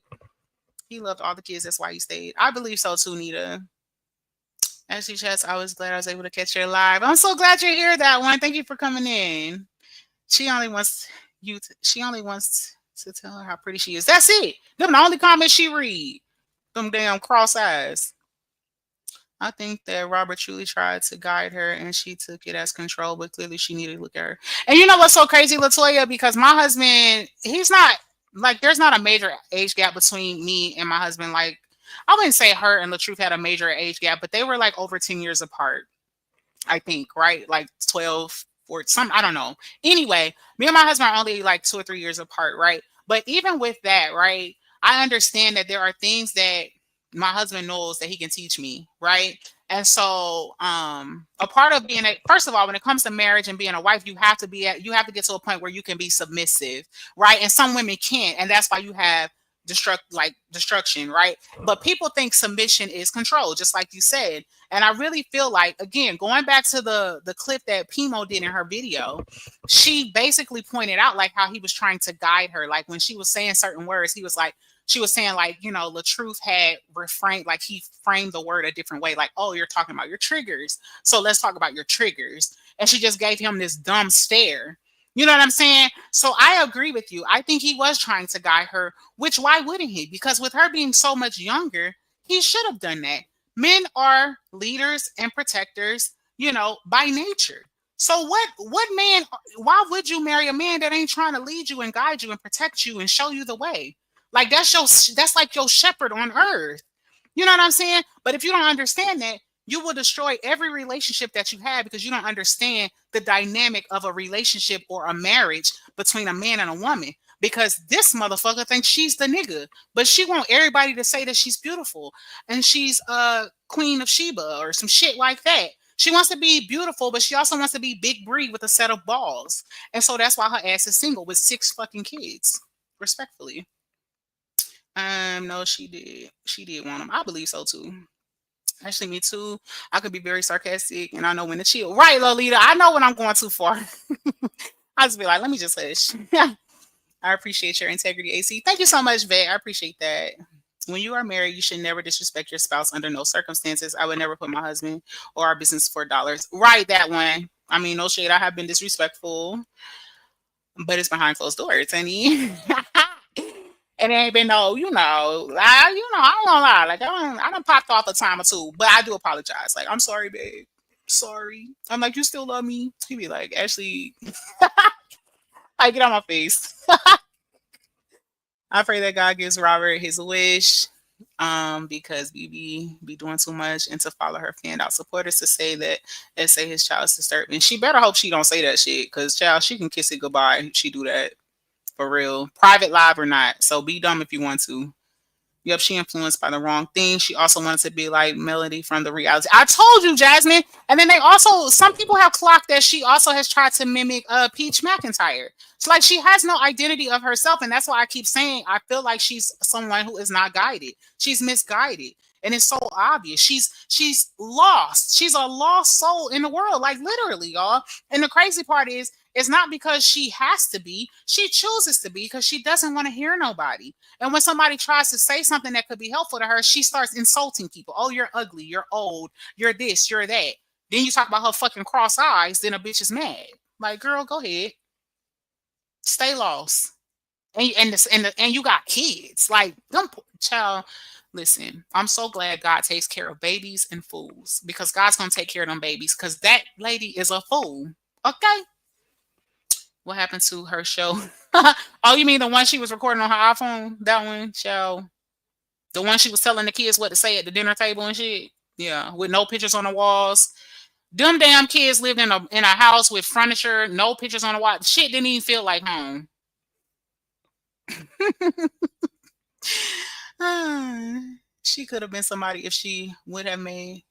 He loved all the kids. That's why he stayed. I believe so too, Nita. Ashley Chess, I was glad I was able to catch your live. I'm so glad you're here, that one. Thank you for coming in. She only wants to tell her how pretty she is. That's it. Them the only comments she read. Them damn cross eyes. I think that Robert truly tried to guide her and she took it as control, but clearly she needed to look at her. And you know what's so crazy, Latoya? Because my husband, he's not, like, there's not a major age gap between me and my husband. Like, I wouldn't say her and Latruth had a major age gap, but they were like over 10 years apart, I think, right? Like 12, or some, I don't know. Anyway, me and my husband are only like 2 or 3 years apart, right? But even with that, right, I understand that there are things that my husband knows that he can teach me, right? And so a part of being first of all, when it comes to marriage and being a wife, you have to get to a point where you can be submissive, right? And some women can't, and that's why you have destruction, right? But people think submission is control, just like you said. And I really feel like, again, going back to the clip that Pimo did in her video, she basically pointed out like how he was trying to guide her. Like when she was saying certain words, she was saying like, you know, Latruth had refrained, like he framed the word a different way. Like, oh, you're talking about your triggers. So let's talk about your triggers. And she just gave him this dumb stare. You know what I'm saying? So I agree with you. I think he was trying to guide her, which why wouldn't he? Because with her being so much younger, he should have done that. Men are leaders and protectors, you know, by nature. So what man, why would you marry a man that ain't trying to lead you and guide you and protect you and show you the way? Like that's like your shepherd on earth. You know what I'm saying? But if you don't understand that, You will destroy every relationship that you have because you don't understand the dynamic of a relationship or a marriage between a man and a woman. Because this motherfucker thinks she's the nigga, but she want everybody to say that she's beautiful and she's Queen of Sheba or some shit like that. She wants to be beautiful, but she also wants to be Big Bree with a set of balls. And so that's why her ass is single with 6 fucking kids. Respectfully. No, she did. She did want them. I believe so too. Actually, me too. I could be very sarcastic, and I know when to chill. Right, Lolita. I know when I'm going too far. I just be like, let me just hush. I appreciate your integrity, AC. Thank you so much, Vet. I appreciate that. When you are married, you should never disrespect your spouse under no circumstances. I would never put my husband or our business for dollars. Right, that one. I mean, no shade. I have been disrespectful, but it's behind closed doors, honey. And it ain't been no, I don't gonna lie. Like I done popped off a time or two, but I do apologize. Like, I'm sorry, babe. Sorry. I'm like, you still love me? He be like, Ashley, I get on my face. I pray that God gives Robert his wish. Because be doing too much and to follow her fanned out supporters to say that and say his child is disturbing. She better hope she don't say that shit, because child, she can kiss it goodbye if she do that. For real. Private live or not. So be dumb if you want to. Yep, she influenced by the wrong thing. She also wanted to be like Melody from the reality. I told you, Jasmine. And then they also, some people have clocked that she also has tried to mimic Peach McIntyre. It's like she has no identity of herself. And that's why I keep saying I feel like she's someone who is not guided. She's misguided. And it's so obvious. She's lost. She's a lost soul in the world. Like literally, y'all. And the crazy part is, it's not because she has to be. She chooses to be because she doesn't want to hear nobody. And when somebody tries to say something that could be helpful to her, she starts insulting people. Oh, you're ugly. You're old. You're this. You're that. Then you talk about her fucking cross eyes. Then a bitch is mad. Like, girl, go ahead. Stay lost. And you got kids. Like, them child. Listen, I'm so glad God takes care of babies and fools, because God's gonna take care of them babies, because that lady is a fool. Okay. What happened to her show? Oh, you mean the one she was recording on her iPhone? That one, show. The one she was telling the kids what to say at the dinner table and shit. Yeah, with no pictures on the walls. Them damn kids lived in a house with furniture, no pictures on the wall. Shit didn't even feel like home. She could have been somebody if she would have made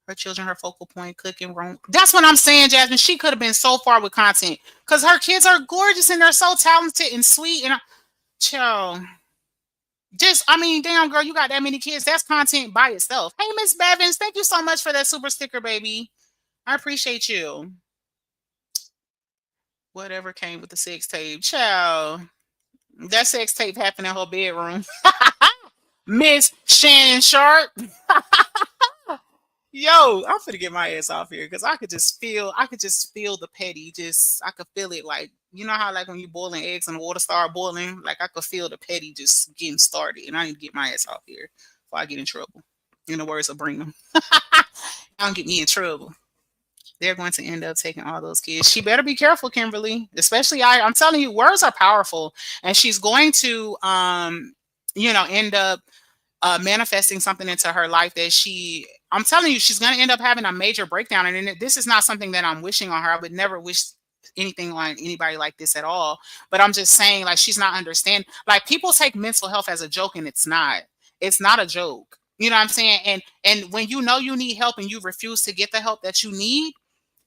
her children her focal point, cooking wrong. That's what I'm saying, Jasmine. She could have been so far with content, because her kids are gorgeous and they're so talented and sweet. And child, just, I mean, damn girl, you got that many kids. That's content by itself. Hey, Miss Bevins, thank you so much for that super sticker, baby. I appreciate you. Whatever came with the sex tape, child. That sex tape happened in her bedroom. Miss Shannon Sharp. Yo, I'm finna get my ass off here, because I could just feel the petty. I could feel it, like, you know how like when you boiling eggs and the water start boiling, like I could feel the petty just getting started, and I need to get my ass off here before I get in trouble. In the words of Brigham, don't get me in trouble. They're going to end up taking all those kids. She better be careful, Kimberly. Especially, I'm telling you, words are powerful, and she's going to, end up manifesting something into her life that I'm telling you, she's going to end up having a major breakdown. And this is not something that I'm wishing on her. I would never wish anything on anybody like this at all. But I'm just saying, like, she's not understanding. Like, people take mental health as a joke, and it's not. It's not a joke. You know what I'm saying? And when you know you need help and you refuse to get the help that you need,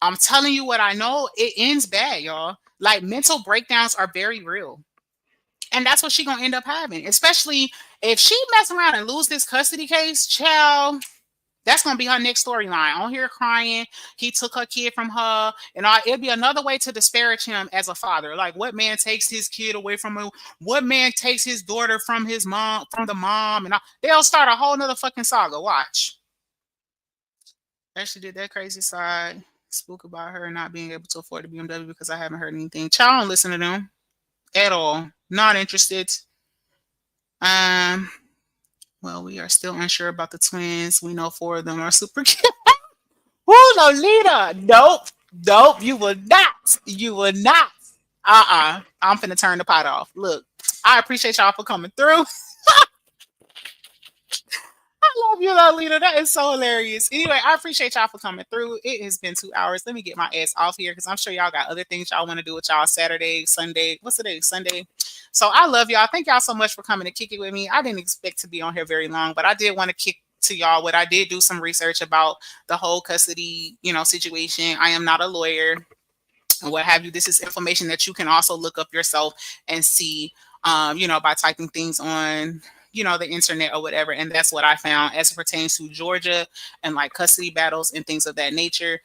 I'm telling you what I know, it ends bad, y'all. Like, mental breakdowns are very real. And that's what she's going to end up having, especially if she mess around and lose this custody case, child. That's going to be her next storyline. On here crying, he took her kid from her, and it'll be another way to disparage him as a father. Like, what man takes his kid away from him? What man takes his daughter from his mom, from the mom? And they'll start a whole nother fucking saga. Watch. Actually did that crazy side spook about her not being able to afford the BMW because I haven't heard anything. Child, I don't listen to them at all. Not interested. Well, we are still unsure about the twins. We know 4 of them are super cute. Woo, Lolita. Nope. You will not. You will not. I'm finna turn the pot off. Look, I appreciate y'all for coming through. I love you, Lolita. That is so hilarious. Anyway, I appreciate y'all for coming through. It has been 2 hours. Let me get my ass off here because I'm sure y'all got other things y'all want to do with y'all Saturday, Sunday. What's the day? Sunday. So I love y'all. Thank y'all so much for coming to kick it with me. I didn't expect to be on here very long, but I did want to kick to y'all what I did do some research about the whole custody, situation. I am not a lawyer and what have you. This is information that you can also look up yourself and see, by typing things on, the internet or whatever. And that's what I found as it pertains to Georgia and like custody battles and things of that nature.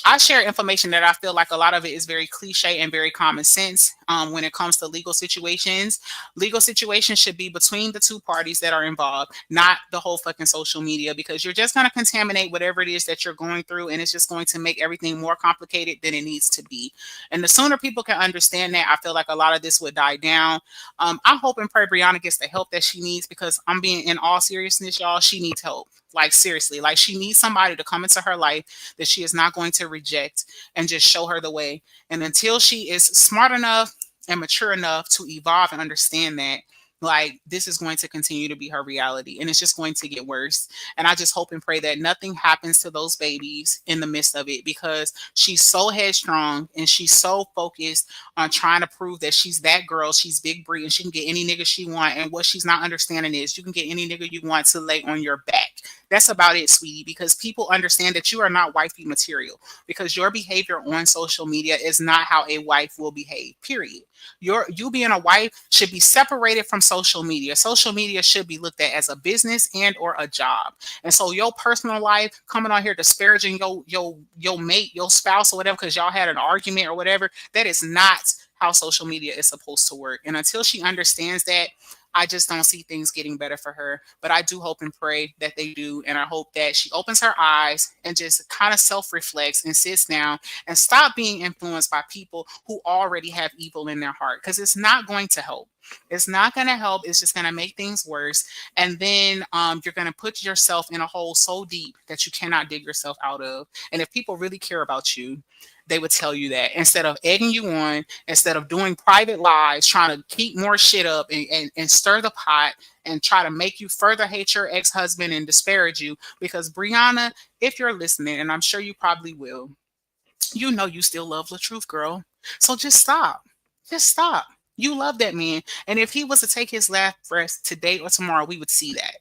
I share information that I feel like a lot of it is very cliche and very common sense when it comes to legal situations. Legal situations should be between the two parties that are involved, not the whole fucking social media, because you're just going to contaminate whatever it is that you're going through, and it's just going to make everything more complicated than it needs to be. And the sooner people can understand that, I feel like a lot of this would die down. I hope and pray Brianna gets the help that she needs, because I'm being in all seriousness, y'all, she needs help. Like seriously, like she needs somebody to come into her life that she is not going to reject and just show her the way. And until she is smart enough and mature enough to evolve and understand that, like, this is going to continue to be her reality, and it's just going to get worse. And I just hope and pray that nothing happens to those babies in the midst of it, because she's so headstrong and she's so focused on trying to prove that she's that girl. She's Big Bree and she can get any nigga she want. And what she's not understanding is you can get any nigga you want to lay on your back. That's about it, sweetie, because people understand that you are not wifey material, because your behavior on social media is not how a wife will behave, period. You being a wife should be separated from social media. Social media should be looked at as a business and or a job. And so your personal life, coming on here disparaging your mate, your spouse or whatever, because y'all had an argument or whatever, that is not how social media is supposed to work. And until she understands that, I just don't see things getting better for her. But I do hope and pray that they do. And I hope that she opens her eyes and just kind of self-reflects and sits down and stop being influenced by people who already have evil in their heart. Because it's not going to help. It's not going to help. It's just going to make things worse. And then you're going to put yourself in a hole so deep that you cannot dig yourself out of. And if people really care about you, they would tell you that, instead of egging you on, instead of doing private lives, trying to keep more shit up and stir the pot and try to make you further hate your ex-husband and disparage you. Because Brianna, if you're listening, and I'm sure you probably will, you know you still love Latruth, girl. So just stop. Just stop. You love that man. And if he was to take his last breath today or tomorrow, we would see that.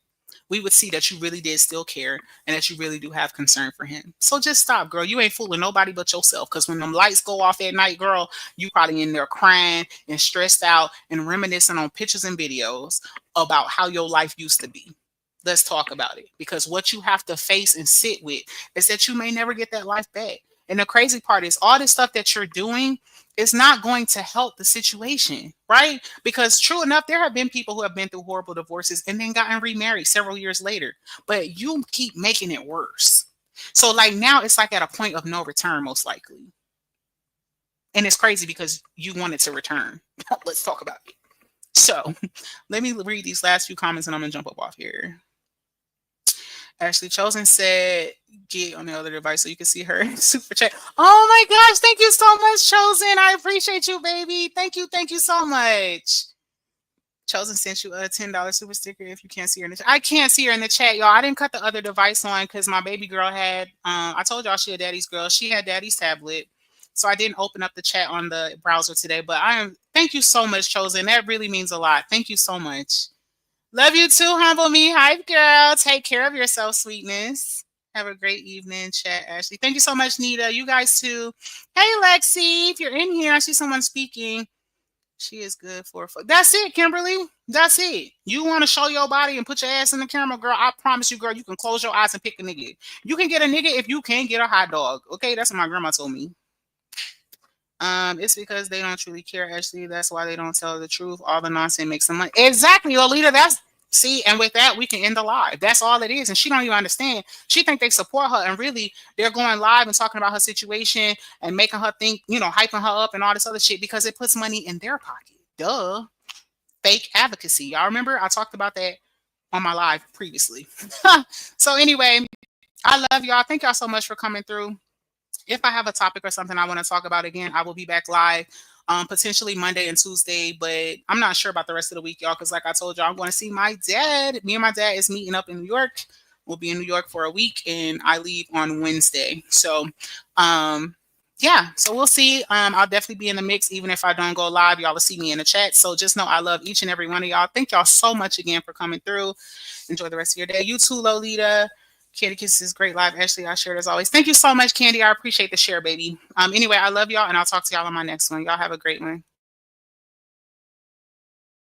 We would see that you really did still care and that you really do have concern for him. So just stop, girl. You ain't fooling nobody but yourself. Because when them lights go off at night, girl, you probably in there crying and stressed out and reminiscing on pictures and videos about how your life used to be. Let's talk about it. Because what you have to face and sit with is that you may never get that life back. And the crazy part is all this stuff that you're doing is not going to help the situation, right? Because true enough, there have been people who have been through horrible divorces and then gotten remarried several years later, but you keep making it worse. So like now it's like at a point of no return, most likely. And it's crazy because you wanted to return. Let's talk about it. So let me read these last few comments and I'm going to jump up off here. Ashley Chosen said, get on the other device so you can see her super chat. Oh my gosh, thank you so much, Chosen. I appreciate you, baby. Thank you so much. Chosen sent you a $10 super sticker if you can't see her in the chat. I can't see her in the chat, y'all. I didn't cut the other device on because my baby girl had, I told y'all she a daddy's girl. She had daddy's tablet. So I didn't open up the chat on the browser today. But thank you so much, Chosen. That really means a lot. Thank you so much. Love you too, humble me. Hype girl. Take care of yourself, sweetness. Have a great evening, chat, Ashley. Thank you so much, Nita. You guys too. Hey, Lexi, if you're in here, I see someone speaking. She is good for a That's it, Kimberly. That's it. You want to show your body and put your ass in the camera, girl? I promise you, girl, you can close your eyes and pick a nigga. You can get a nigga if you can't get a hot dog. Okay, that's what my grandma told me. It's because they don't truly care, Ashley. That's why they don't tell the truth. All the nonsense makes them money. Exactly, Lolita. And with that, we can end the live. That's all it is. And she don't even understand. She think they support her, and really, they're going live and talking about her situation and making her think, hyping her up and all this other shit because it puts money in their pocket. Duh. Fake advocacy. Y'all remember? I talked about that on my live previously. So anyway, I love y'all. Thank y'all so much for coming through. If I have a topic or something I want to talk about again, I will be back live potentially Monday and Tuesday, but I'm not sure about the rest of the week, y'all, because like I told y'all, I'm going to see my dad. Me and my dad is meeting up in New York. We'll be in New York for a week, and I leave on Wednesday. So, yeah, so we'll see. I'll definitely be in the mix, even if I don't go live. Y'all will see me in the chat. So just know I love each and every one of y'all. Thank y'all so much again for coming through. Enjoy the rest of your day. You too, Lolita. Candy Kisses, great live. Ashley, I shared as always. Thank you so much, Candy. I appreciate the share, baby. Anyway, I love y'all, and I'll talk to y'all on my next one. Y'all have a great one.